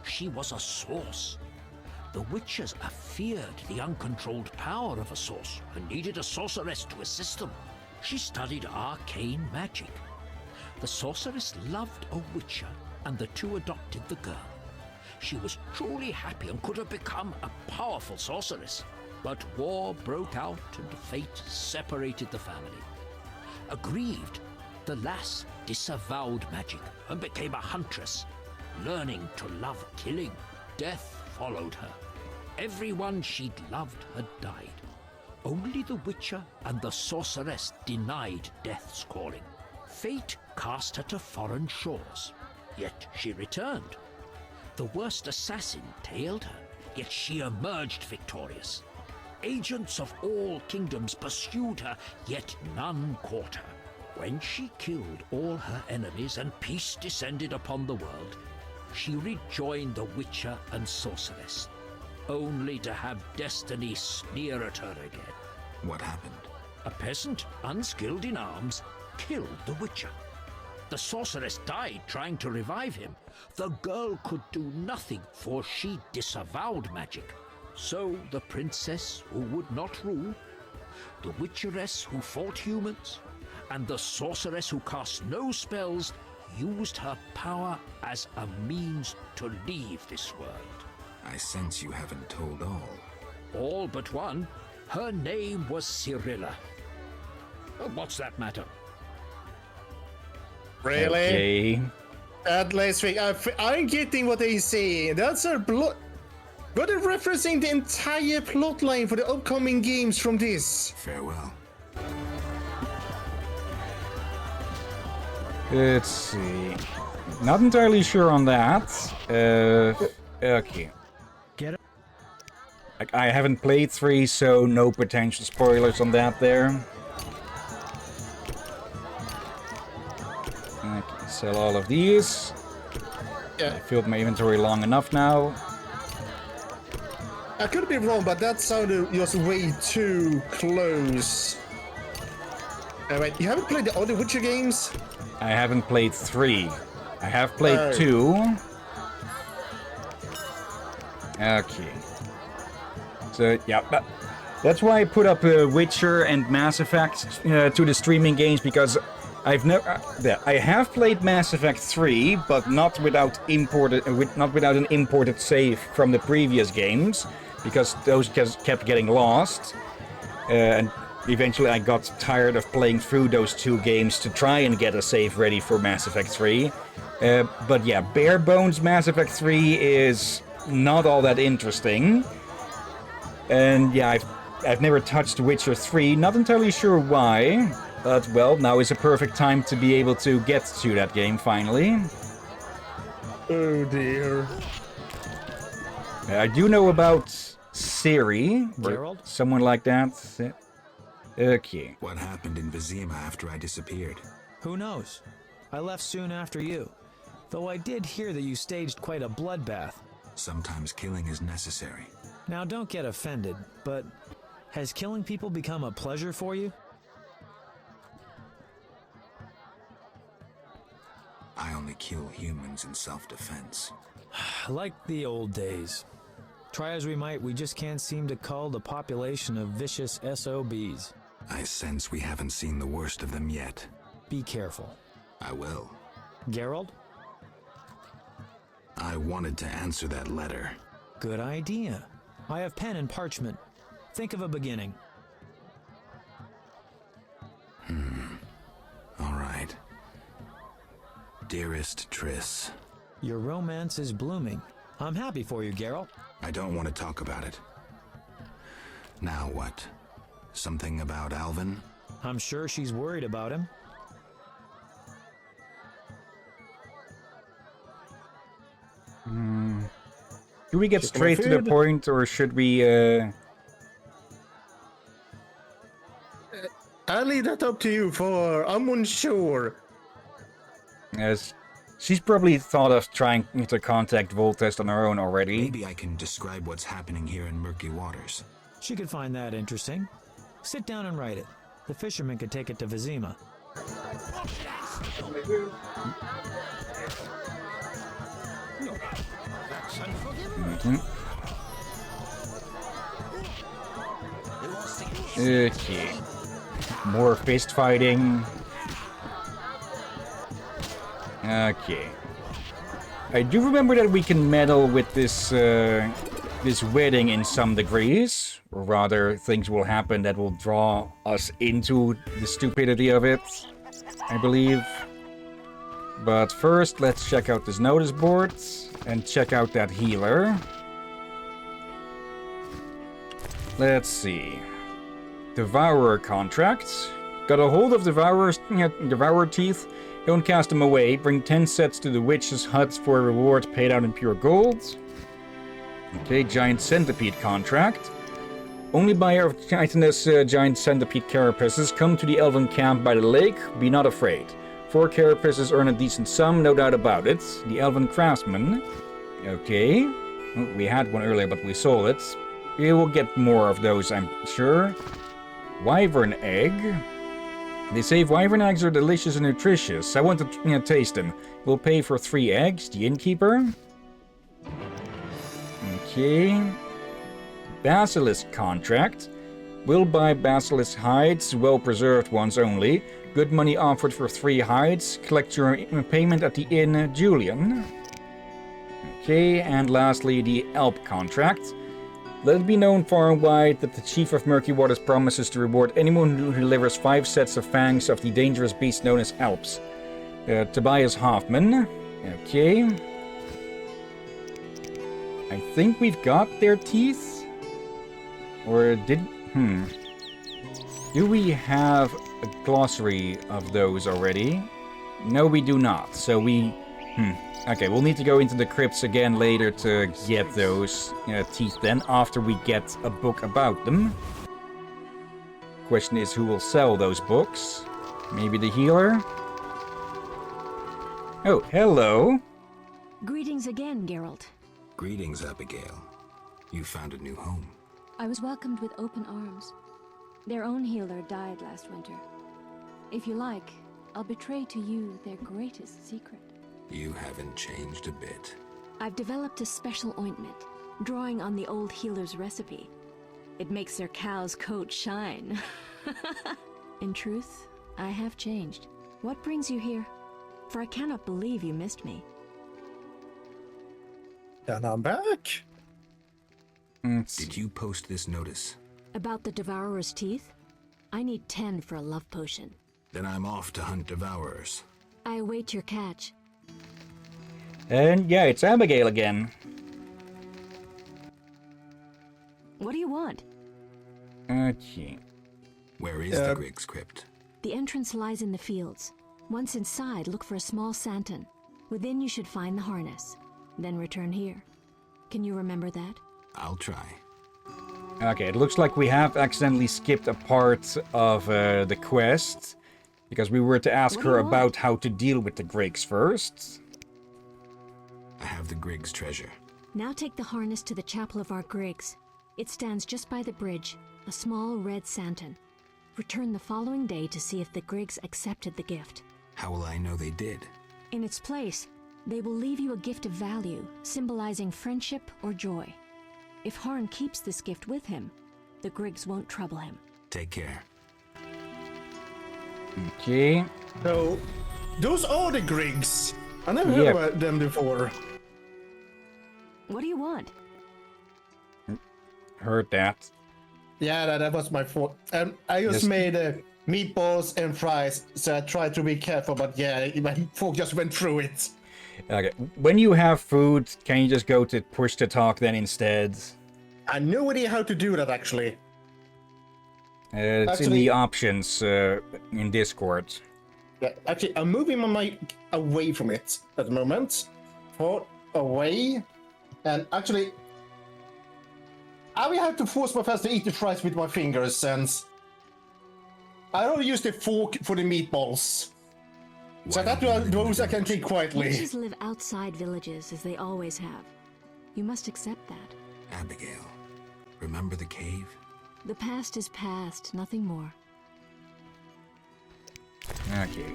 She was a source. The witches feared the uncontrolled power of a sorcerer and needed a sorceress to assist them. She studied arcane magic. The sorceress loved a witcher, and the two adopted the girl. She was truly happy and could have become a powerful sorceress. But war broke out and fate separated the family. Aggrieved, the lass disavowed magic and became a huntress. Learning to love killing, death followed her. Everyone she'd loved had died. Only the witcher and the sorceress denied death's calling. Fate cast her to foreign shores, yet she returned. The worst assassin tailed her, yet she emerged victorious. Agents of all kingdoms pursued her, yet none caught her. When she killed all her enemies and peace descended upon the world, she rejoined the witcher and sorceress, only to have destiny sneer at her again. What happened? A peasant, unskilled in arms, killed the witcher. The sorceress died trying to revive him. The girl could do nothing, for she disavowed magic. So the princess who would not rule, the witcheress who fought humans, and the sorceress who cast no spells used her power as a means to leave this world. I sense you haven't told all. All but one. Her name was Cyrilla. What's that matter? Really? Okay. That last week, I'm getting what they say. That's our plot. But they're referencing the entire plot line for the upcoming games from this. Farewell. Let's see. Not entirely sure on that. Okay. I haven't played 3, so no potential spoilers on that there. I can sell all of these. Yeah. I filled my inventory long enough now. I could be wrong, but that sounded just way too close. Wait, you haven't played the other Witcher games? I haven't played 3. I have played 2. Okay. So, yeah, but that's why I put up Witcher and Mass Effect to the streaming games, because I have played Mass Effect 3, but not without an imported save from the previous games, because those kept getting lost. And eventually I got tired of playing through those 2 games to try and get a save ready for Mass Effect 3. But yeah, bare bones Mass Effect 3 is not all that interesting. And yeah, I've never touched Witcher 3, not entirely sure why. But well, now is a perfect time to be able to get to that game finally. Oh dear. I do know about Ciri, Geralt? someone like that. Okay. What happened in Vizima after I disappeared? Who knows? I left soon after you. Though I did hear that you staged quite a bloodbath. Sometimes killing is necessary. Now don't get offended, but has killing people become a pleasure for you? I only kill humans in self-defense. Like the old days. Try as we might, we just can't seem to cull the population of vicious SOBs. I sense we haven't seen the worst of them yet. Be careful. I will. Geralt? I wanted to answer that letter. Good idea. I have pen and parchment. Think of a beginning. All right. Dearest Triss. Your romance is blooming. I'm happy for you, Geralt. I don't want to talk about it. Now what? Something about Alvin? I'm sure she's worried about him. Do we get straight to the point, or should we, I'll leave that up to you, for I'm unsure. As she's probably thought of trying to contact Voltest on her own already. Maybe I can describe what's happening here in murky waters. She could find that interesting. Sit down and write it. The fisherman could take it to Vizima. Okay. More fist fighting. Okay. I do remember that we can meddle with this this wedding in some degrees, or rather, things will happen that will draw us into the stupidity of it, I believe. But first, let's check out this notice board and check out that healer. Let's see. Devourer contracts. Got a hold of Devourer teeth. Don't cast them away. Bring 10 sets to the witch's hut for a reward paid out in pure gold. Okay, giant centipede contract. Only buyer of chitinous giant centipede carapaces come to the elven camp by the lake. Be not afraid. 4 carapaces earn a decent sum, no doubt about it. The elven craftsman. Okay. Well, we had one earlier, but we sold it. We will get more of those, I'm sure. Wyvern egg. They say wyvern eggs are delicious and nutritious. I want to taste them. We'll pay for 3 eggs. The innkeeper. Okay. Basilisk contract. We'll buy basilisk hides, well-preserved ones only. Good money offered for 3 hides. Collect your payment at the inn, Julian. Okay, and lastly, the Alp contract. Let it be known far and wide that the Chief of Murky Waters promises to reward anyone who delivers 5 sets of fangs of the dangerous beast known as Alps. Tobias Hoffman. Okay. I think we've got their teeth? Or did... Do we have a glossary of those already? No, we do not. So we... Okay, we'll need to go into the crypts again later to get those teeth then, after we get a book about them. Question is, who will sell those books? Maybe the healer? Oh, hello. Greetings again, Geralt. Greetings, Abigail. You found a new home. I was welcomed with open arms. Their own healer died last winter. If you like, I'll betray to you their greatest secret. You haven't changed a bit. I've developed a special ointment, drawing on the old healer's recipe. It makes their cow's coat shine. In truth, I have changed. What brings you here? For I cannot believe you missed me. And I'm back. Did you post this notice? About the Devourer's teeth? I need 10 for a love potion. Then I'm off to hunt Devourers. I await your catch. And yeah, it's Abigail again. What do you want? Okay. Where is the Griggs crypt? The entrance lies in the fields. Once inside, look for a small santon. Within you should find the harness. Then return here. Can you remember that? I'll try. Okay, it looks like we have accidentally skipped a part of the quest. Because we were to ask her about how to deal with the Griggs first. I have the Griggs treasure. Now take the harness to the chapel of our Griggs. It stands just by the bridge, a small red santon. Return the following day to see if the Griggs accepted the gift. How will I know they did? In its place, they will leave you a gift of value, symbolizing friendship or joy. If Harn keeps this gift with him, the Griggs won't trouble him. Take care. Okay. So, those are the Griggs. I never heard about them before. What do you want? Heard that. Yeah, that was my fault. I just made meatballs and fries, so I tried to be careful, but yeah, my fork just went through it. Okay, when you have food, can you just go to push to talk then instead? I have no idea how to do that, actually. It's actually in the options in Discord. Yeah, actually, I'm moving my mic away from it at the moment. Far away. And actually, I will have to force myself to eat the fries with my fingers, since I don't use the fork for the meatballs. So that those I can take quietly. Witches live outside villages, as they always have. You must accept that. Abigail, remember the cave? The past is past, nothing more. Okay.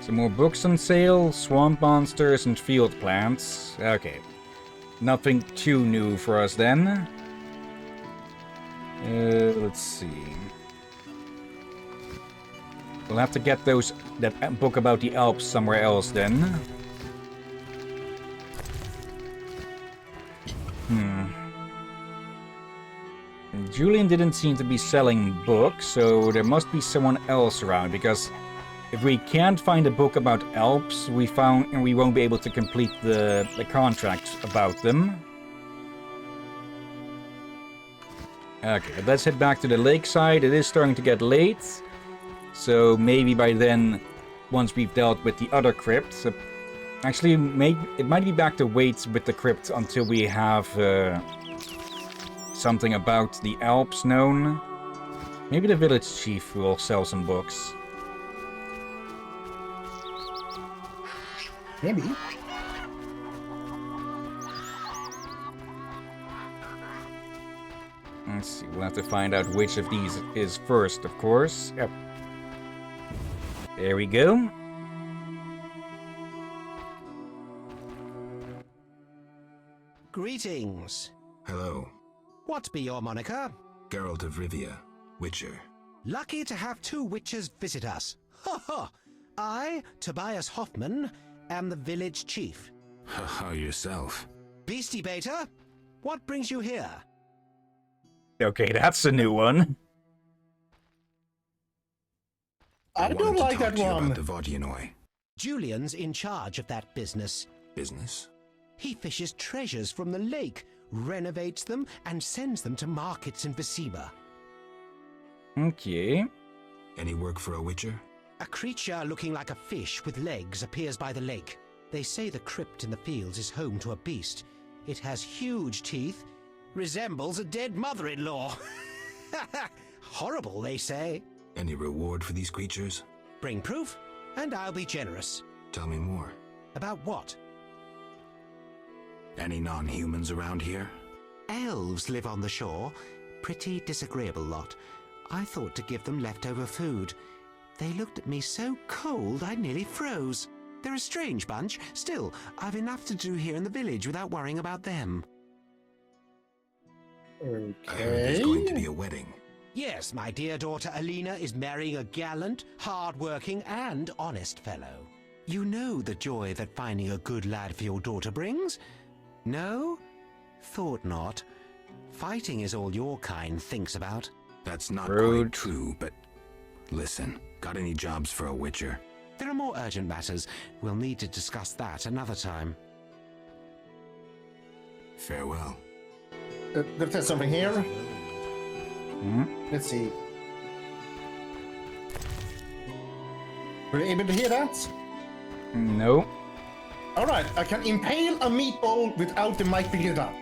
Some more books on sale, swamp monsters and field plants. Okay. Nothing too new for us then. Let's see. We'll have to get that book about the Alps somewhere else then. Julian didn't seem to be selling books, so there must be someone else around, because if we can't find a book about Alps, we won't be able to complete the contract about them. Okay, but let's head back to the lakeside. It is starting to get late, so maybe by then, once we've dealt with the other crypts, actually, it might be back to wait with the crypt until we have something about the Alps known. Maybe the village chief will sell some books. Maybe. Let's see, we'll have to find out which of these is first, of course. Yep. There we go. Greetings. Hello. What be your moniker? Geralt of Rivia, Witcher. Lucky to have two witches visit us. Ha ha! I, Tobias Hoffman, am the village chief. How yourself? Beastie Beta, what brings you here? Okay, that's a new one. I don't like that one. About the Vodyanoi. Julian's in charge of that business. Business? He fishes treasures from the lake, renovates them, and sends them to markets in Visima. Okay. Any work for a witcher? A creature looking like a fish with legs appears by the lake. They say the crypt in the fields is home to a beast. It has huge teeth, resembles a dead mother-in-law. Horrible, they say. Any reward for these creatures? Bring proof, and I'll be generous. Tell me more. About what? Any non-humans around here? Elves live on the shore. Pretty disagreeable lot. I thought to give them leftover food. They looked at me so cold I nearly froze. They're a strange bunch. Still, I've enough to do here in the village without worrying about them. Okay. I heard there's going to be a wedding. Yes, my dear daughter Alina is marrying a gallant, hard-working, and honest fellow. You know the joy that finding a good lad for your daughter brings? No? Thought not. Fighting is all your kind thinks about. That's not quite true, but listen, got any jobs for a witcher? There are more urgent matters. We'll need to discuss that another time. Farewell. There's something here. Let's see. Were you able to hear that? No. Alright, I can impale a meatball without the mic picking it up.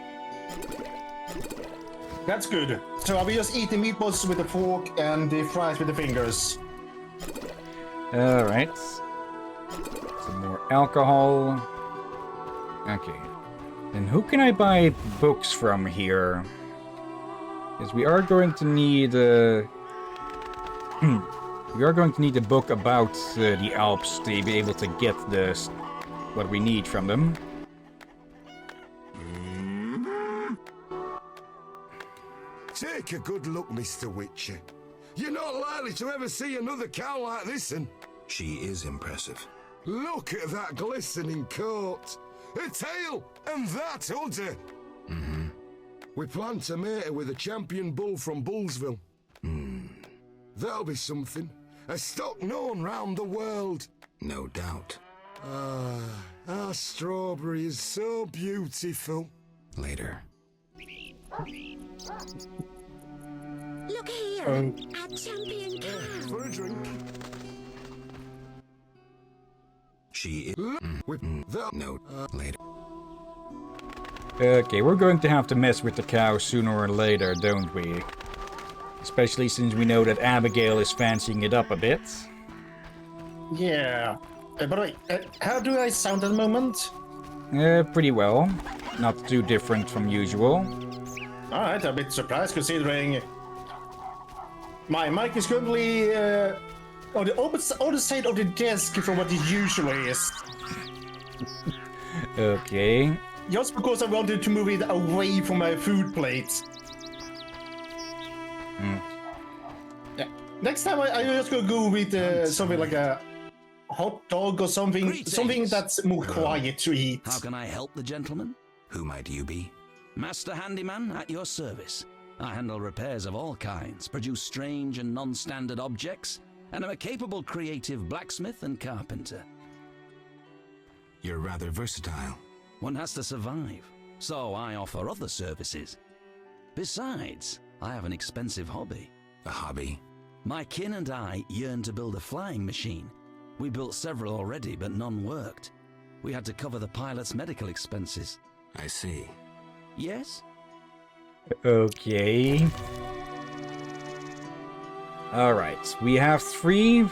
That's good. So I'll be just eating meatballs with a fork and the fries with the fingers. Alright. Some more alcohol. Okay. And who can I buy books from here? Because we are going to need we are going to need a book about the Alps to be able to get what we need from them. Take a good look, Mr. Witcher. You're not likely to ever see another cow like this one. She is impressive. Look at that glistening coat. A tail, and that udder. Mm-hmm. We plan to mate her with a champion bull from Bullsville. That'll be something. A stock known round the world. No doubt. Ah, our strawberry is so beautiful. Later. Look here, our champion cow. For a drink. She is. No. Later. Okay, we're going to have to mess with the cow sooner or later, don't we? Especially since we know that Abigail is fancying it up a bit. Yeah. By the way, how do I sound at the moment? Pretty well. Not too different from usual. Alright, I'm a bit surprised considering my mic is currently on the other side of the desk from what it usually is. Okay. Just because I wanted to move it away from my food plate. Mm. Yeah. Next time I just gonna go with something like a hot dog or something. Greetings. Something that's more quiet to eat. How can I help the gentleman? Who might you be? Master Handyman at your service. I handle repairs of all kinds, produce strange and non-standard objects, and am a capable creative blacksmith and carpenter. You're rather versatile. One has to survive, so I offer other services. Besides, I have an expensive hobby. A hobby? My kin and I yearn to build a flying machine. We built several already, but none worked. We had to cover the pilot's medical expenses. I see. Yes? Okay. Alright, we have three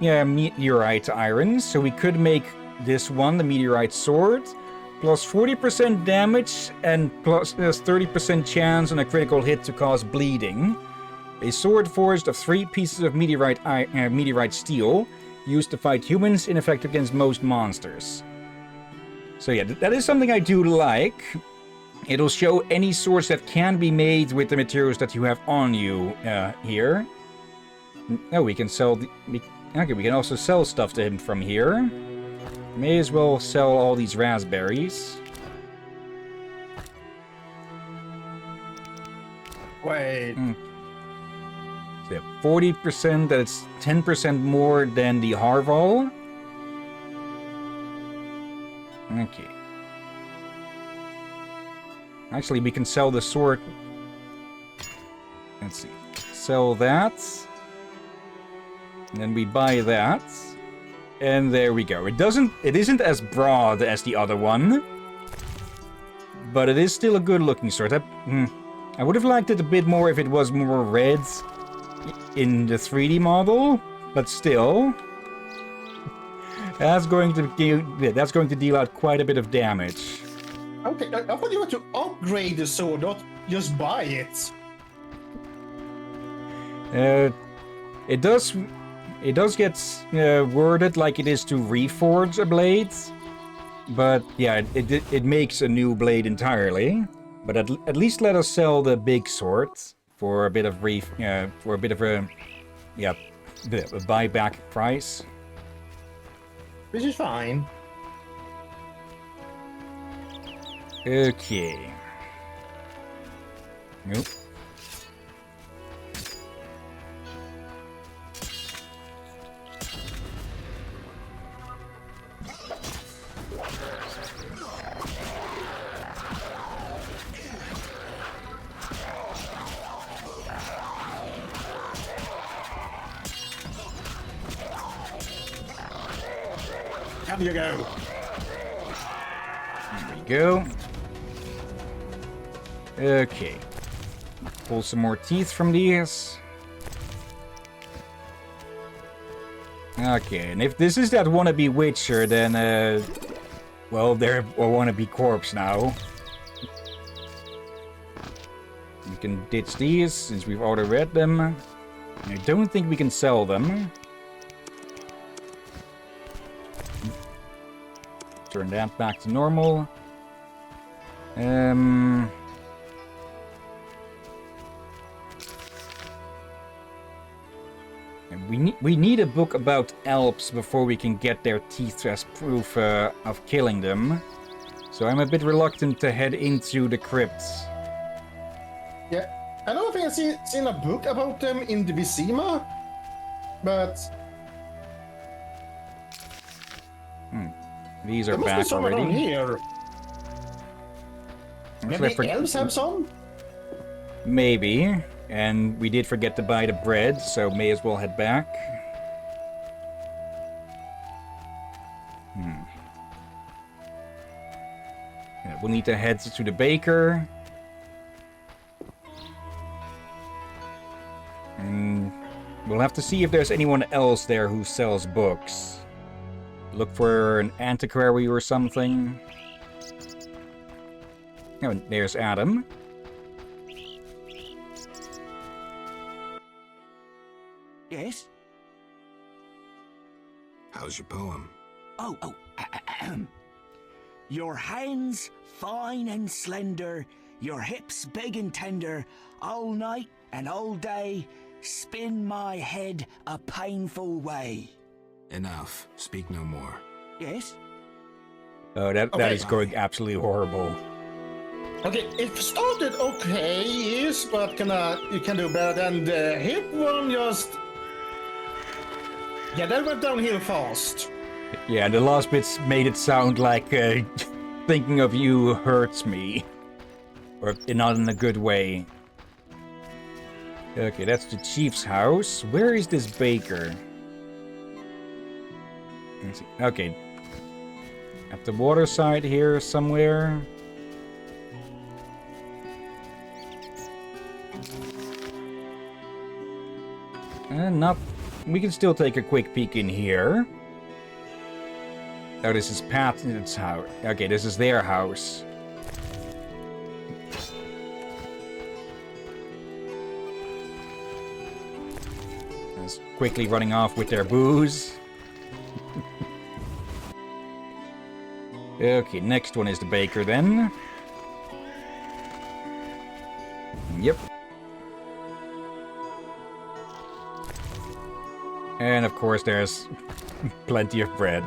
meteorite irons, so we could make this one, the meteorite sword, plus 40% damage and plus 30% chance on a critical hit to cause bleeding. A sword forged of 3 pieces of meteorite steel, used to fight humans, ineffective against most monsters. So yeah, that is something I do like. It'll show any swords that can be made with the materials that you have on you here. Oh, we can sell we can also sell stuff to him from here. May as well sell all these raspberries. Wait. So 40%, that's 10% more than the Harval. Okay. Actually, we can sell the sword. Let's see. Sell that. And then we buy that. And there we go. It isn't as broad as the other one. But it is still a good looking sword. I would have liked it a bit more if it was more red in the 3D model, but still. That's going to deal out quite a bit of damage. Okay, I thought you had to upgrade the sword, not just buy it. It does get worded like it is to reforge a blade, but yeah, it makes a new blade entirely. But at least let us sell the big sword for a bit of a buyback price. This is fine. Okay. Nope. How do you go? There we go. Okay. Pull some more teeth from these. Okay, and if this is that wannabe Witcher, then, well, they're a wannabe corpse now. We can ditch these, since we've already read them. I don't think we can sell them. Turn that back to normal. We need a book about Alps before we can get their teeth as proof of killing them. So I'm a bit reluctant to head into the crypts. Yeah, I don't think I've seen a book about them in the Vizima, but... These are there must back be some already. around here. Maybe elves have some? Maybe. And we did forget to buy the bread, so may as well head back. Yeah, we'll need to head to the baker. And we'll have to see if there's anyone else there who sells books. Look for an antiquary or something. Oh, there's Adam. Yes? How's your poem? Your hands fine and slender, your hips big and tender, all night and all day spin my head a painful way. Enough. Speak no more. Yes? Oh, that Okay. is going absolutely horrible. Okay, it started okay-ish, but you can do better. And the hit one just... Yeah, that went downhill fast. Yeah, the last bits made it sound like thinking of you hurts me. Or not in a good way. Okay, that's the chief's house. Where is this baker? Let's see. Okay. At the water side here somewhere. Not... We can still take a quick peek in here. Oh, this is Pat's house. Okay, this is their house. Just quickly running off with their booze. Okay, next one is the baker then. Yep. And of course there's plenty of bread.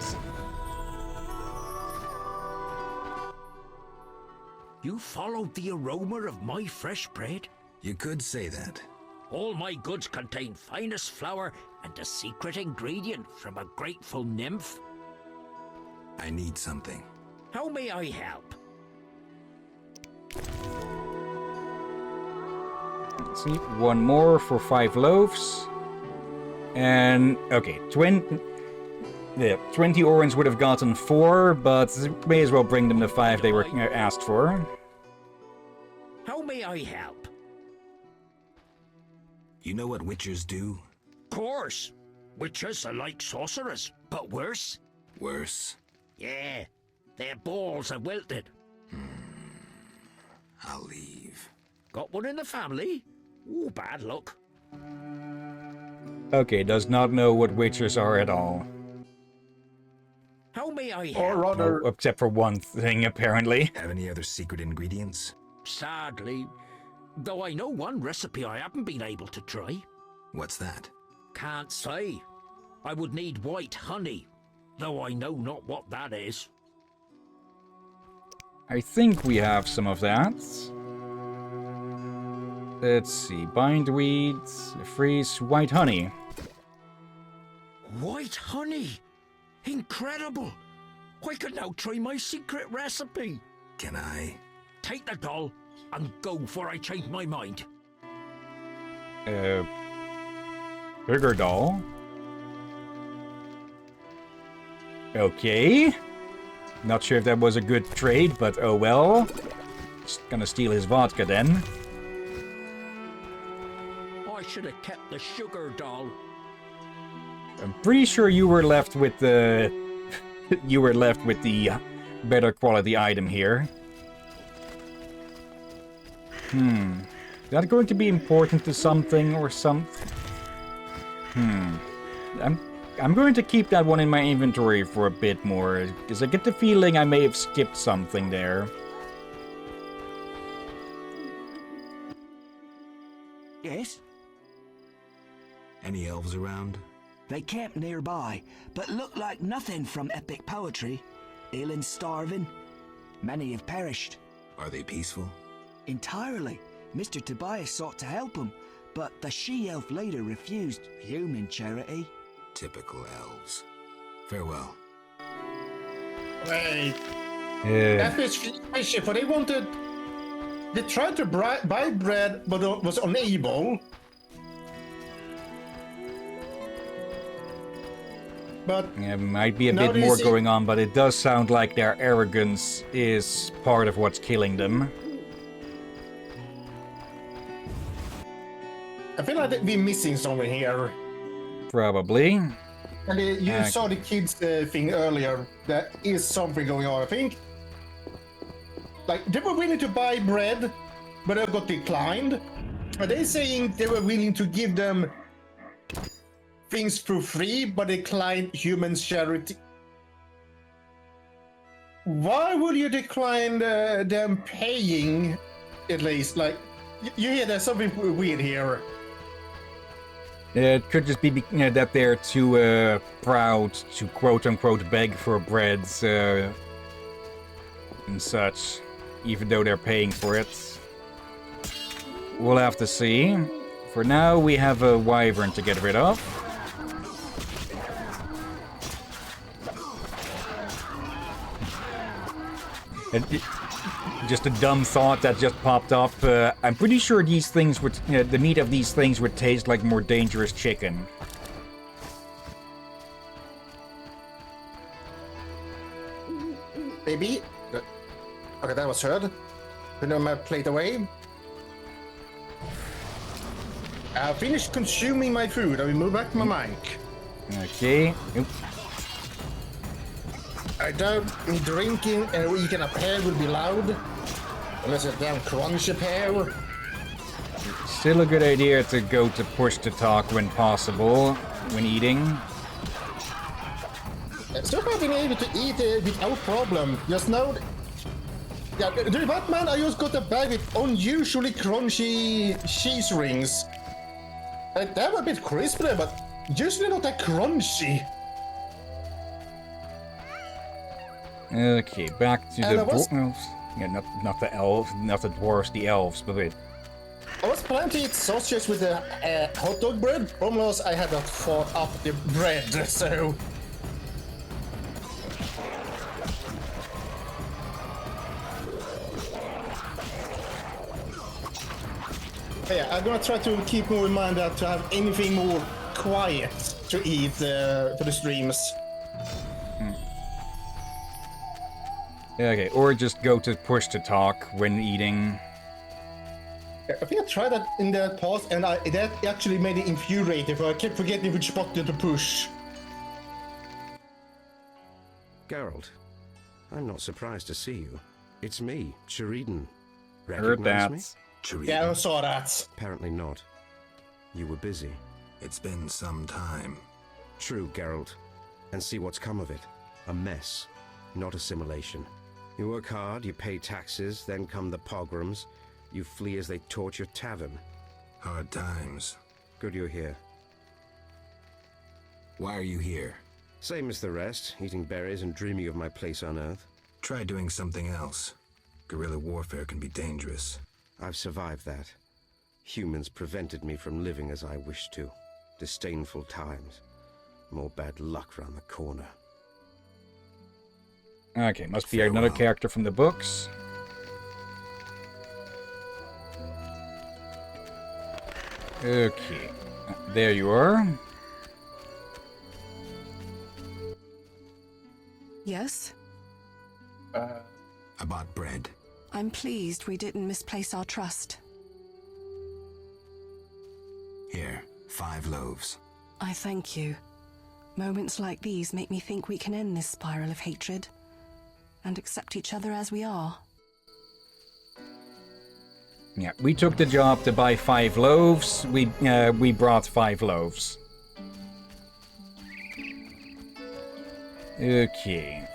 You followed the aroma of my fresh bread? You could say that. All my goods contain finest flour and a secret ingredient from a grateful nymph. I need something. How may I help? Let's see, one more for 5 loaves. And, okay, 20 orens would have gotten 4, but may as well bring them the 5 they were asked for. How may I help? You know what witchers do? Course. Witches are like sorcerers, but worse. Worse? Yeah, their balls are wilted. I'll leave. Got one in the family? Ooh, bad luck. Okay, does not know what witchers are at all. How may I help? Or rather... Oh, except for one thing, apparently. Have any other secret ingredients? Sadly. Though I know one recipe I haven't been able to try. What's that? Can't say. I would need white honey, though I know not what that is. I think we have some of that. Let's see, bindweed, freeze, white honey. White honey? Incredible! I could now try my secret recipe. Can I? Take the doll and go before I change my mind. Bigger doll. Okay. Not sure if that was a good trade, but oh well. Just gonna steal his vodka then. I should have kept the sugar doll. I'm pretty sure you were left with the... you were left with the better quality item here. Is that going to be important to something or something? I'm going to keep that one in my inventory for a bit more, because I get the feeling I may have skipped something there. Yes? Any elves around? They camp nearby, but look like nothing from epic poetry. Ill and starving. Many have perished. Are they peaceful? Entirely. Mr. Tobias sought to help them, but the she-elf later refused human charity. Typical elves. Farewell. Wait. That was fishy, for they wanted... They tried to buy bread, but was unable. But... Yeah, might be a bit more going on, but it does sound like their arrogance is part of what's killing them. I feel like we're missing something here. Probably. And you saw the kids thing earlier. There is something going on, I think. Like, they were willing to buy bread, but they got declined. Are they saying they were willing to give them things for free, but declined human charity? Why would you decline them paying, at least? Like, You hear there's something weird here. It could just be that they're too proud to quote-unquote beg for breads and such, even though they're paying for it. We'll have to see. For now, we have a wyvern to get rid of. Just a dumb thought that just popped up. I'm pretty sure these things would, the meat of these things would taste like more dangerous chicken. Baby. Okay, that was heard. Put my plate away. I finished consuming my food. I will move back to my mic. Okay. Oop. I doubt me drinking and eating a pear will be loud. Unless it's a damn crunchy pear. Still a good idea to go to push to talk when possible, when eating. So far I've been able to eat without problem. Just know... Yeah, do you what, man? I just got a bag with unusually crunchy cheese rings. They were a bit crispy, but usually not that crunchy. Okay, back to the dwarves. Yeah, not the elves, not the dwarves, the elves, but wait. I was planning to eat sausages with the hot dog bread. Problem was I had not fought up the bread, so... Yeah, I'm gonna try to keep more in mind that to have anything more quiet to eat for the streams. Okay, or just go to push to talk when eating. I think I tried that in the past, and that actually made it infuriating, I kept forgetting which button to push. Geralt, I'm not surprised to see you. It's me, Sheridan. Heard that. Me? Yeah, I saw that. Apparently not. You were busy. It's been some time. True, Geralt. And see what's come of it. A mess, not assimilation. You work hard, you pay taxes, then come the pogroms. You flee as they torch your tavern. Hard times. Good you're here. Why are you here? Same as the rest, eating berries and dreaming of my place on Earth. Try doing something else. Guerrilla warfare can be dangerous. I've survived that. Humans prevented me from living as I wished to. Disdainful times. More bad luck round the corner. Okay, must be another character from the books. Okay, there you are. Yes? I bought bread. I'm pleased we didn't misplace our trust. Here, 5 loaves. I thank you. Moments like these make me think we can end this spiral of hatred and accept each other as we are. Yeah, we took the job to buy 5 loaves. We brought 5 loaves. Okay.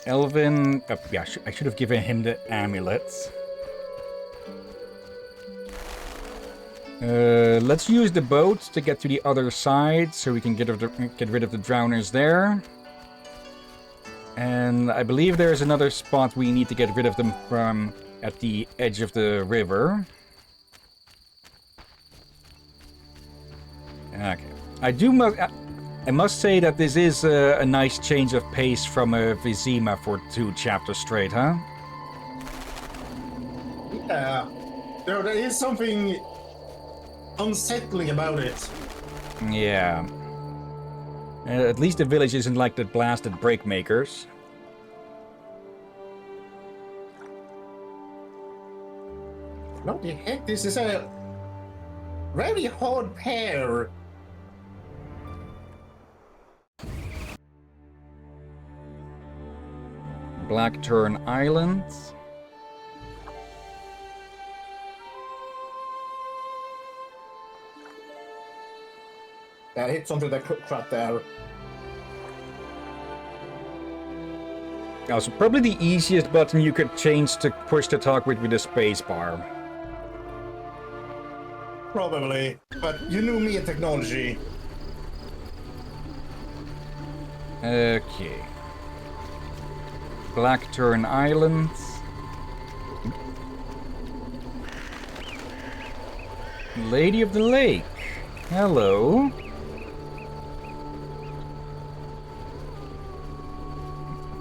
Elvin... yeah, I should have given him the amulets. Let's use the boat to get to the other side, so we can get rid of the drowners there. And I believe there's another spot we need to get rid of them from at the edge of the river. Okay. I must say that this is a nice change of pace from Vizima for 2 chapters straight, huh? Yeah. There is something unsettling about it. Yeah. At least the village isn't like the blasted break makers. What the heck? This is a very hard pair. Blackturn Island. I hit something that crap there. Also, probably the easiest button you could change to push to talk with the space bar. Probably, but you knew me in technology. Okay. Blackturn Island. Lady of the Lake. Hello.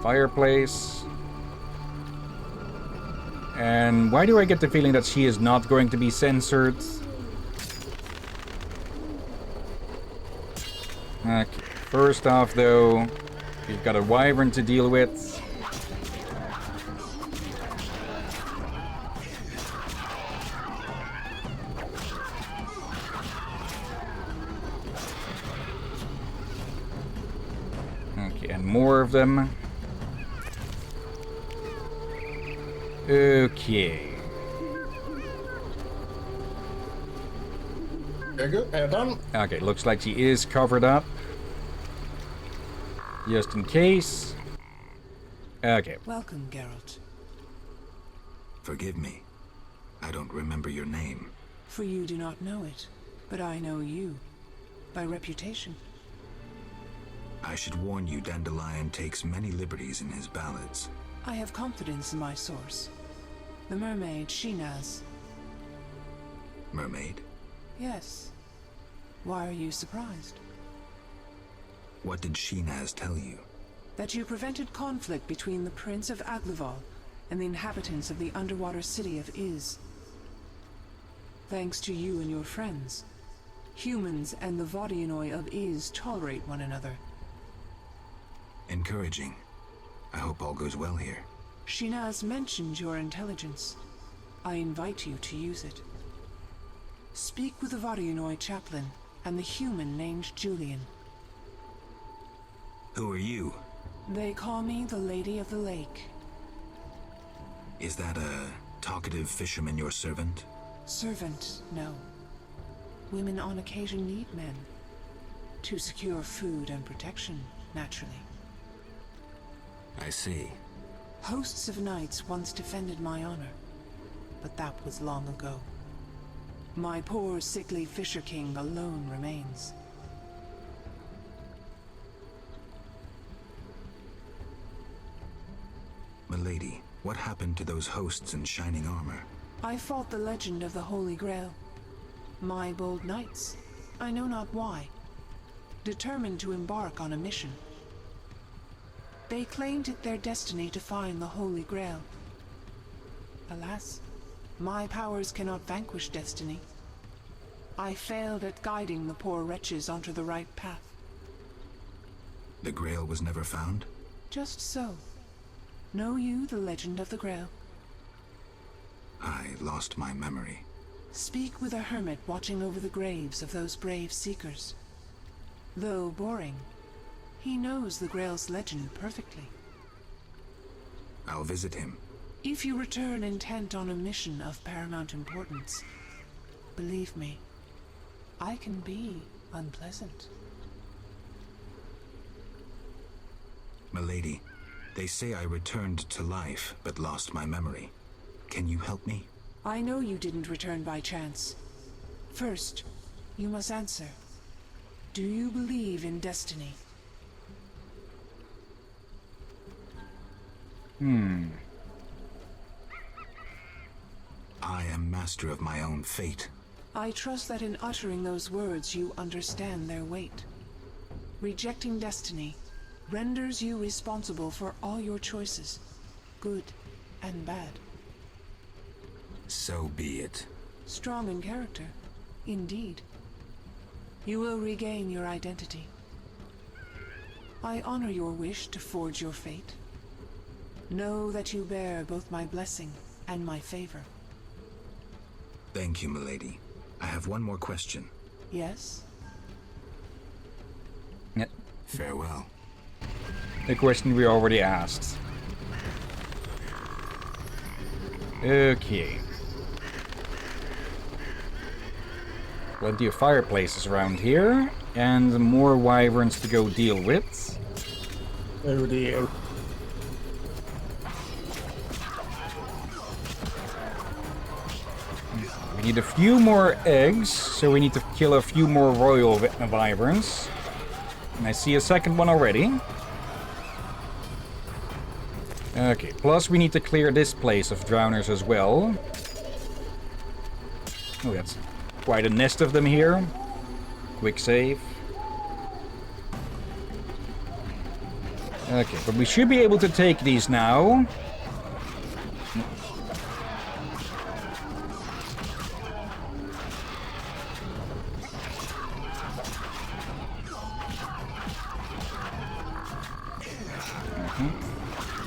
Fireplace. And why do I get the feeling that she is not going to be censored? Okay. First off, though, we've got a wyvern to deal with. Okay, and more of them. Okay. Very good. Done. Okay, looks like she is covered up. Just in case. Okay. Welcome, Geralt. Forgive me. I don't remember your name. For you do not know it, but I know you. By reputation. I should warn you, Dandelion takes many liberties in his ballads. I have confidence in my source. The mermaid, Shinaz. Mermaid? Yes. Why are you surprised? What did Shinaz tell you? That you prevented conflict between the Prince of Aglaval and the inhabitants of the underwater city of Iz. Thanks to you and your friends, humans and the Vodianoi of Iz tolerate one another. Encouraging. I hope all goes well here. Shinaz mentioned your intelligence. I invite you to use it. Speak with the Vodianoi chaplain and the human named Julian. Who are you? They call me the Lady of the Lake. Is that a talkative fisherman your servant? Servant, no. Women on occasion need men. To secure food and protection, naturally. I see. Hosts of knights once defended my honor, but that was long ago. My poor, sickly Fisher King alone remains. Milady, what happened to those hosts in shining armor? I fought the legend of the Holy Grail. My bold knights, I know not why, determined to embark on a mission. They claimed it their destiny to find the Holy Grail. Alas, my powers cannot vanquish destiny. I failed at guiding the poor wretches onto the right path. The Grail was never found? Just so. Know you the legend of the Grail? I lost my memory. Speak with a hermit watching over the graves of those brave seekers. Though boring, he knows the Grail's legend perfectly. I'll visit him. If you return intent on a mission of paramount importance, believe me, I can be unpleasant. Milady, they say I returned to life, but lost my memory. Can you help me? I know you didn't return by chance. First, you must answer. Do you believe in destiny? I am master of my own fate. I trust that in uttering those words you understand their weight. Rejecting destiny renders you responsible for all your choices, good and bad. So be it. Strong in character, indeed. You will regain your identity. I honor your wish to forge your fate. Know that you bear both my blessing and my favor. Thank you, milady. I have one more question. Yes? Yep. Farewell. The question we already asked. Okay. Plenty of fireplaces around here, and more wyverns to go deal with. Oh dear. Need a few more eggs, so we need to kill a few more royal wyverns. And I see a second one already. Okay, plus we need to clear this place of drowners as well. Oh, that's quite a nest of them here. Quick save. Okay, but we should be able to take these now.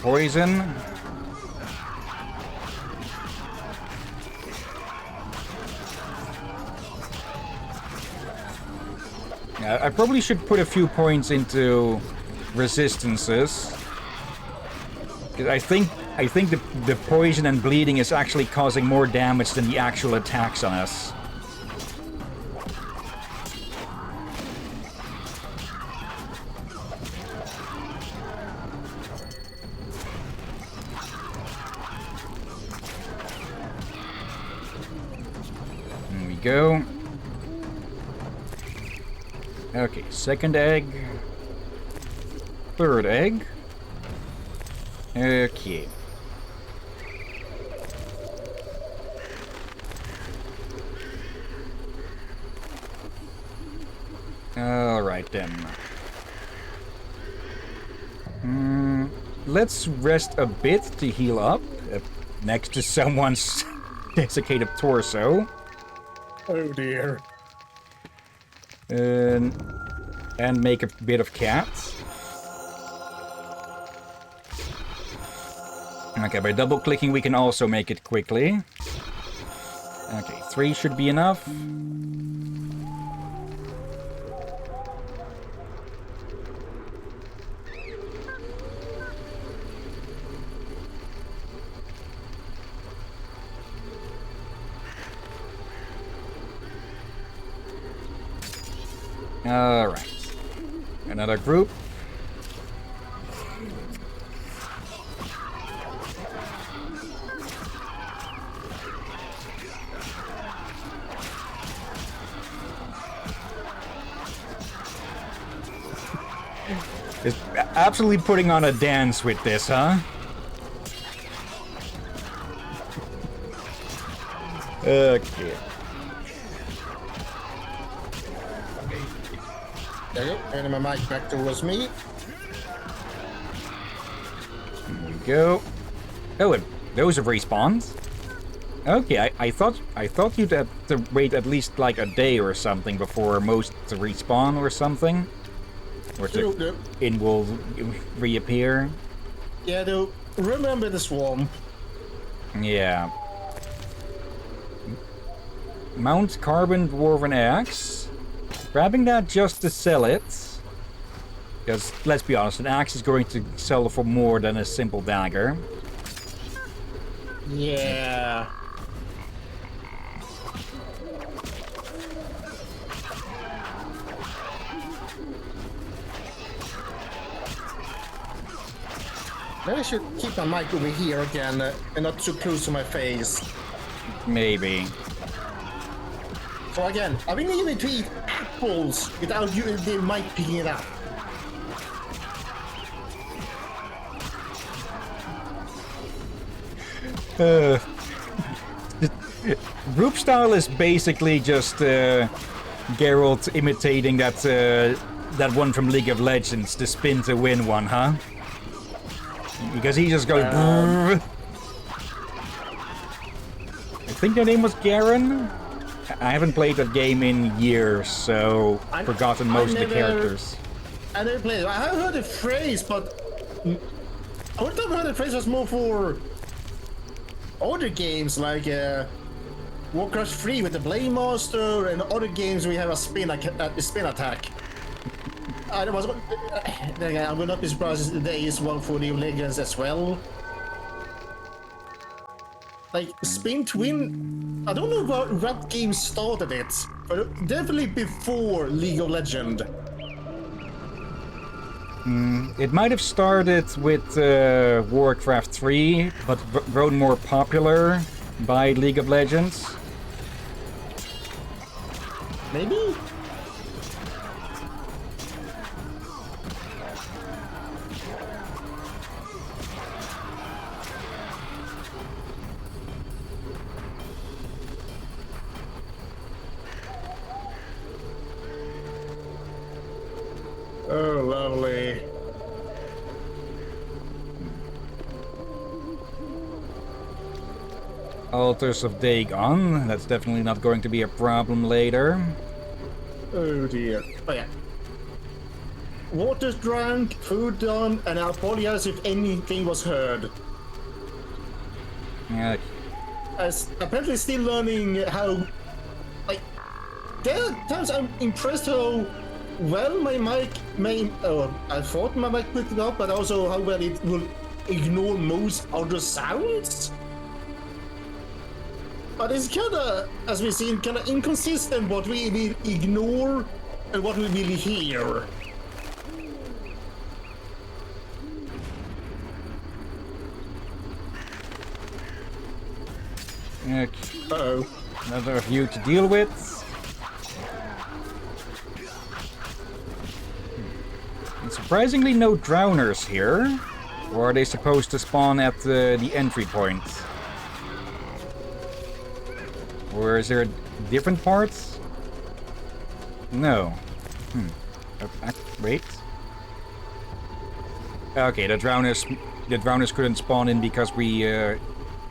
Poison. I probably should put a few points into resistances. 'Cause I think the poison and bleeding is actually causing more damage than the actual attacks on us. There we go. Okay, second egg. Third egg. Okay. Alright then. Let's rest a bit to heal up next to someone's desiccated torso. Oh dear. And make a bit of cat. Okay, by double clicking we can also make it quickly. Okay, 3 should be enough. Alright. Another group. Is absolutely putting on a dance with this, huh? Okay. There you go. And my mic back towards me. There we go. Oh, and those have respawned. Okay, I thought you'd have to wait at least like a day or something before most to respawn or something. Or to will reappear. Yeah, though. Remember the swamp. Yeah. Mount Carbon Dwarven Axe. Grabbing that just to sell it. Because, let's be honest, an axe is going to sell for more than a simple dagger. Yeah. Maybe I should keep my mic over here again and not too close to my face. Maybe. So again, I've been able to eat apples without you the mic picking it up. Group style is basically just Geralt imitating that one from League of Legends, the spin to win one, huh? Because he just goes. I think their name was Garen. I haven't played that game in years, so I've forgotten most of the characters. I never played it. I have heard the phrase, but I would have heard the phrase was more for other games like Warcraft 3 with the Blade Master and other games we have a spin attack. I will not be surprised if there is one for League of Legends as well. Like Spin Twin, I don't know what game started it, but definitely before League of Legends. It might have started with Warcraft 3, but grown more popular by League of Legends. Maybe? Oh, lovely. Altars of Dagon. That's definitely not going to be a problem later. Oh dear. Oh yeah. Water's drunk, food done, and I apologize if anything was heard. Yeah. As apparently still learning how, like, there are times I'm impressed how well my mic I thought my mic picked it up, but also how well it will ignore most other sounds. But it's kinda, as we've seen, kinda inconsistent what we will ignore and what we will hear. Okay. Uh-oh. Another view to deal with. And surprisingly no drowners here. Or are they supposed to spawn at the entry point? Or is there different parts? No. Wait. Okay, the drowners couldn't spawn in because we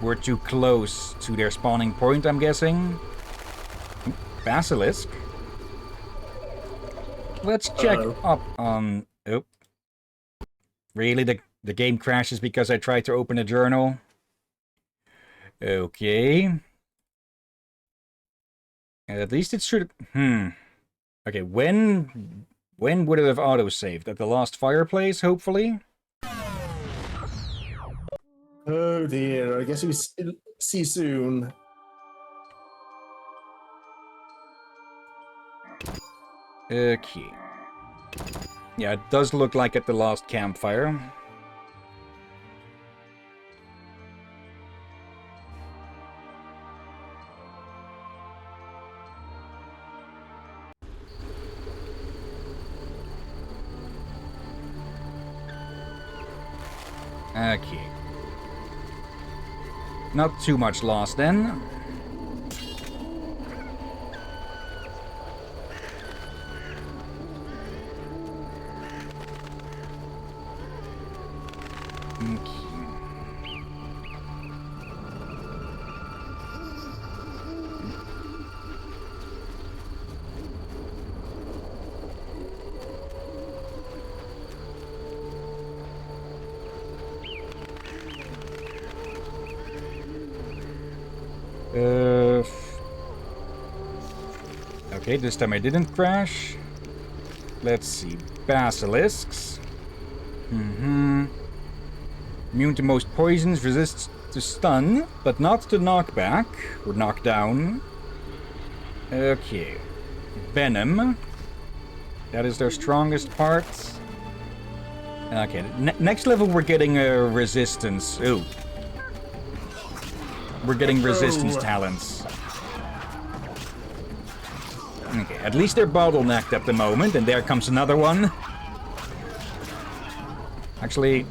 were too close to their spawning point, I'm guessing. Basilisk. Let's check up on... Oh. Really? The game crashes because I tried to open a journal? Okay. At least it should... Okay, when would it have auto-saved? At the Lost Fireplace, hopefully? Oh dear, I guess we see soon. Okay. Yeah, it does look like at the Lost Campfire. Okay. Not too much lost then. Okay, this time I didn't crash. Let's see. Basilisks. Immune to most poisons, resists to stun, but not to knockback or knockdown. Okay. Venom. That is their strongest part. Okay, next level we're getting a resistance. Ooh. We're getting resistance talents. Okay, at least they're bottlenecked at the moment, and there comes another one. Actually,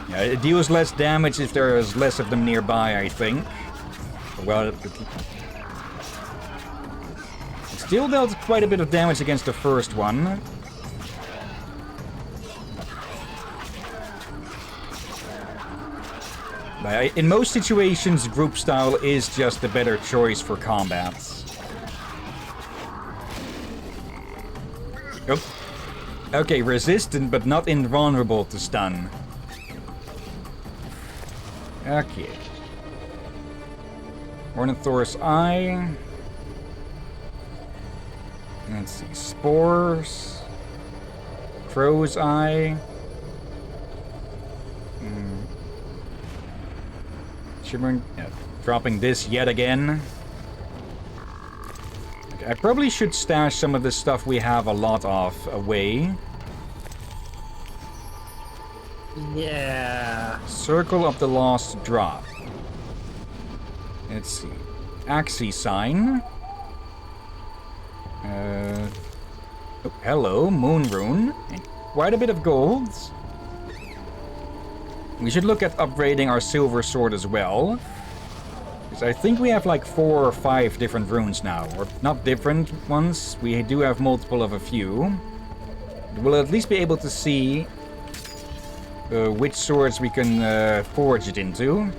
yeah, it deals less damage if there is less of them nearby, I think. Well, it still dealt quite a bit of damage against the first one. In most situations, group style is just the better choice for combats. Oh. Okay, resistant but not invulnerable to stun. Okay. Ornithor's Eye. Let's see. Spores. Crow's Eye. Shimmering... dropping this yet again. Okay, I probably should stash some of the stuff we have a lot of away. Yeah. Circle of the Lost Drop. Let's see. Axie Sign. Oh, hello, Moon Rune. And quite a bit of gold. We should look at upgrading our silver sword as well. Because I think we have like 4 or 5 different runes now. Or not different ones. We do have multiple of a few. We'll at least be able to see which swords we can forge it into.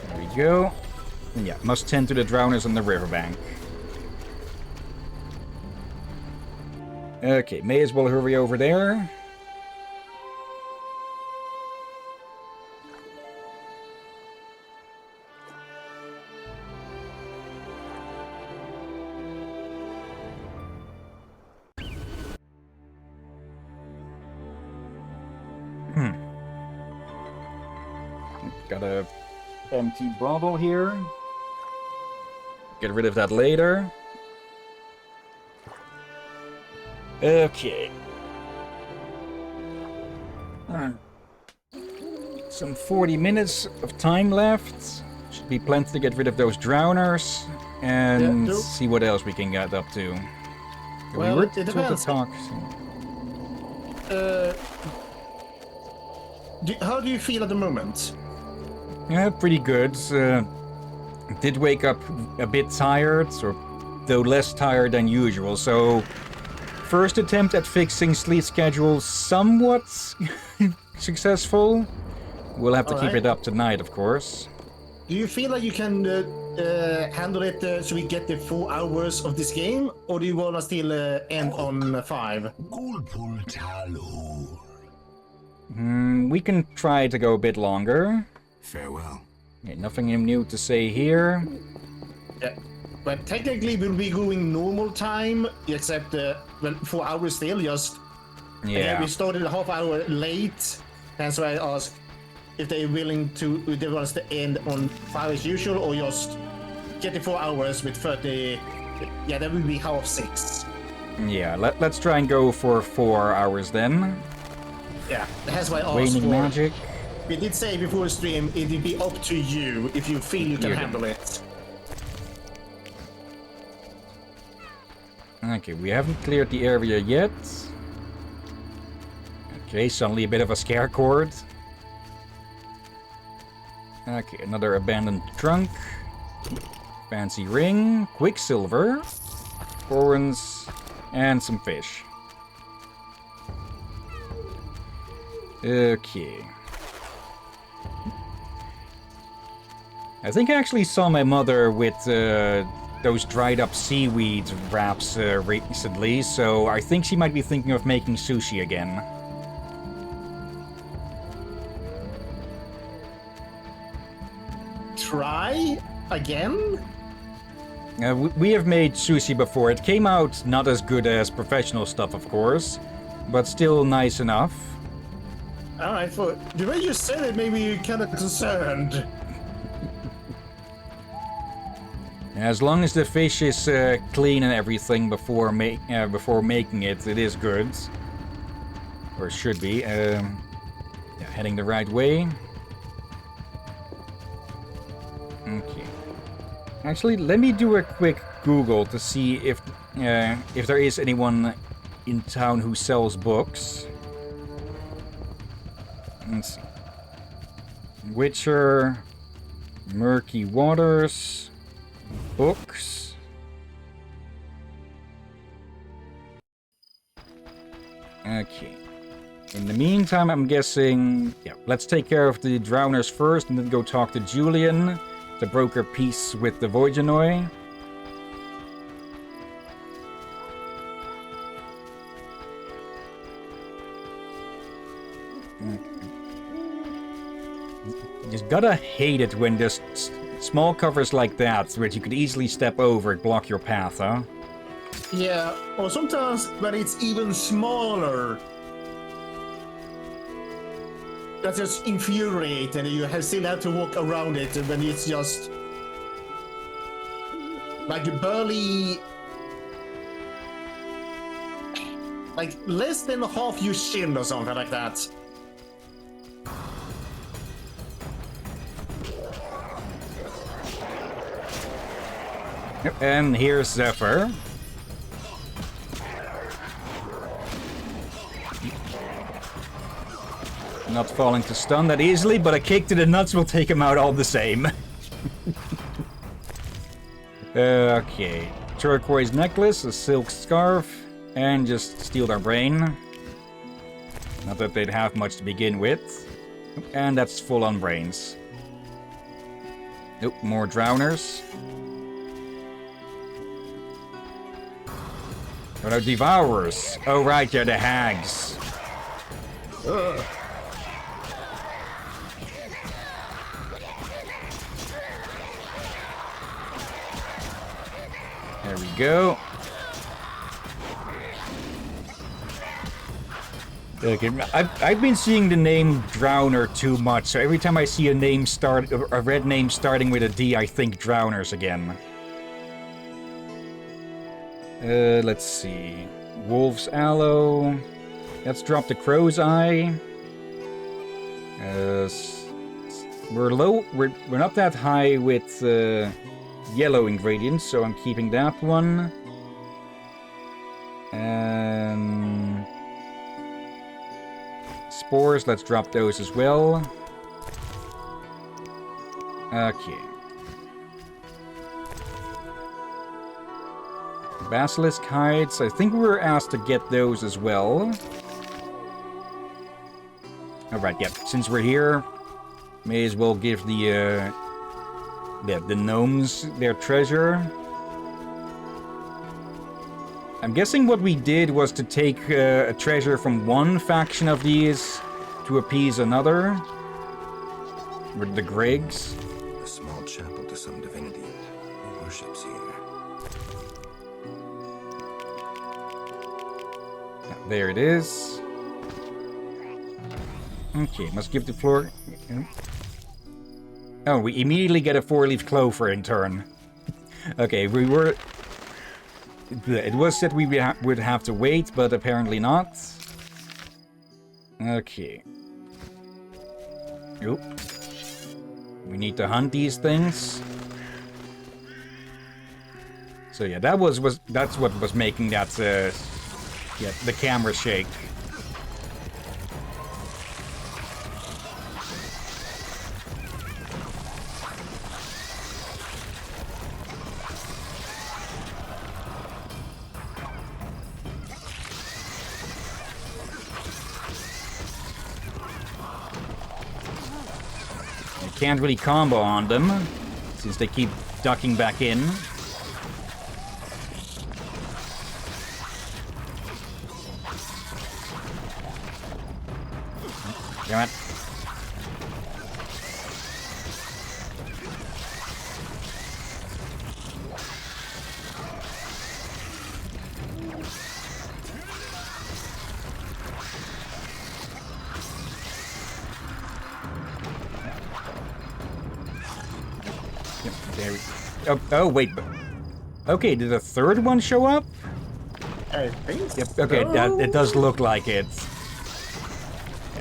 There we go. And yeah, must tend to the drowners on the riverbank. Okay, may as well hurry over there. Got a empty bottle here. Get rid of that later. Okay. Some 40 minutes of time left. Should be plenty to get rid of those drowners and see what else we can get up to. Well, we were it told to depends. talk. How do you feel at the moment? Yeah, pretty good. Did wake up a bit tired, or though less tired than usual. So, first attempt at fixing sleep schedule somewhat successful. We'll have to keep it up tonight, of course. Do you feel like you can handle it so we get the 4 hours of this game, or do you want to still end on 5? We can try to go a bit longer. Farewell. Yeah, nothing new to say here. Yeah, but technically we'll be going normal time, except 4 hours still. Just we started a half hour late, and so I asked if they're willing to, if they want us to end on 5 as usual, or just get the 4 hours with 30. Yeah, that would be half 6. Yeah, let's try and go for 4 hours then. Yeah, that's why I asked Waning for magic. We did say before the stream it will be up to you if you feel you can handle it. Okay, we haven't cleared the area yet. Okay, suddenly a bit of a scare cord. Okay, another abandoned trunk. Fancy ring, quicksilver, thorns, and some fish. Okay. I think I actually saw my mother with those dried up seaweed wraps recently, so I think she might be thinking of making sushi again. Try again? We have made sushi before. It came out not as good as professional stuff, of course, but still nice enough. Alright, for the way you said it made me kind of concerned. As long as the fish is clean and everything before making it, it is good. Or should be. Yeah, heading the right way. Okay. Actually, let me do a quick Google to see if there is anyone in town who sells books. Let's see. Witcher, Murky Waters, books. Okay. In the meantime, I'm guessing... Yeah, let's take care of the drowners first and then go talk to Julian to broker peace with the Voidgenoi. You just gotta hate it when just small covers like that, which you could easily step over and block your path, huh? Yeah, or sometimes when it's even smaller. That's just infuriating, and you still have to walk around it when it's just like barely, like less than half your chin or something like that. Yep, and here's Zephyr. Not falling to stun that easily, but a kick to the nuts will take him out all the same. Okay. Turquoise necklace, a silk scarf, and just steal their brain. Not that they'd have much to begin with. And that's full on brains. Nope, more drowners. Oh no, devourers. Oh right, they're the hags. Ugh. There we go. Okay, I've been seeing the name Drowner too much, so every time I see a red name starting with a D, I think Drowners again. Let's see. Wolf's Aloe. Let's drop the Crow's Eye. We're low. We're not that high with yellow ingredients, so I'm keeping that one. Spores, let's drop those as well. Okay. Basilisk hides, I think we were asked to get those as well. Alright, yep, since we're here, may as well give the gnomes their treasure. I'm guessing what we did was to take a treasure from one faction of these to appease another. With the Griggs. A small chapel to some divinity who worships here. There it is. Okay, must give the floor. Oh, we immediately get a 4-leaf clover in turn. Okay, we were. It was said we would have to wait, but apparently not. Okay. Oop. We need to hunt these things. So yeah, that's what was making that the camera shake. Can't really combo on them, since they keep ducking back in. Damn it. Oh, wait. Okay, did a third one show up? I think Yep, okay, so. it does look like it.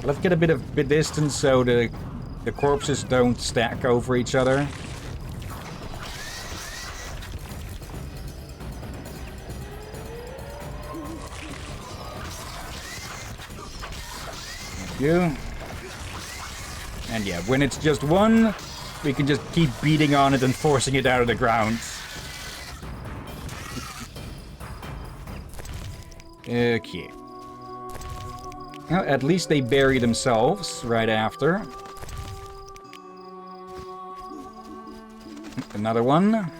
Let's get a bit distance so the corpses don't stack over each other. Thank you. And yeah, when it's just one, we can just keep beating on it and forcing it out of the ground. Okay. Well, at least they bury themselves right after. Another one.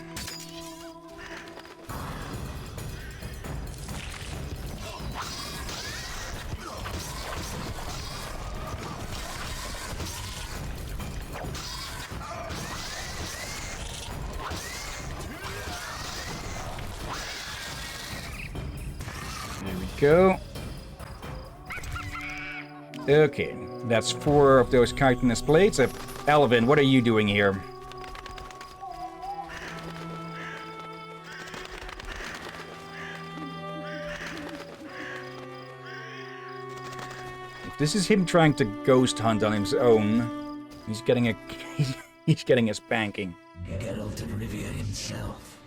Go. Okay, that's 4 of those chitinous plates. Alvin, what are you doing here? If this is him trying to ghost hunt on his own, he's getting a spanking. Geralt of Rivia himself.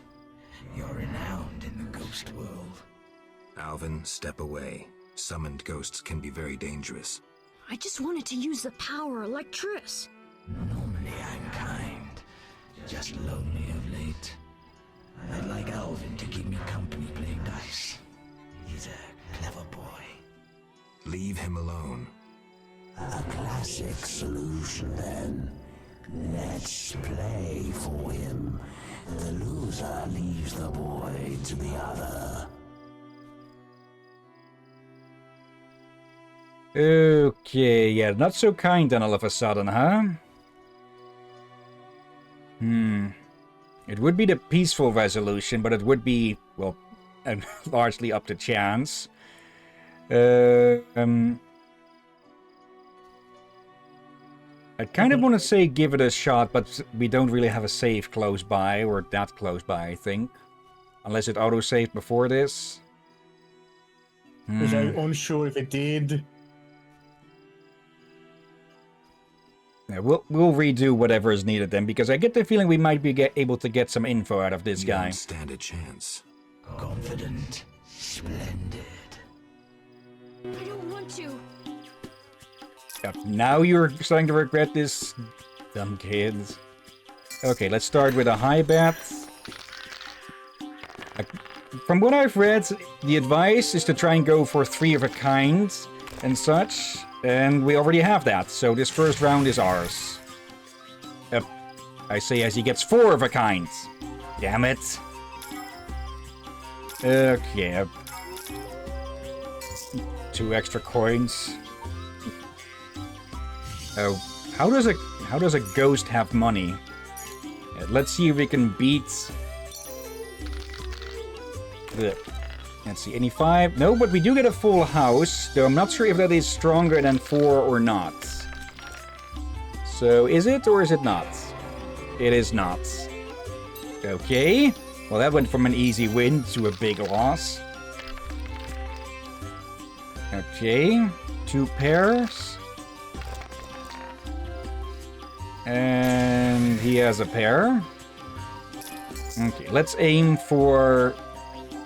You're renowned in the ghost world. Alvin, step away. Summoned ghosts can be very dangerous. I just wanted to use the power like Triss. Normally I'm kind, just lonely of late. I'd like Alvin to keep me company playing dice. He's a clever boy. Leave him alone. A classic solution, then. Let's play for him. The loser leaves the boy to the other. Okay, yeah, not so kind then all of a sudden, huh? It would be the peaceful resolution, but it would be, well, largely up to chance. I kind of want to say give it a shot, but we don't really have a save close by, or that close by, I think. Unless it auto-saved before this. Because I'm unsure if it did. Yeah, we'll redo whatever is needed then, because I get the feeling we might be able to get some info out of this guy. Don't stand a chance. Confident, splendid. I don't want to. Yep, now you're starting to regret this, dumb kids. Okay, let's start with a high bet. From what I've read, the advice is to try and go for 3 of a kind and such. And we already have that, so this first round is ours. I say as he gets 4 of a kind. Damn it. Okay. 2 extra coins. Oh, how does a ghost have money? Let's see if we can beat. Let's see, any 5? No, but we do get a full house, though I'm not sure if that is stronger than 4 or not. So, is it or is it not? It is not. Okay. Well, that went from an easy win to a big loss. Okay. 2 pairs. And he has a pair. Okay, let's aim for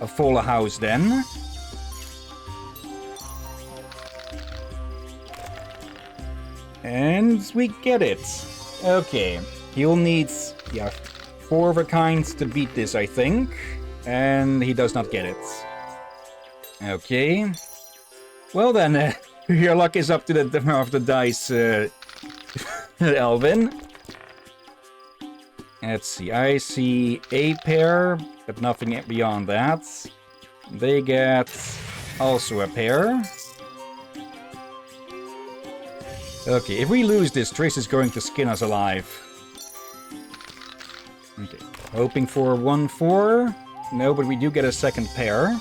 a full house then. And we get it. Okay. He'll need, 4 of a kind to beat this, I think. And he does not get it. Okay. Well then, your luck is up to the of the dice, Alvin. Let's see, I see a pair, but nothing beyond that. They get also a pair. Okay, if we lose this, Triss is going to skin us alive. Okay, hoping for 1-4. No, but we do get a second pair.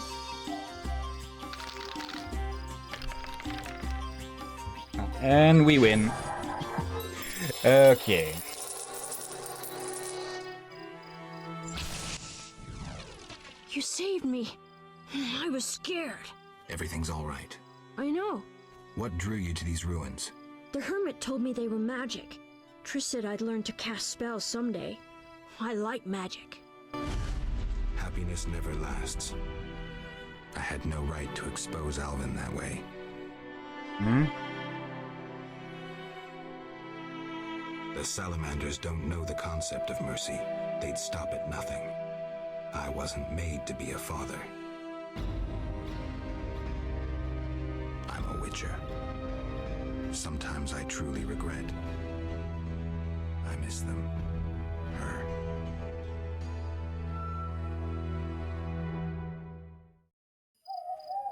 And we win. Okay. You saved me. I was scared. Everything's all right. I know. What drew you to these ruins? The hermit told me they were magic. Triss said I'd learn to cast spells someday. I like magic. Happiness never lasts. I had no right to expose Alvin that way. The salamanders don't know the concept of mercy. They'd stop at nothing. I wasn't made to be a father. I'm a witcher. Sometimes I truly regret. I miss them. Her.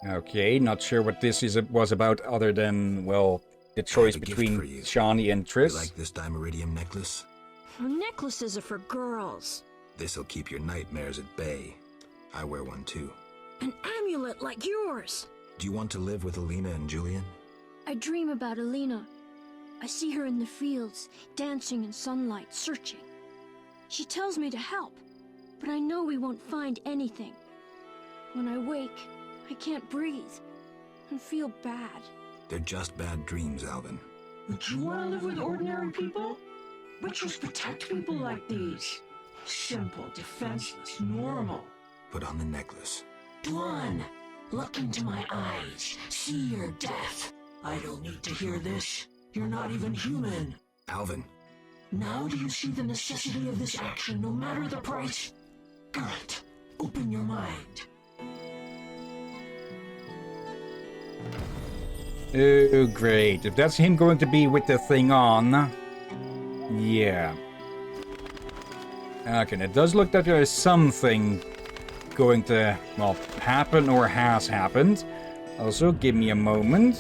Okay, not sure what this was about other than, well, the choice between Shawnee and Triss. You like this dimeridium necklace? Necklaces are for girls. This'll keep your nightmares at bay. I wear one too. An amulet like yours. Do you want to live with Alina and Julian? I dream about Alina. I see her in the fields, dancing in sunlight, searching. She tells me to help, but I know we won't find anything. When I wake, I can't breathe and feel bad. They're just bad dreams, Alvin. Would you want to live with ordinary people? Witches protect people like these. Simple, defenseless, normal. Put on the necklace. Dwan, look into my eyes. See your death. I don't need to hear this. You're not even human. Alvin. Now do you see the necessity of this action, no matter the price? Geralt, open your mind. Oh, great. If that's him going to be with the thing on... Yeah. Okay, it does look that there is something going to, well, happen or has happened. Also, give me a moment.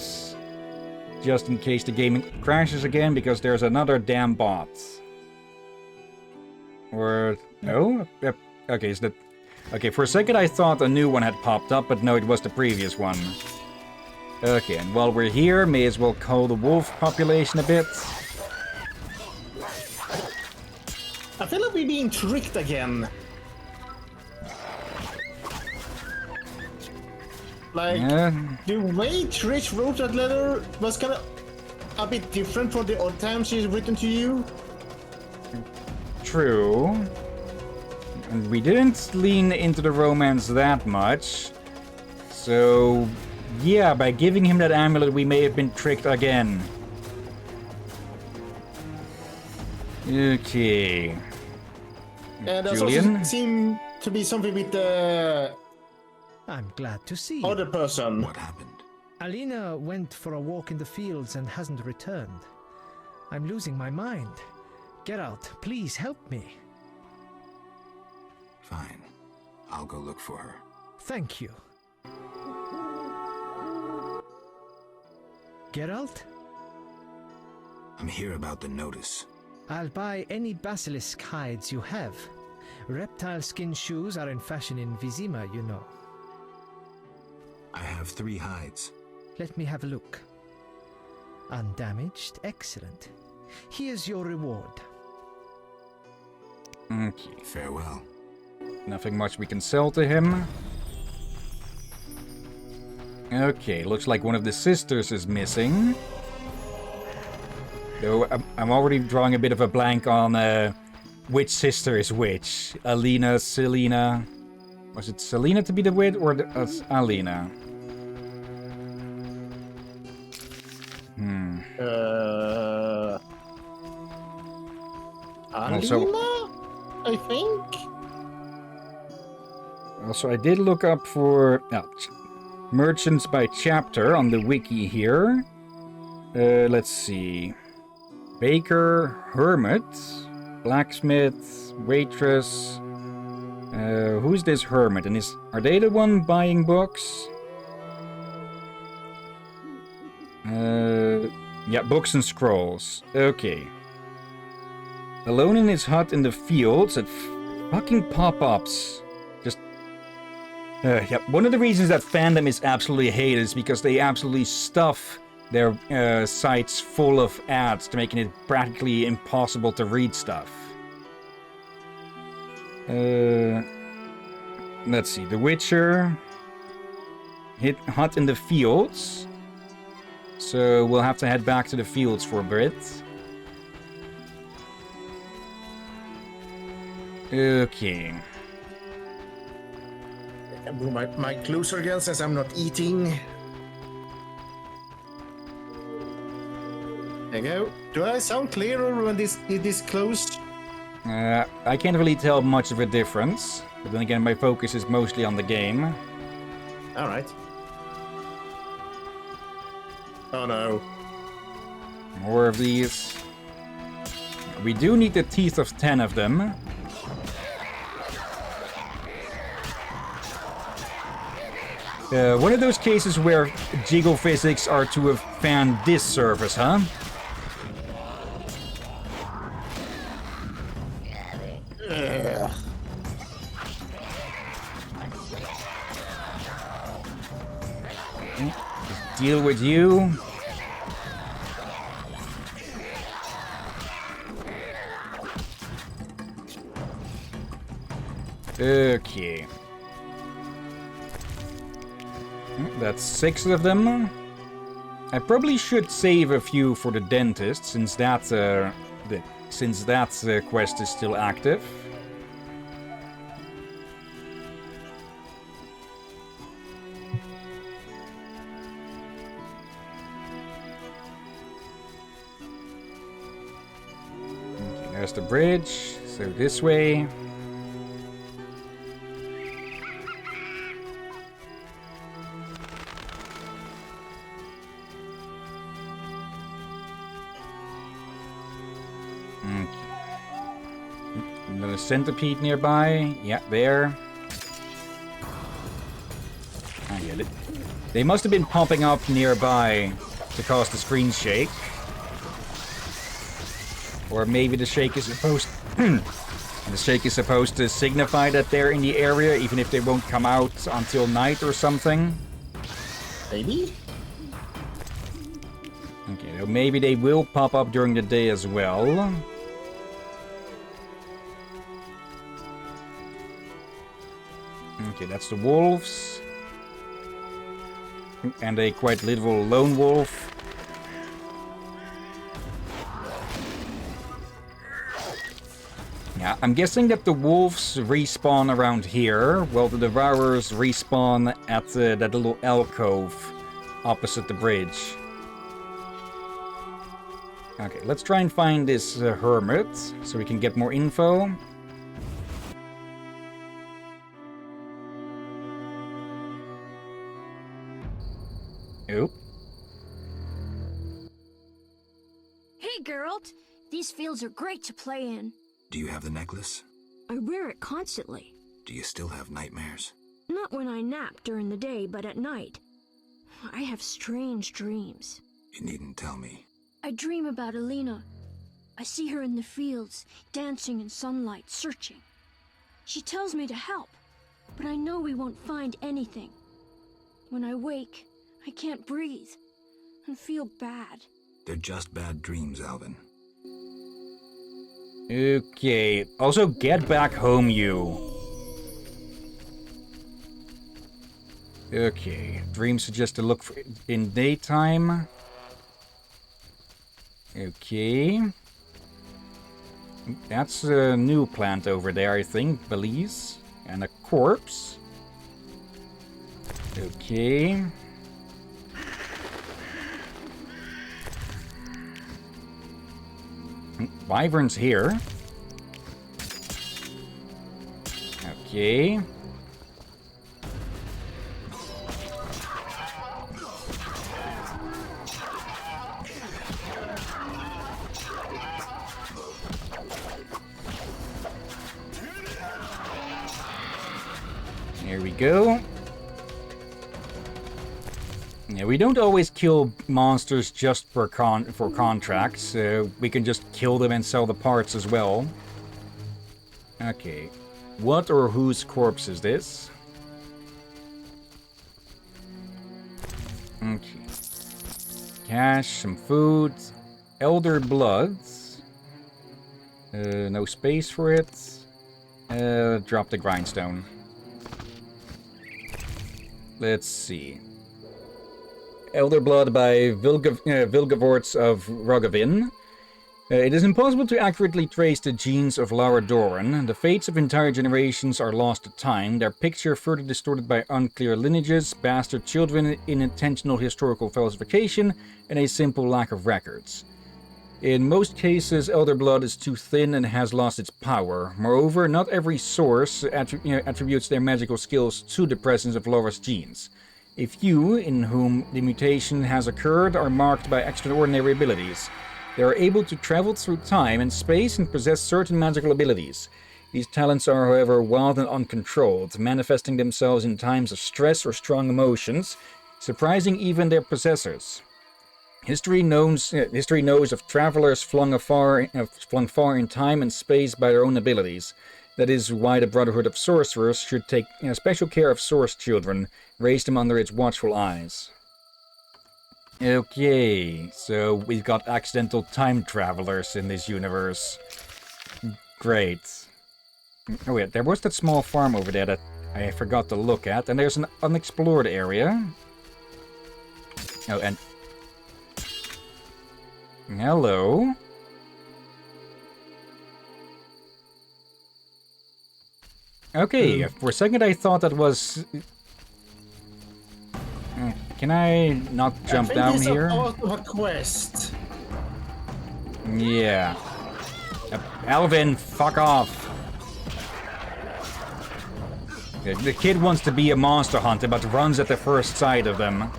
Just in case the game crashes again, because there's another damn bot. Or... no? Okay, is that... Okay, for a second I thought a new one had popped up, but no, it was the previous one. Okay, and while we're here, may as well cull the wolf population a bit. I feel like we're being tricked again. Like, the way Trish wrote that letter was kind of a bit different from the odd times she's written to you. True. And we didn't lean into the romance that much. So, yeah, by giving him that amulet, we may have been tricked again. Okay. And there's Julian? also seemed to be something with the... I'm glad to see other you. person. What happened? Alina went for a walk in the fields and hasn't returned. I'm losing my mind. Geralt, please help me. Fine. I'll go look for her. Thank you. Geralt? I'm here about the notice. I'll buy any basilisk hides you have. Reptile skin shoes are in fashion in Vizima, you know. I have 3 hides. Let me have a look. Undamaged, excellent. Here's your reward. Okay. Farewell. Nothing much we can sell to him. Okay, looks like one of the sisters is missing. Though I'm already drawing a bit of a blank on which sister is which. Alina, Selena. Was it Selena to be the wit or Alina? Alina, I think? Also, I did look up for merchants by chapter on the wiki here. Let's see. Baker, hermit, blacksmith, waitress. Who's this hermit? And are they the one buying books? Yeah, books and scrolls. Okay. Alone in his hut in the fields at fucking pop-ups. Just... yeah, one of the reasons that fandom is absolutely hated is because they absolutely stuff their sites full of ads to making it practically impossible to read stuff. Let's see. The Witcher. Hut in the fields. So we'll have to head back to the fields for a bit. Okay. I can move my closer again since I'm not eating. There you go. Do I sound clearer when this close? I can't really tell much of a difference. But then again, my focus is mostly on the game. Alright. Oh no. More of these. We do need the teeth of 10 of them. One of those cases where jiggle physics are to a fan disservice, huh? Just deal with you. Okay. That's 6 of them. I probably should save a few for the dentist, since that quest is still active. There's the bridge. So this way. Another centipede nearby. Yeah, there. I get it. They must have been popping up nearby to cause the screen shake. Or maybe the shake is supposed the shake is supposed to signify that they're in the area, even if they won't come out until night or something. Maybe? Okay, well, maybe they will pop up during the day as well. Okay, that's the wolves. And a quite little lone wolf. Yeah, I'm guessing that the wolves respawn around here, while the devourers respawn at that little alcove opposite the bridge. Okay, let's try and find this hermit, so we can get more info. Oop. Hey, Geralt! These fields are great to play in. Do you have the necklace? I wear it constantly. Do you still have nightmares? Not when I nap during the day, but at night. I have strange dreams. You needn't tell me. I dream about Alina. I see her in the fields, dancing in sunlight, searching. She tells me to help, but I know we won't find anything. When I wake, I can't breathe and feel bad. They're just bad dreams, Alvin. Okay, also get back home, you. Okay, dreams suggest to look for in daytime. Okay. That's a new plant over there, I think. Belize. And a corpse. Okay. Wyvern's here. Okay. Here we go. Yeah, we don't always kill monsters just for contracts. We can just kill them and sell the parts as well. Okay. What or whose corpse is this? Okay. Cash, some food. Elder Bloods. No space for it. Drop the grindstone. Let's see. Elder Blood by Vilgevorts of Roggevin. It is impossible to accurately trace the genes of Laura Doran. The fates of entire generations are lost to time, their picture further distorted by unclear lineages, bastard children, unintentional historical falsification, and a simple lack of records. In most cases, Elder Blood is too thin and has lost its power. Moreover, not every source attributes their magical skills to the presence of Laura's genes. A few, in whom the mutation has occurred, are marked by extraordinary abilities. They are able to travel through time and space and possess certain magical abilities. These talents are, however, wild and uncontrolled, manifesting themselves in times of stress or strong emotions, surprising even their possessors. History knows of travelers flung far in time and space by their own abilities. That is why the Brotherhood of Sorcerers should take special care of Source children, raise them under its watchful eyes. Okay, so we've got accidental time travelers in this universe. Great. Oh wait, there was that small farm over there that I forgot to look at, and there's an unexplored area. Oh, and... Hello? Okay, for a second I thought that was... Can I not jump down here? I think it's a part of a quest. Yeah. Alvin, fuck off. The kid wants to be a monster hunter, but runs at the first sight of them.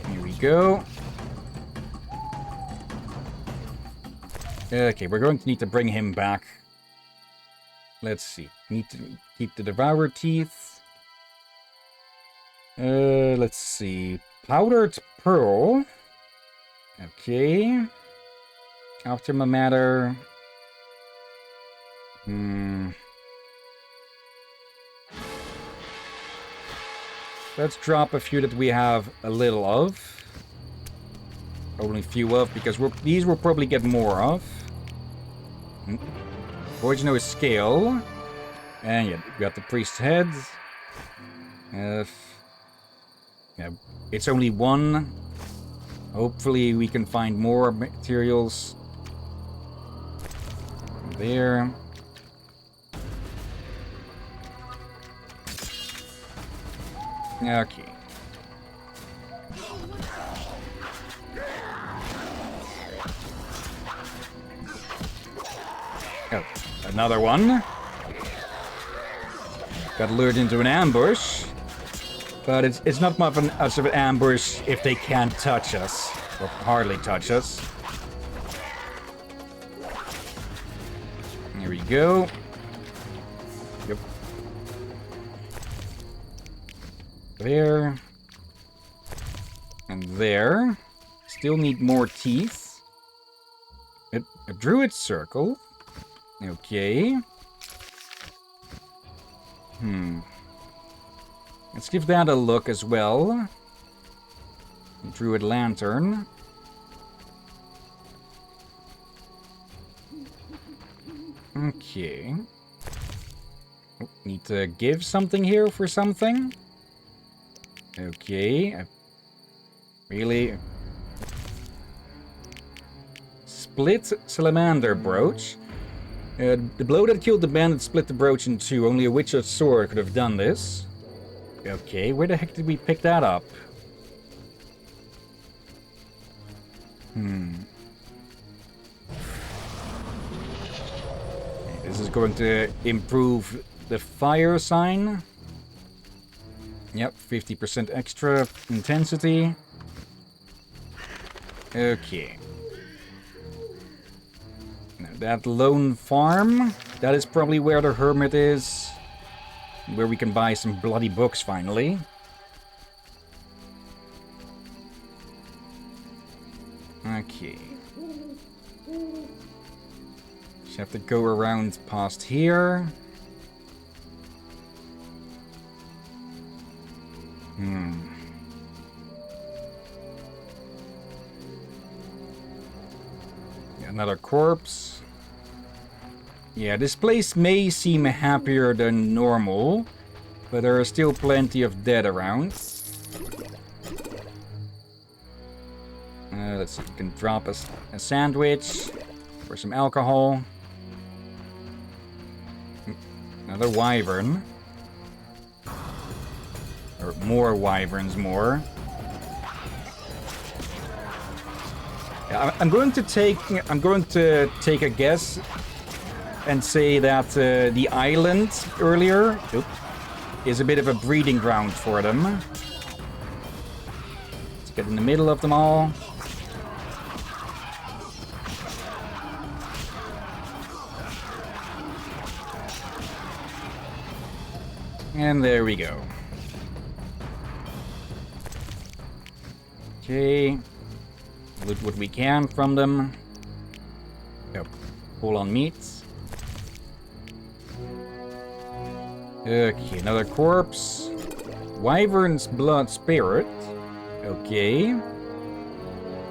Here we go. Okay, we're going to need to bring him back. Let's see. Need to keep the Devourer Teeth. Let's see. Powdered Pearl. Okay. Optima Matter. Let's drop a few that we have a little of. Only few of, because these we'll probably get more of. Original is Scale. And yeah, we got the Priest's Head. Yeah, it's only one. Hopefully we can find more materials. There. Okay. Oh, another one. Got lured into an ambush. But it's not much of an ambush if they can't touch us. Or hardly touch us. Here we go. Yep. There. And there. Still need more teeth. A druid circle. Okay. Let's give that a look as well. Druid lantern. Okay. Oh, need to give something here for something. Okay. Really? Split salamander brooch. The blow that killed the bandit split the brooch in two. Only a witch's sword could have done this. Okay, where the heck did we pick that up? This is going to improve the fire sign. Yep, 50% extra intensity. Okay. Now that lone farm, that is probably where the hermit is. Where we can buy some bloody books finally. Okay. Just have to go around past here. Another corpse. Yeah, this place may seem happier than normal, but there are still plenty of dead around. Let's see, you can drop a sandwich for some alcohol. Another wyvern. Or more wyverns, more. Yeah, I'm going to take a guess and say that the island earlier is a bit of a breeding ground for them. Let's get in the middle of them all. And there we go. Okay. Loot what we can from them. Yep. Pull on meats. Okay, another corpse. Wyvern's blood spirit. Okay.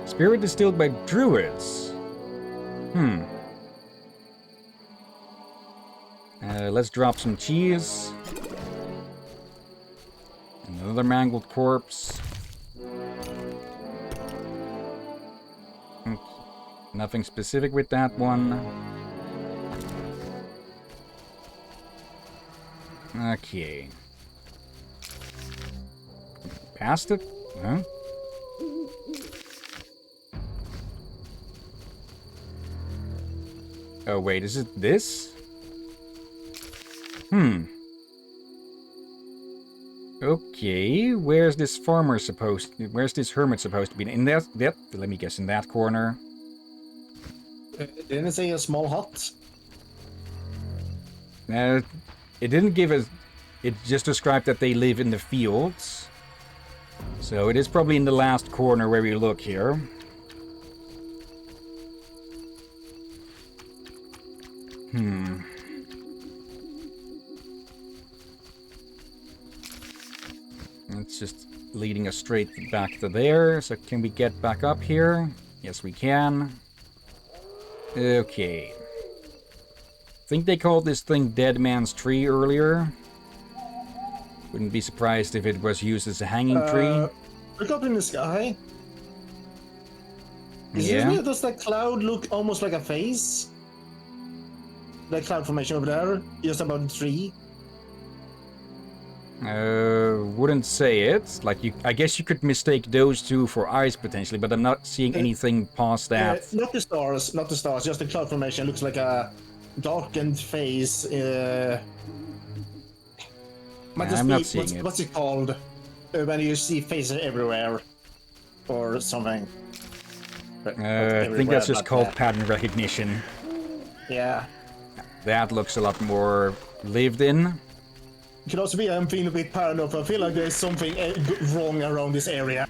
Spirit distilled by druids. Let's drop some cheese. Another mangled corpse. Nothing specific with that one. Okay. Past it? Huh? Oh wait, is it this? Okay, where's this farmer supposed to, where's this hermit supposed to be? In that, let me guess, in that corner. Didn't it say a small hut? It didn't give us, it just described that they live in the fields. So it is probably in the last corner where we look here. It's just leading us straight back to there. So can we get back up here? Yes, we can. Okay. I think they called this thing Dead Man's Tree earlier. Wouldn't be surprised if it was used as a hanging tree. Look up in the sky. Does that cloud look almost like a face? That cloud formation over there, just above the tree. Wouldn't say it. Like I guess you could mistake those two for eyes potentially, but I'm not seeing anything past that. Not the stars, just the cloud formation looks like a darkened face. I'm not seeing it. What's it called? When you see faces everywhere, or something. I think that's just called pattern recognition. Yeah. That looks a lot more lived in. It could also be I'm feeling a bit paranoid. I feel like there's something wrong around this area.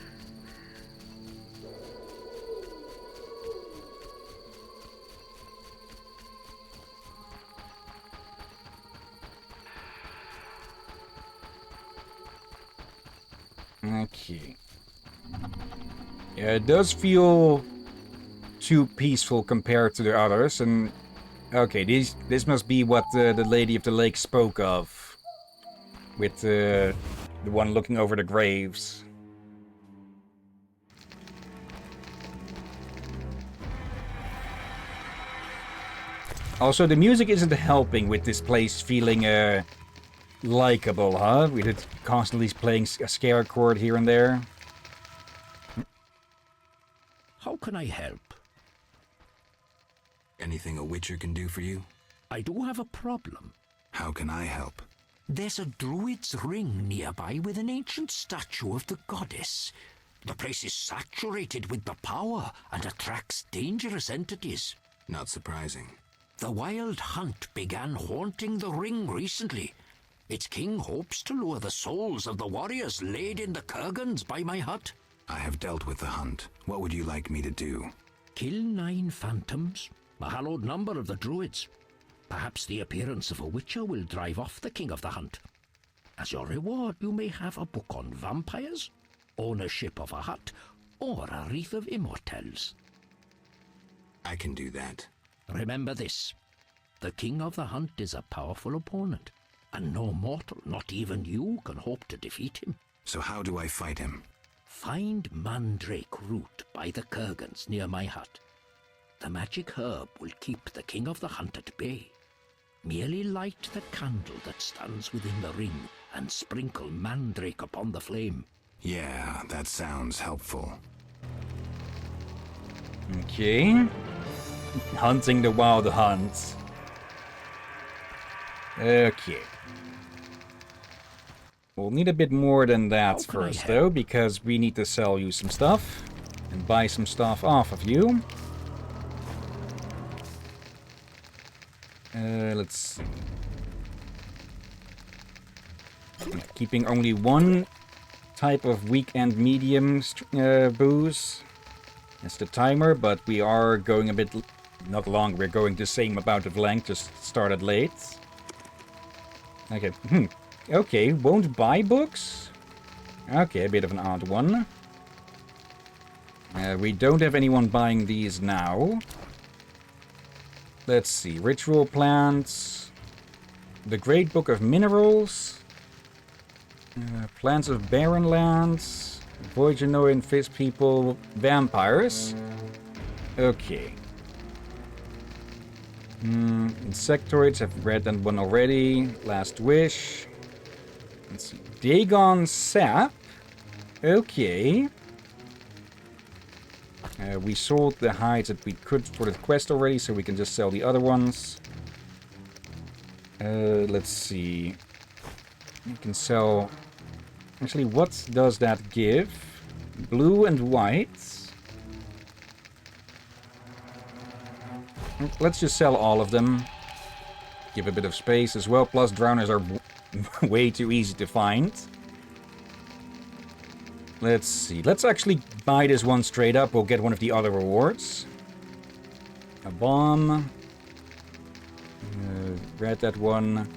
Okay. Yeah, it does feel too peaceful compared to the others, and okay, this must be what the Lady of the Lake spoke of. With the one looking over the graves. Also, the music isn't helping with this place feeling likable, huh? With it constantly playing a scare chord here and there. How can I help? Anything a witcher can do for you? I do have a problem. How can I help? There's a druid's ring nearby with an ancient statue of the goddess. The place is saturated with the power and attracts dangerous entities. Not surprising. The wild hunt began haunting the ring recently. Its king hopes to lure the souls of the warriors laid in the kurgans by my hut. I have dealt with the hunt. What would you like me to do? Kill 9 phantoms, a hallowed number of the druids. Perhaps the appearance of a witcher will drive off the king of the hunt. As your reward, you may have a book on vampires, ownership of a hut, or a wreath of immortelles. I can do that. Remember this. The king of the hunt is a powerful opponent, and no mortal, not even you, can hope to defeat him. So how do I fight him? Find mandrake root by the kurgans near my hut. The magic herb will keep the king of the hunt at bay. Merely light the candle that stands within the ring and sprinkle mandrake upon the flame. Yeah, that sounds helpful. Okay. Hunting the wild hunt. Okay. We'll need a bit more than that first, though, because we need to sell you some stuff and buy some stuff off of you. Let's see. Keeping only one type of weak and medium booze. That's the timer, but we are going a bit... not long, we're going the same amount of length, just started late. Okay, okay, won't buy books? Okay, a bit of an odd one. We don't have anyone buying these now. Let's see, ritual plants, the Great Book of Minerals, plants of barren lands, Voyagenoid and Fish People, vampires. Okay, Insectoids, I've read that one already. Last Wish. Let's see. Dagon Sap. Okay. We sold the hides that we could for the quest already, so we can just sell the other ones. Let's see. You can sell... Actually, what does that give? Blue and white. Let's just sell all of them. Give a bit of space as well. Plus, drowners are way too easy to find. Let's see. Let's actually buy this one straight up. We'll get one of the other rewards. A bomb. Read that one.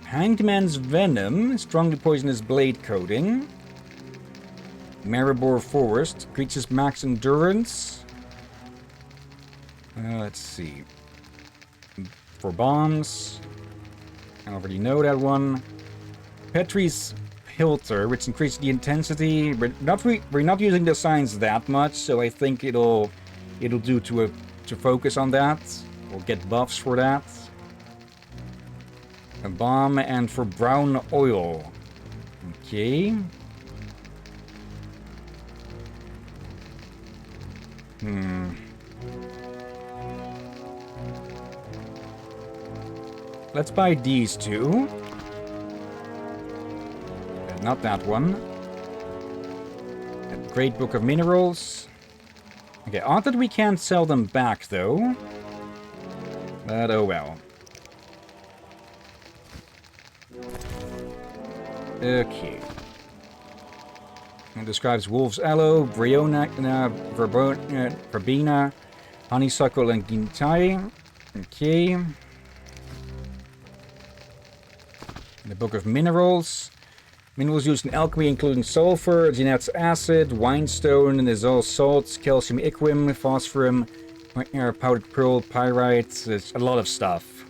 Hanged Man's Venom. Strongly poisonous blade coating. Maribor Forest. Creatures max endurance. Let's see. For bombs. I already know that one. Petrie's Filter, which increases the intensity. We're not using the signs that much, so I think it'll do to focus on that. We'll get buffs for that. A bomb, and for brown oil. Okay. Let's buy these two. Not that one. A Great Book of Minerals. Okay, odd that we can't sell them back, though. But oh well. Okay. It describes Wolf's Aloe, Briona, Verbena, Honeysuckle, and Gintai. Okay. The Book of Minerals. Minerals used in alchemy, including sulfur, Jeanette's acid, winestone, and all salts, calcium iquim, phosphorus, powdered pearl, pyrite. There's a lot of stuff.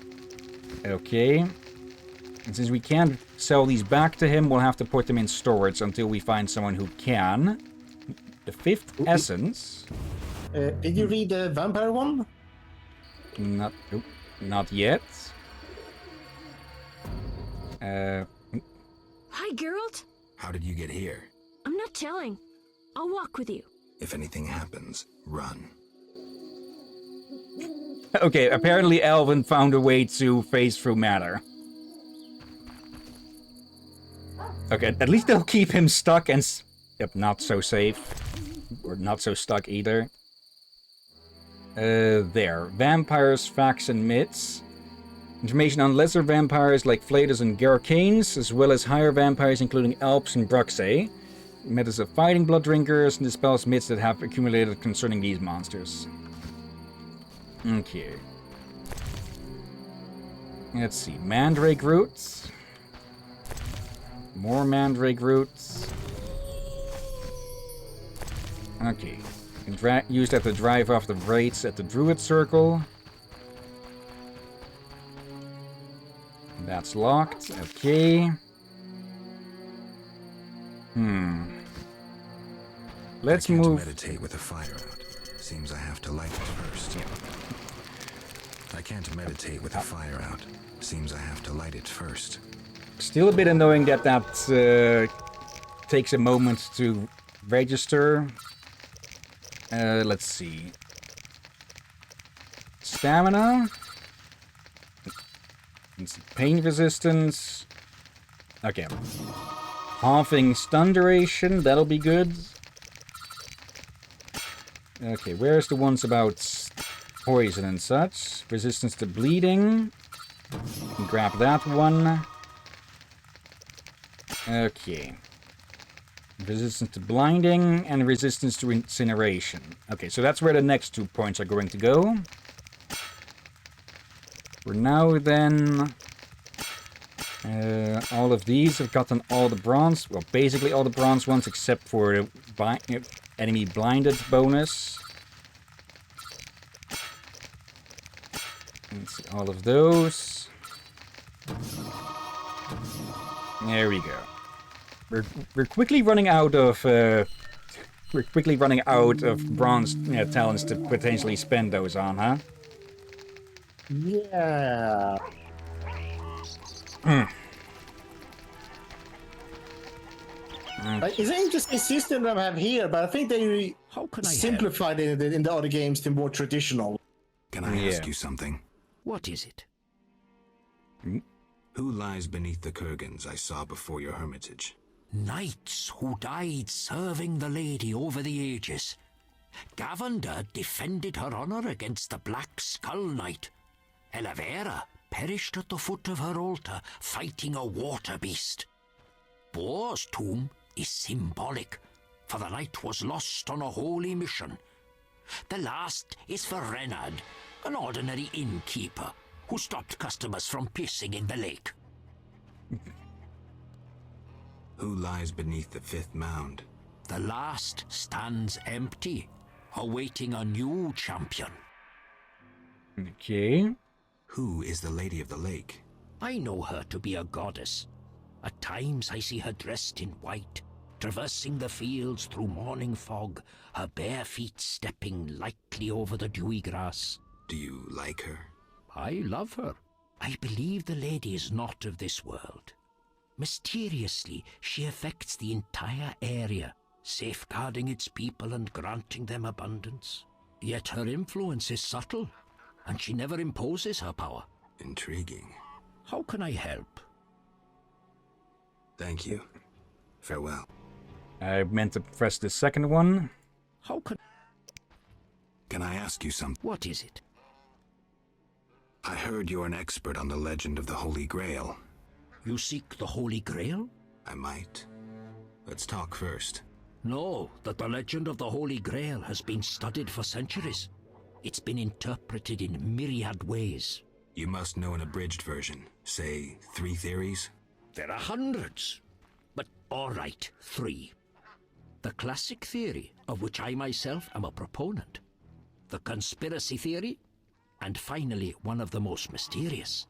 Okay. And since we can't sell these back to him, we'll have to put them in storage until we find someone who can. The fifth essence. Did you read the vampire one? Not yet. Hi, Geralt. How did you get here? I'm not telling. I'll walk with you. If anything happens, run. Okay, apparently Alvin found a way to phase through matter. Okay, at least they'll keep him stuck and... Yep, not so safe. Or not so stuck either. There. Vampires, facts, and myths. Information on lesser vampires like Flatus and Garcanes, as well as higher vampires including Alps and Bruxae. Methods of fighting blood drinkers, and dispels myths that have accumulated concerning these monsters. Okay. Let's see. Mandrake roots. More mandrake roots. Okay. Used at the drive off the wraiths at the Druid Circle. That's locked. Okay. Let's move. I can't meditate with the fire out. Seems I have to light it first. I can't meditate with the fire out. Seems I have to light it first. Still a bit annoying that takes a moment to register. Let's see. Stamina. Pain resistance. Okay. Halving stun duration. That'll be good. Okay, where's the ones about poison and such? Resistance to bleeding. Can grab that one. Okay. Resistance to blinding and resistance to incineration. Okay, so that's where the next 2 points are going to go. For now, then, all of these have gotten all the bronze, well, basically all the bronze ones except for the enemy blinded bonus. Let's see, all of those. There we go. We're quickly running out of bronze talents to potentially spend those on, huh? Yeah. It's an interesting system that I have here, but I think they simplified it in the other games to more traditional. Can I ask you something? What is it? Who lies beneath the kurgans I saw before your hermitage? Knights who died serving the lady over the ages. Gavander defended her honor against the Black Skull Knight. Elavera perished at the foot of her altar, fighting a water beast. Boar's tomb is symbolic, for the knight was lost on a holy mission. The last is for Renard, an ordinary innkeeper who stopped customers from pissing in the lake. Who lies beneath the fifth mound? The last stands empty, awaiting a new champion. Okay. Who is the Lady of the Lake? I know her to be a goddess. At times I see her dressed in white, traversing the fields through morning fog, her bare feet stepping lightly over the dewy grass. Do you like her? I love her. I believe the lady is not of this world. Mysteriously, she affects the entire area, safeguarding its people and granting them abundance. Yet her influence is subtle, and she never imposes her power. Intriguing. How can I help? Thank you. Farewell. I meant to press the second one. How can... Can I ask you something? What is it? I heard you're an expert on the legend of the Holy Grail. You seek the Holy Grail? I might. Let's talk first. Know that the legend of the Holy Grail has been studied for centuries. It's been interpreted in myriad ways. You must know an abridged version. Say, 3 theories? There are hundreds. But all right, 3. The classic theory, of which I myself am a proponent. The conspiracy theory. And finally, one of the most mysterious.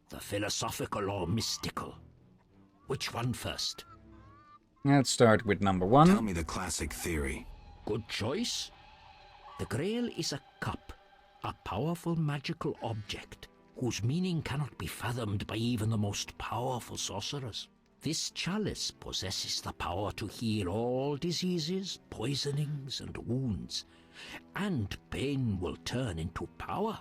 The philosophical or mystical. Which one first? Let's start with number 1. Tell me the classic theory. Good choice. The Grail is a cup, a powerful magical object, whose meaning cannot be fathomed by even the most powerful sorcerers. This chalice possesses the power to heal all diseases, poisonings, and wounds, and pain will turn into power.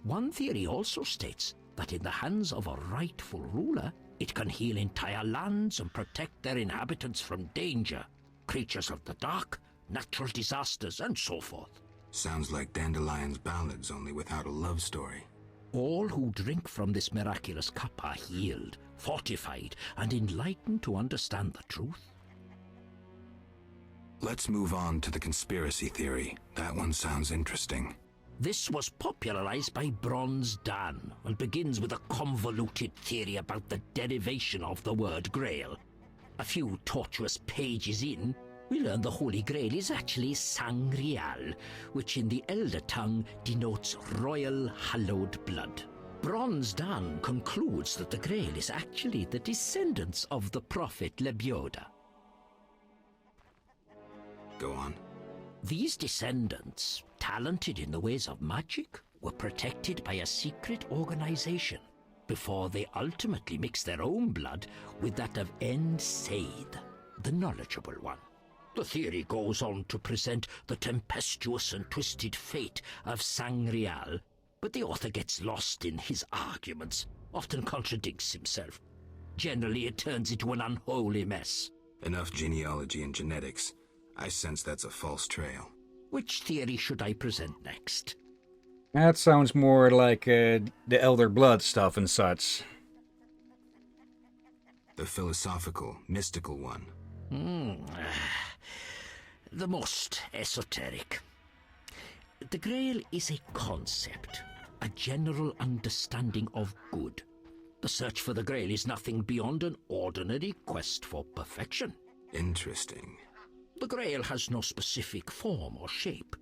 One theory also states that in the hands of a rightful ruler, it can heal entire lands and protect their inhabitants from danger, creatures of the dark, natural disasters, and so forth. Sounds like Dandelion's ballads, only without a love story. All who drink from this miraculous cup are healed, fortified, and enlightened to understand the truth. Let's move on to the conspiracy theory. That one sounds interesting. This was popularized by Bronze Dan and begins with a convoluted theory about the derivation of the word Grail. A few tortuous pages in, we learn the Holy Grail is actually Sangreal, which in the Elder tongue denotes royal hallowed blood. Bronze Dan concludes that the Grail is actually the descendants of the prophet Lebioda. Go on. These descendants, talented in the ways of magic, were protected by a secret organization before they ultimately mixed their own blood with that of En Seid, the knowledgeable one. The theory goes on to present the tempestuous and twisted fate of Sangreal, but the author gets lost in his arguments, often contradicts himself. Generally, it turns into an unholy mess. Enough genealogy and genetics. I sense that's a false trail. Which theory should I present next? That sounds more like the Elder Blood stuff and such. The philosophical, mystical one. The most esoteric. The Grail is a concept, a general understanding of good. The search for the Grail is nothing beyond an ordinary quest for perfection. Interesting. The Grail has no specific form or shape.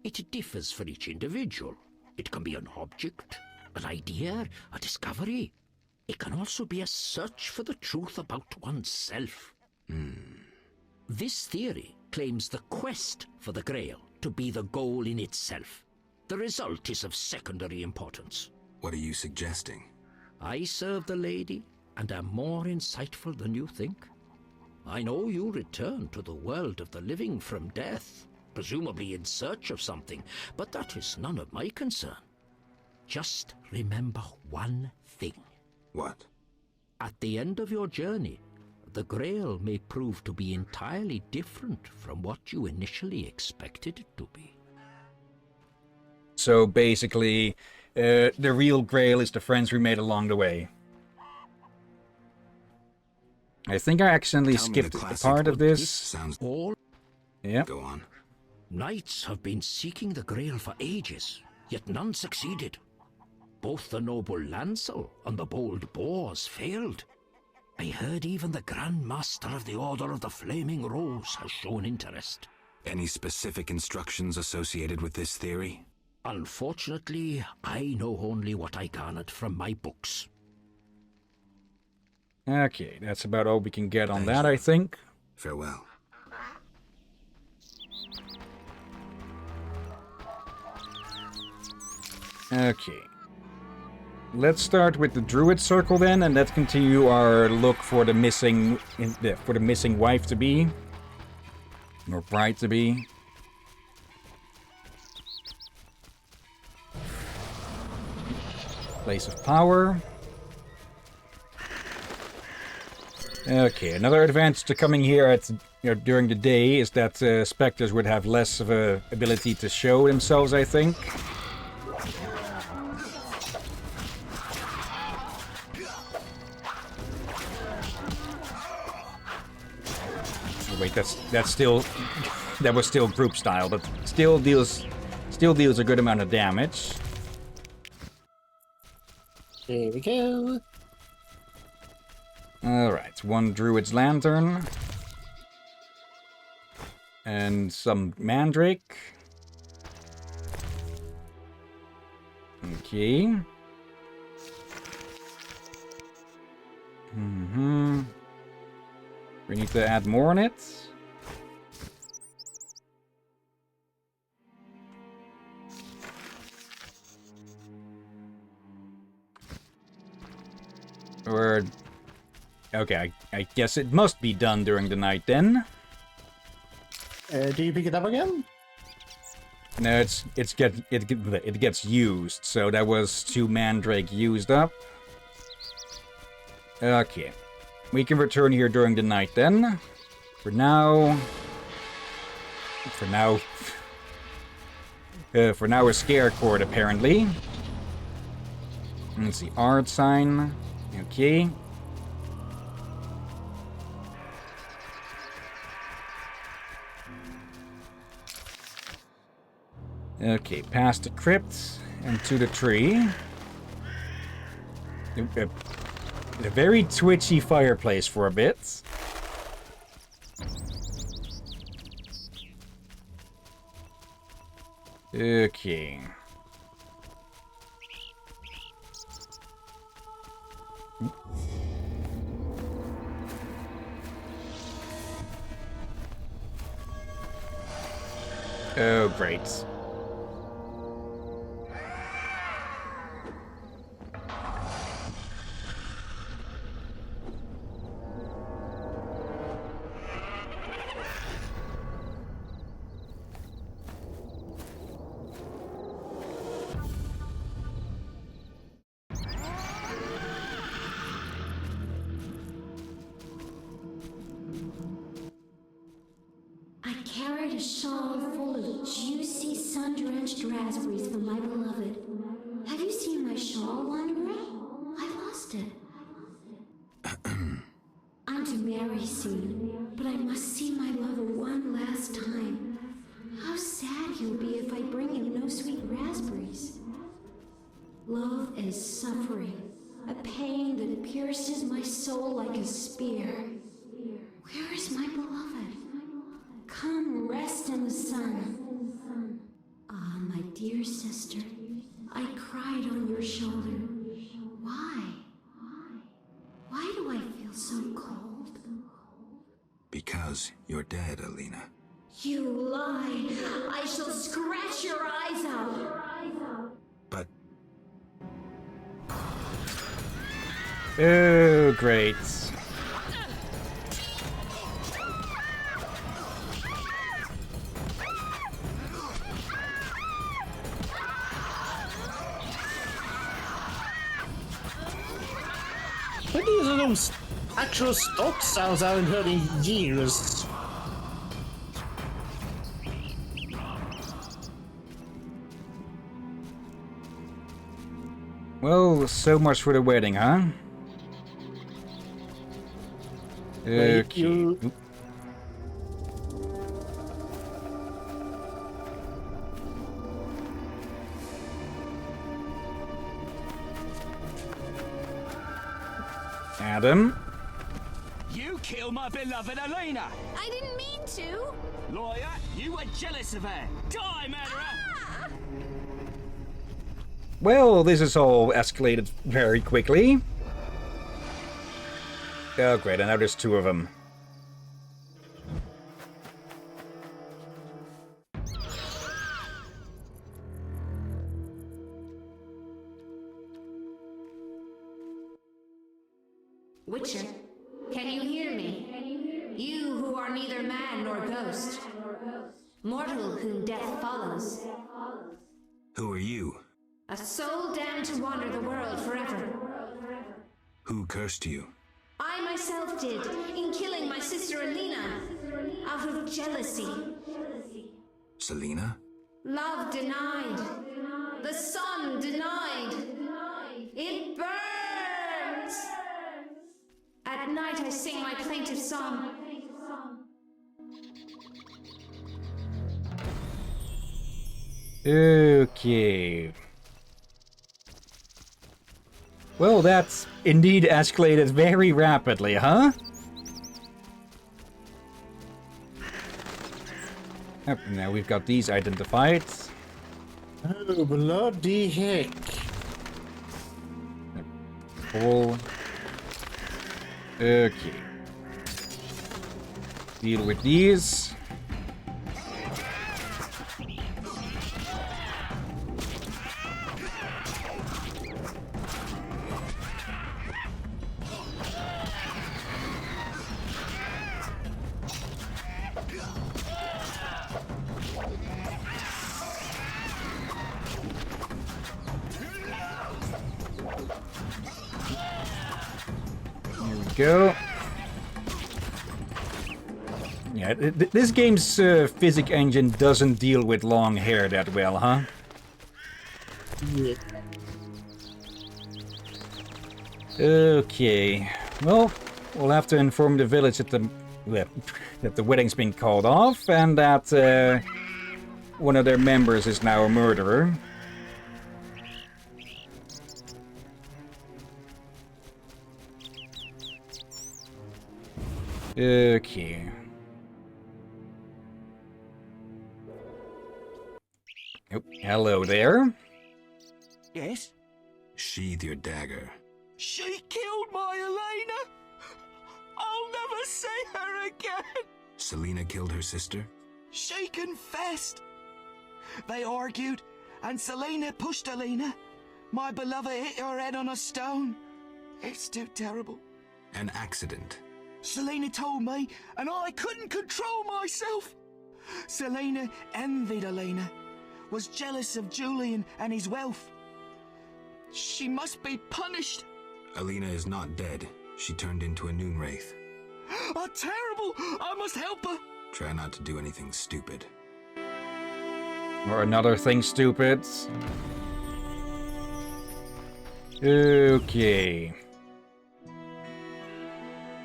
It differs for each individual. It can be an object, an idea, a discovery. It can also be a search for the truth about oneself. This theory claims the quest for the Grail to be the goal in itself. The result is of secondary importance. What are you suggesting? I serve the lady, and am more insightful than you think. I know you return to the world of the living from death, presumably in search of something, but that is none of my concern. Just remember one thing. What? At the end of your journey, the Grail may prove to be entirely different from what you initially expected it to be. So basically, the real Grail is the friends we made along the way. I think I accidentally skipped a part of this. Sounds all. Yeah. Go on. Knights have been seeking the Grail for ages, yet none succeeded. Both the noble Lancel and the bold Boars failed. I heard even the Grand Master of the Order of the Flaming Rose has shown interest. Any specific instructions associated with this theory? Unfortunately, I know only what I garnered from my books. Okay, that's about all we can get on that, I think. Farewell. Okay. Let's start with the Druid Circle then, and let's continue our look for the missing wife to be, or bride to be. Place of power. Okay, another advantage to coming here at during the day is that specters would have less of a ability to show themselves, I think. Oh, wait, that was still group style, but still deals a good amount of damage. Here we go. Alright, one Druid's Lantern. And some Mandrake. Okay. We need to add more on it. Or... Okay, I guess it must be done during the night then. Do you pick it up again? No, it gets used. So that was 2 Mandrake used up. Okay, we can return here during the night then. For now, a scare cord apparently. Let's see, art sign. Okay. Okay, past the crypt and to the tree. A very twitchy fireplace for a bit. Okay. Oh, great. I carried a shawl full of juicy, sun-drenched raspberries for my beloved. Have you seen my shawl, Wanderer? I lost it. I'm to marry soon, but I must see my lover one last time. How sad he'll be if I bring him no sweet raspberries. Love is suffering, a pain that pierces my soul like a spear. Where is my beloved? Come rest in the sun. Ah, my dear sister, I cried on your shoulder. Why? Why do I feel so cold? Because you're dead, Alina. You lie. I shall scratch your eyes out. But Oh, great. What these are those actual stock sounds I haven't heard in years? Well, so much for the wedding, huh? Wait, you... Oop. Adam? You killed my beloved Elena! I didn't mean to. Lawyer, you were jealous of her! Die, murderer! Well, this is all escalated very quickly. Oh, great, and now there's two of them. Witcher, can you hear me? You who are neither man nor ghost, mortal whom death follows, who are you? a soul damned to wander the world forever. Who cursed you? I myself did, in killing my sister Alina, out of jealousy. Selena? Love denied. The sun denied. It burns! At night I sing my plaintive song. Okay. Well, that's indeed escalated very rapidly, huh? Yep, now we've got these identified. Oh, bloody heck. Pull. Okay. Deal with these. Go. Yeah, this game's physics engine doesn't deal with long hair that well, huh? Yeah. Okay. Well, we'll have to inform the village that the wedding's been called off and that one of their members is now a murderer. Okay. Oh, hello there. Yes? Sheathe your dagger. She killed my Elena! I'll never see her again! Selena killed her sister? She confessed! They argued, and Selena pushed Elena. My beloved hit her head on a stone. It's too terrible. An accident. Selena told me, and I couldn't control myself. Selena envied Elena, was jealous of Julian and his wealth. She must be punished. Elena is not dead. She turned into a noon wraith. Oh, terrible! I must help her. Try not to do anything stupid. Or another thing stupid. Okay.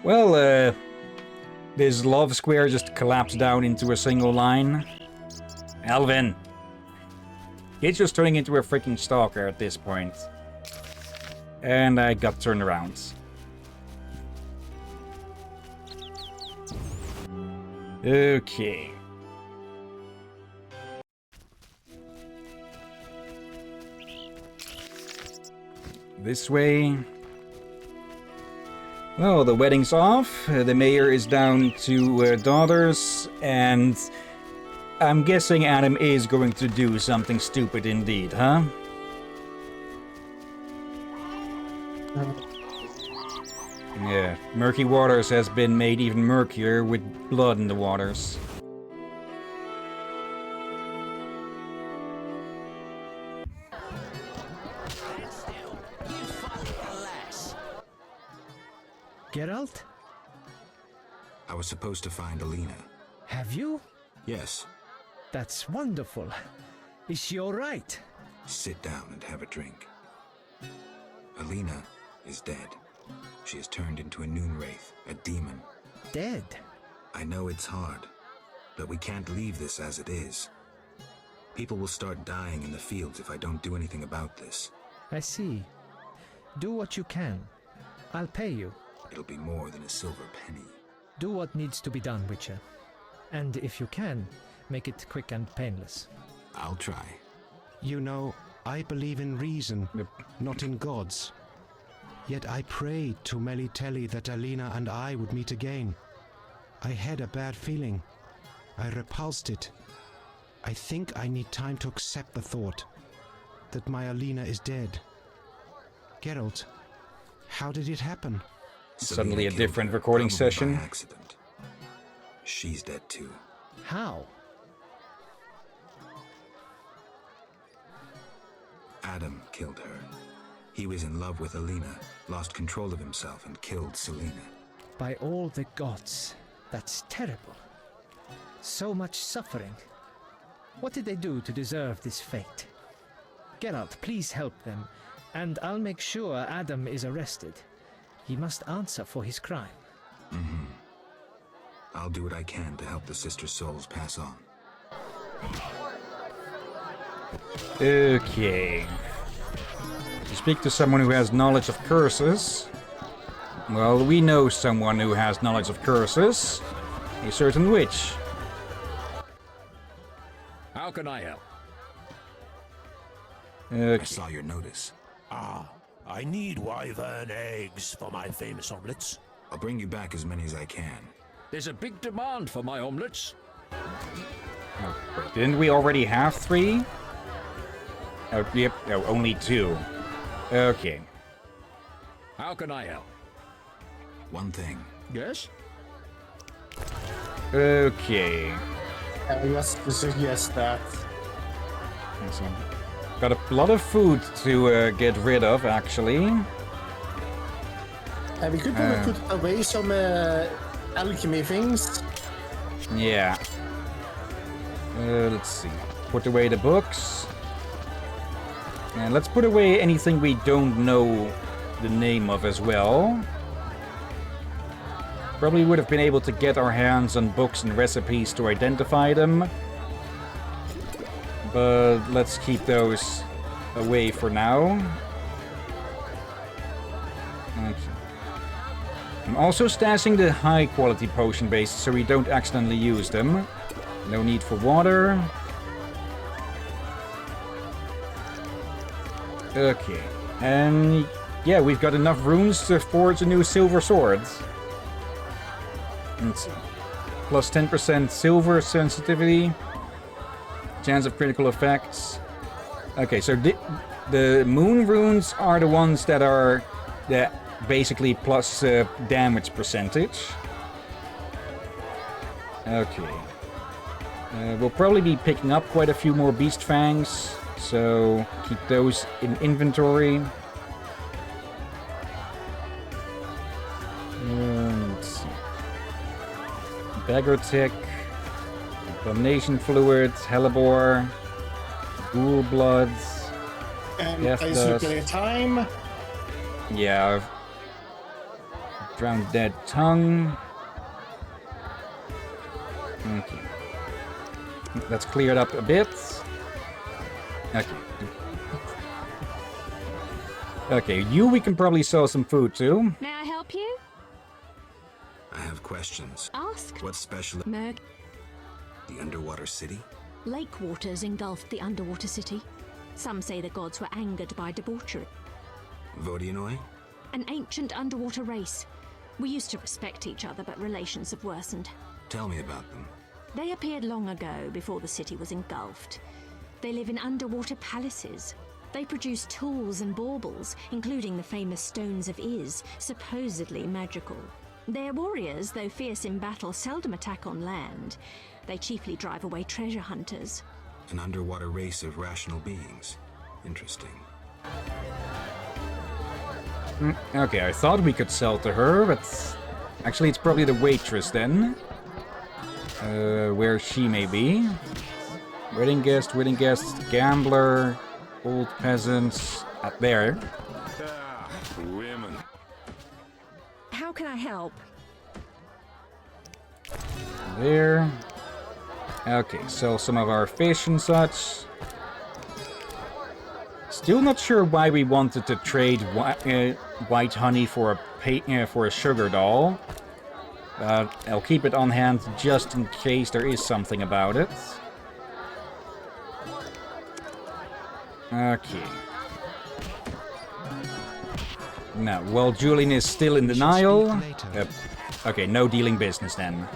Well, this love square just collapsed down into a single line. Alvin! It's just turning into a freaking stalker at this point. And I got turned around. Okay. This way. Well, the wedding's off. The mayor is down to daughters, and I'm guessing Adam is going to do something stupid indeed, huh? Yeah, murky waters has been made even murkier with blood in the waters. Geralt? I was supposed to find Alina. Have you? Yes. That's wonderful. Is she all right? Sit down and have a drink. Alina is dead. She has turned into a noon wraith, a demon. Dead? I know it's hard, but we can't leave this as it is. People will start dying in the fields if I don't do anything about this. I see. Do what you can. I'll pay you. It'll be more than a silver penny. Do what needs to be done, Witcher. And if you can, make it quick and painless. I'll try. You know, I believe in reason, not in gods. Yet I prayed to Melitele that Alina and I would meet again. I had a bad feeling. I repulsed it. I think I need time to accept the thought that my Alina is dead. Geralt, how did it happen? Suddenly a different recording session. By accident. She's dead too. How? Adam killed her. He was in love with Alina, lost control of himself and killed Selena. By all the gods, that's terrible. So much suffering. What did they do to deserve this fate? Geralt, please help them, and I'll make sure Adam is arrested. He must answer for his crime. Mm-hmm. I'll do what I can to help the sister souls pass on. Okay. To speak to someone who has knowledge of curses. Well, we know someone who has knowledge of curses. A certain witch. How can I help? I saw your notice. Ah, I need wyvern eggs for my famous omelets. I'll bring you back as many as I can. There's a big demand for my omelets. Oh, wait, didn't we already have 3? Oh, yep. No, only 2. Okay. How can I help? One thing. Yes? Okay. Yes, suggest that. Got a lot of food to get rid of, actually. We could probably put away some alchemy things. Yeah. Let's see. Put away the books. And let's put away anything we don't know the name of as well. Probably would have been able to get our hands on books and recipes to identify them. But let's keep those away for now. Okay. I'm also stashing the high quality potion bases so we don't accidentally use them. No need for water. Okay. And yeah, we've got enough runes to forge a new silver sword. Let's see. Plus 10% silver sensitivity. Chance of critical effects. Okay, so the moon runes are the ones that are basically plus damage percentage. Okay. We'll probably be picking up quite a few more beast fangs, so keep those in inventory. Let's see. Beggar tick, abomination fluids, hellebore, ghoul bloods, And death I dust. circulate time. Yeah, drowned dead tongue. Okay, that's cleared up a bit. Okay. Okay, we can probably sell some food too. May I help you? I have questions. Ask. What's special? Merg. The underwater city? Lake waters engulfed the underwater city. Some say the gods were angered by debauchery. Vodianoi? An ancient underwater race. We used to respect each other, but relations have worsened. Tell me about them. They appeared long ago, before the city was engulfed. They live in underwater palaces. They produce tools and baubles, including the famous Stones of Iz, supposedly magical. Their warriors, though fierce in battle, seldom attack on land. They chiefly drive away treasure hunters. An underwater race of rational beings. Interesting. Okay, I thought we could sell to her, but actually it's probably the waitress then. Where she may be. Wedding guest, gambler, old peasants. There. Women. How can I help? There. Okay, sell some of our fish and such. Still not sure why we wanted to trade white honey for a sugar doll. I'll keep it on hand just in case there is something about it. Okay. Now, while Julian is still in denial... okay, no dealing business then.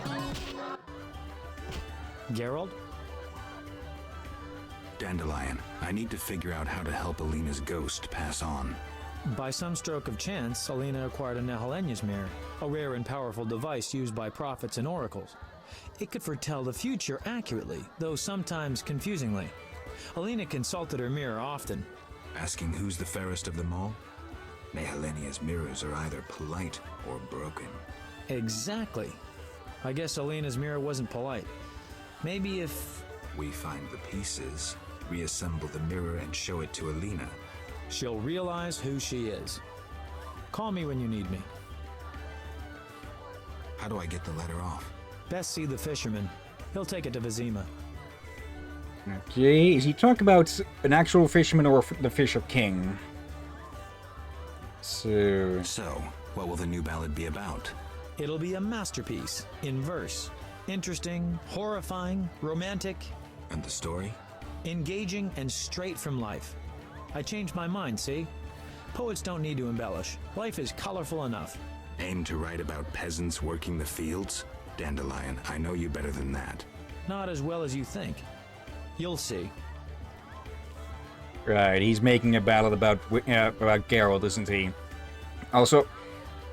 Geralt? Dandelion, I need to figure out how to help Alina's ghost pass on. By some stroke of chance, Alina acquired a Hillyan's mirror, a rare and powerful device used by prophets and oracles. It could foretell the future accurately, though sometimes confusingly. Alina consulted her mirror often. Asking who's the fairest of them all? Hillyan's mirrors are either polite or broken. Exactly. I guess Alina's mirror wasn't polite. Maybe if... we find the pieces, reassemble the mirror and show it to Alina. She'll realize who she is. Call me when you need me. How do I get the letter off? Best see the fisherman. He'll take it to Vizima. Okay, is he talking about an actual fisherman or the Fisher King? So, what will the new ballad be about? It'll be a masterpiece, in verse. Interesting, horrifying, romantic. And the story? Engaging and straight from life. I changed my mind, see? Poets don't need to embellish. Life is colorful enough. Aim to write about peasants working the fields? Dandelion, I know you better than that. Not as well as you think. You'll see. Right, he's making a ballad about Geralt, isn't he? Also,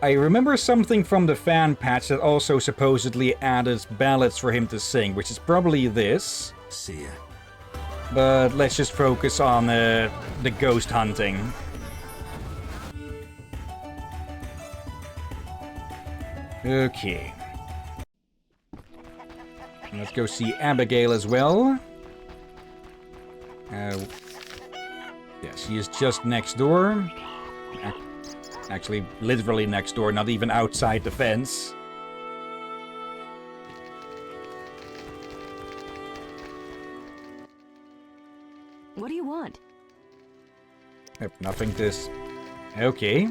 I remember something from the fan patch that also supposedly added ballads for him to sing, which is probably this. See ya. But let's just focus on the ghost hunting. Okay. Let's go see Abigail as well. Yeah, she is just next door. Actually, literally next door, not even outside the fence. What do you want? Nothing this. Okay.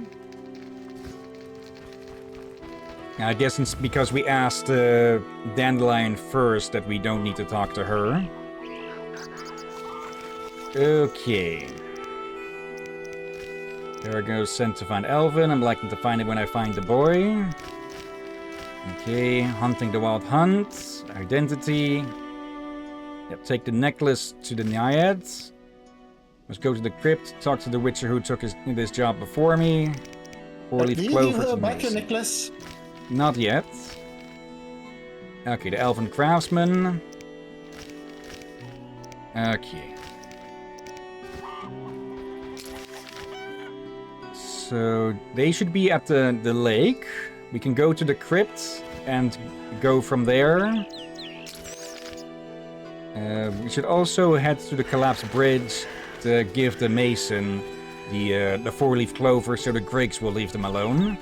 I guess it's because we asked Dandelion first that we don't need to talk to her. Okay. There I go, sent to find Elvin. I'm likely to find it when I find the boy. Okay, hunting the wild hunt. Identity. Yep, take the necklace to the Naiads. Let's go to the crypt, talk to the Witcher who took this job before me. Did you give her back your necklace? Not yet. Okay, the Elven Craftsman. Okay. So, they should be at the lake. We can go to the crypt and go from there. We should also head to the collapsed bridge to give the mason the four-leaf clover so the Griggs will leave them alone.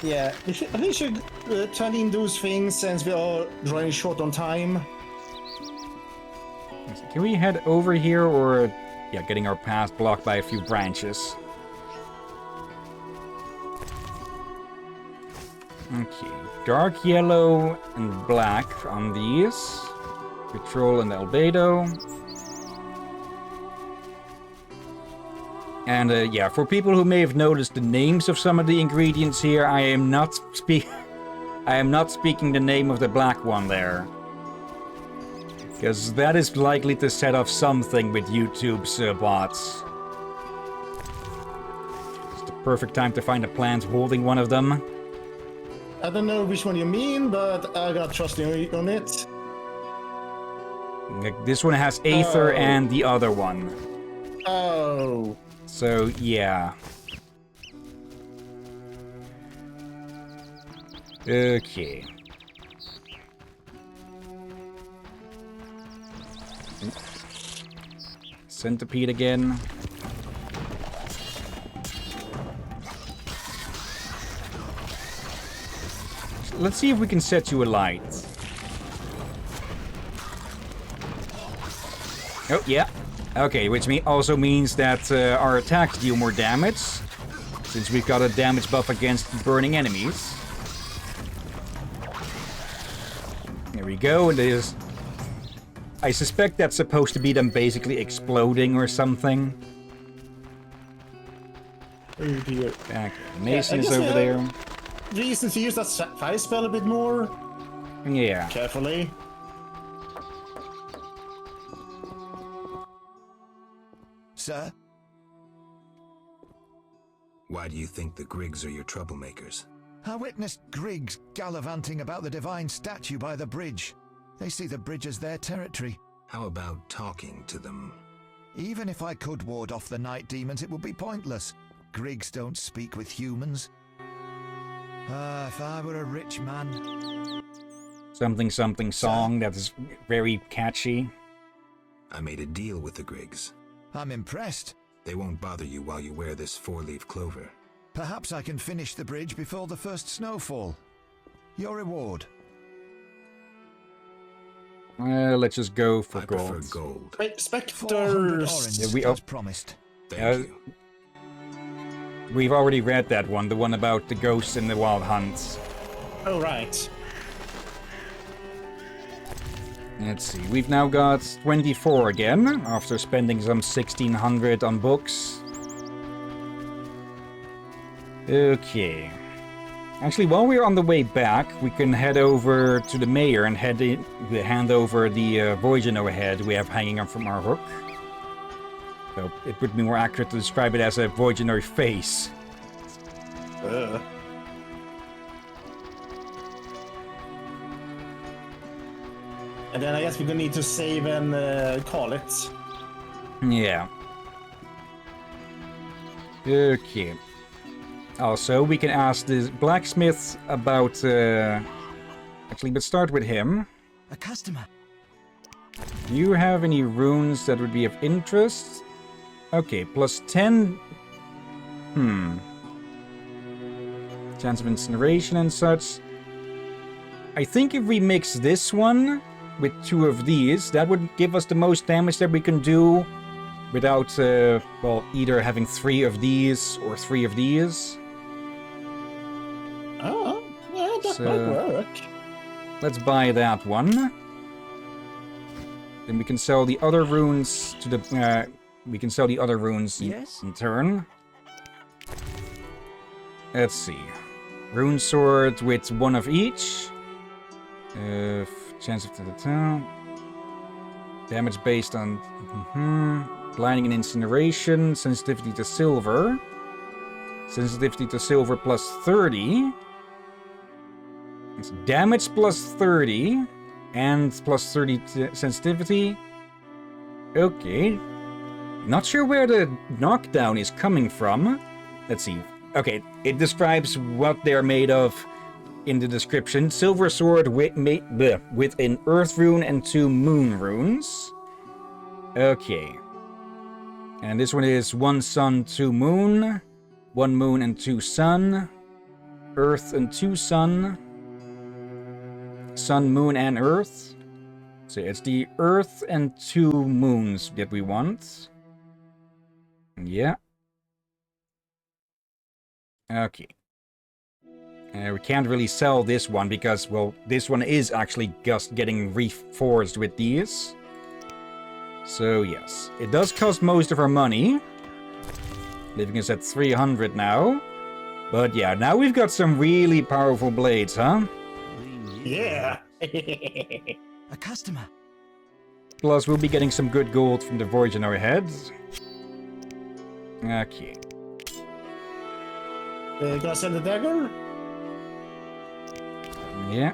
Yeah, I think we should turn in those things since we are running short on time. Can we head over here or... yeah, getting our path blocked by a few branches. Okay, dark yellow and black on these. Petrol and albedo. And yeah, for people who may have noticed the names of some of the ingredients here, I am not speaking the name of the black one there. Because that is likely to set off something with YouTube's bots. It's the perfect time to find a plant holding one of them. I don't know which one you mean, but I got trust you on it. Like, this one has Aether and the other one. Oh. So, yeah. Okay. Centipede again. Let's see if we can set you alight. Oh, yeah. Okay, which also means that our attacks deal more damage, since we've got a damage buff against burning enemies. There we go, and there's... I suspect that's supposed to be them basically exploding or something. Oh dear. Okay, Mason is over there. Reason to use that fire spell a bit more. Yeah. Carefully. Sir? Why do you think the Griggs are your troublemakers? I witnessed Griggs gallivanting about the divine statue by the bridge. They see the bridge as their territory. How about talking to them? Even if I could ward off the night demons, it would be pointless. Griggs don't speak with humans. If I were a rich man... Something something song that is very catchy. I made a deal with the Griggs. I'm impressed. They won't bother you while you wear this four-leaf clover. Perhaps I can finish the bridge before the first snowfall. Your reward. Let's just go for gold. I prefer gold. Wait, Spectres! Yeah, as promised. Thank you. We've already read that one, the one about the ghosts in the wild hunts. Oh, right. Let's see, we've now got 24 again, after spending some 1600 on books. Okay. Actually, while we're on the way back, we can head over to the mayor and hand over the Voyager head we have hanging from our hook. So it would be more accurate to describe it as a Voyager face. And then I guess we're gonna need to save and call it. Yeah. Okay. Also, we can ask the blacksmith about... Actually, let's start with him. A customer. Do you have any runes that would be of interest? Okay, plus 10... Chance of incineration and such. I think if we mix this one with 2 of these, that would give us the most damage that we can do without, well, either having 3 of these or 3 of these. Oh, yeah, that might work. Let's buy that one. Then we can sell the other runes to the... we can sell the other runes in turn. Let's see. Rune sword with 1 of each. Chance of the town. Damage based on... Blinding and incineration. Sensitivity to silver. Sensitivity to silver plus 30. It's damage plus 30. And plus 30 sensitivity. Okay. Not sure where the knockdown is coming from. Let's see. Okay, it describes what they're made of in the description. Silver sword with an earth rune and 2 moon runes. Okay. And this one is 1 sun, 2 moon. 1 moon and 2 sun. Earth and 2 sun. Sun, moon, and earth. So it's the earth and 2 moons that we want. Yeah. Okay. We can't really sell this one because, well, this one is actually just getting reforged with these. So, yes. It does cost most of our money. Leaving us at 300 now. But yeah, now we've got some really powerful blades, huh? Yeah. A customer. Plus, we'll be getting some good gold from the voyage in our heads. Okay. Gonna send the dagger? Yeah.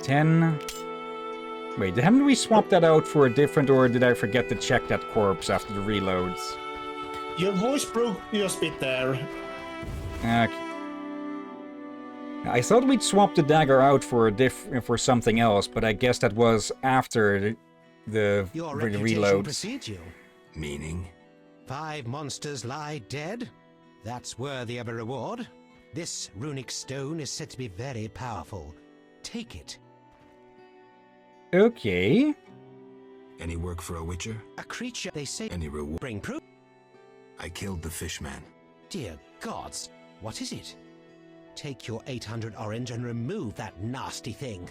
10. Wait, haven't we swapped that out for a different, or did I forget to check that corpse after the reloads? Your voice broke just a bit there. Okay. I thought we'd swap the dagger out for for something else, but I guess that was after the Your reload. reputation precedes you. Meaning? 5 monsters lie dead. That's worthy of a reward. This runic stone is said to be very powerful. Take it. Okay. Any work for a witcher? A creature, they say. Any reward? Bring proof. I killed the fishman. Dear gods, what is it? Take your 800 orange and remove that nasty thing.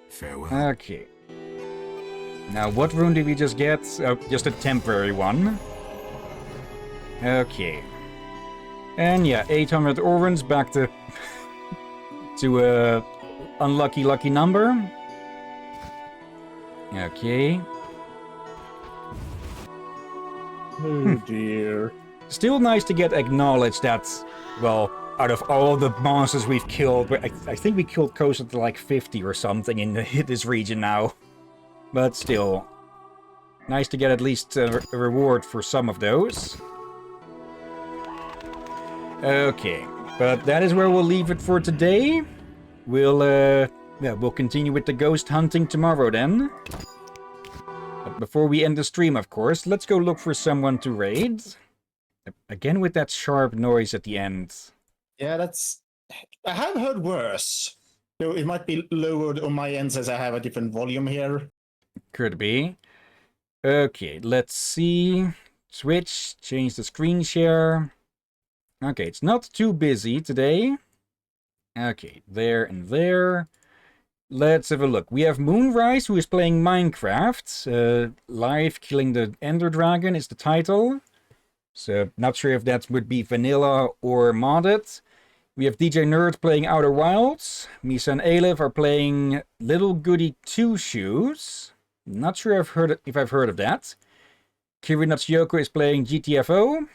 Farewell. Okay. Now, what rune did we just get? Oh, just a temporary one. Okay. And yeah, 800 orange back to a unlucky lucky number. Okay. Oh dear. Still nice to get acknowledged that, well, out of all the monsters we've killed, I think we killed closer to like 50 or something in this region now. But still, nice to get at least a reward for some of those. Okay, but that is where we'll leave it for today. We'll continue with the ghost hunting tomorrow then. But before we end the stream, of course, let's go look for someone to raid. Again with that sharp noise at the end. Yeah, that's... I have heard worse. So it might be lowered on my end as I have a different volume here. Could be. Okay, let's see. Switch, change the screen share. Okay, it's not too busy today. Okay, there and there. Let's have a look. We have Moonrise, who is playing Minecraft. Live Killing the Ender Dragon is the title. So, not sure if that would be vanilla or modded. We have DJ Nerd playing Outer Wilds. Misa and Aleph are playing Little Goody Two Shoes. Not sure if I've heard of that. Kiri Natsuko is playing GTFO.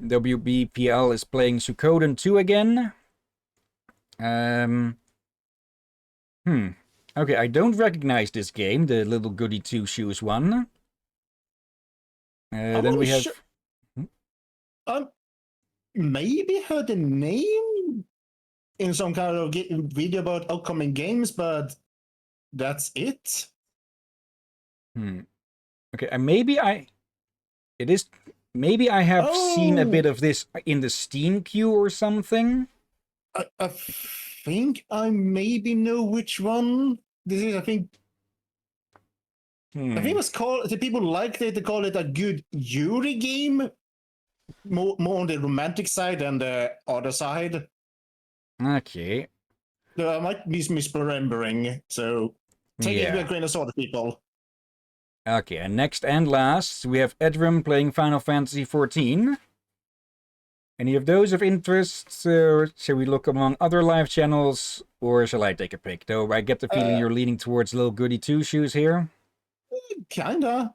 WBPL is playing Suikoden 2 again. Okay, I don't recognize this game, the Little Goody Two Shoes one. Then we have... Maybe heard the name in some kind of video about upcoming games, but that's it. Okay, and maybe I have seen a bit of this in the Steam queue or something. I think I maybe know which one this is. I think it was called. The people liked it. They call it a good Yuri game. More on the romantic side than the other side. Okay. I might be misremembering, so take it with a grain of salt, people. Okay, and next and last, we have Edrum playing Final Fantasy XIV. Any of those of interest? Shall we look among other live channels, or shall I take a pick? Though I get the feeling you're leaning towards Little Goody Two Shoes here. Kinda.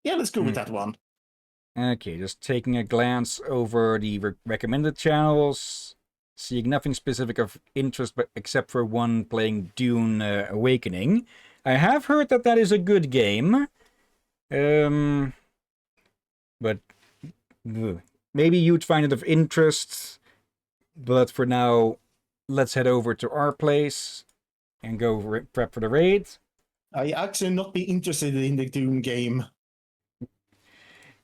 Yeah, let's go with that one. Okay, just taking a glance over the recommended channels, seeing nothing specific of interest but except for one playing Dune Awakening. I have heard that that is a good game, but maybe you'd find it of interest. But for now, let's head over to our place and go prep for the raid. I actually not be interested in the Dune game.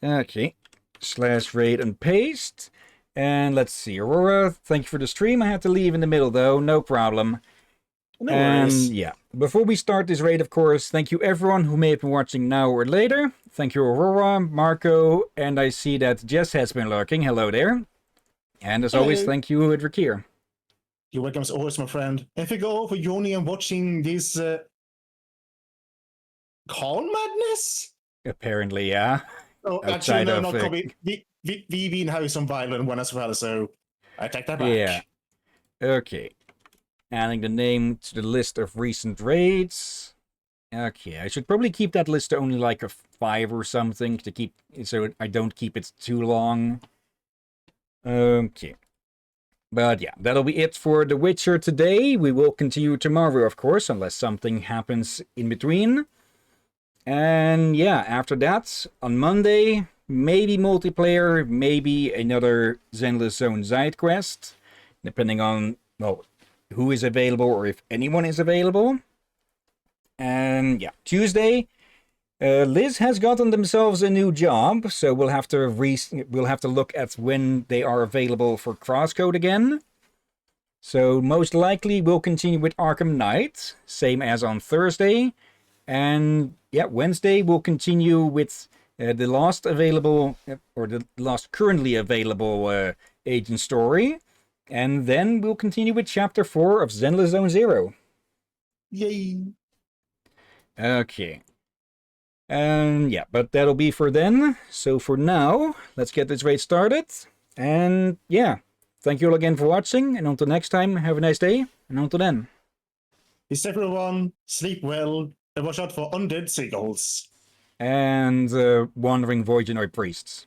Okay, /raid and paste. And let's see, Aurora, thank you for the stream. I had to leave in the middle though, no problem. No worries. Yeah, before we start this raid, of course, thank you everyone who may have been watching now or later. Thank you, Aurora, Marco, and I see that Jess has been lurking. Hello there. And as always, thank you, Drakir. You're welcome as always, my friend. And thank you all for joining and watching this Con Madness? Apparently, yeah. Oh, actually, no, not Kobe. We've been having some violent one as well, so I take that back. Yeah. Okay. Adding the name to the list of recent raids. Okay, I should probably keep that list to only like a 5 or something to keep, so I don't keep it too long. Okay. But yeah, that'll be it for The Witcher today. We will continue tomorrow, of course, unless something happens in between. And yeah, after that, on Monday, maybe multiplayer, maybe another Zenless Zone side quest, depending on, well, who is available or if anyone is available. And yeah, Tuesday, Liz has gotten themselves a new job, so we'll have to look at when they are available for Crosscode again. So most likely we'll continue with Arkham Knight, same as on Thursday. And yeah, Wednesday we'll continue with the last available, or the last currently available agent story. And then we'll continue with Chapter 4 of Zenless Zone Zero. Yay! Okay. Yeah, but that'll be for then. So for now, let's get this raid started. And yeah, thank you all again for watching. And until next time, have a nice day. And until then. Peace everyone, sleep well, and watch out for undead seagulls. And wandering void priests.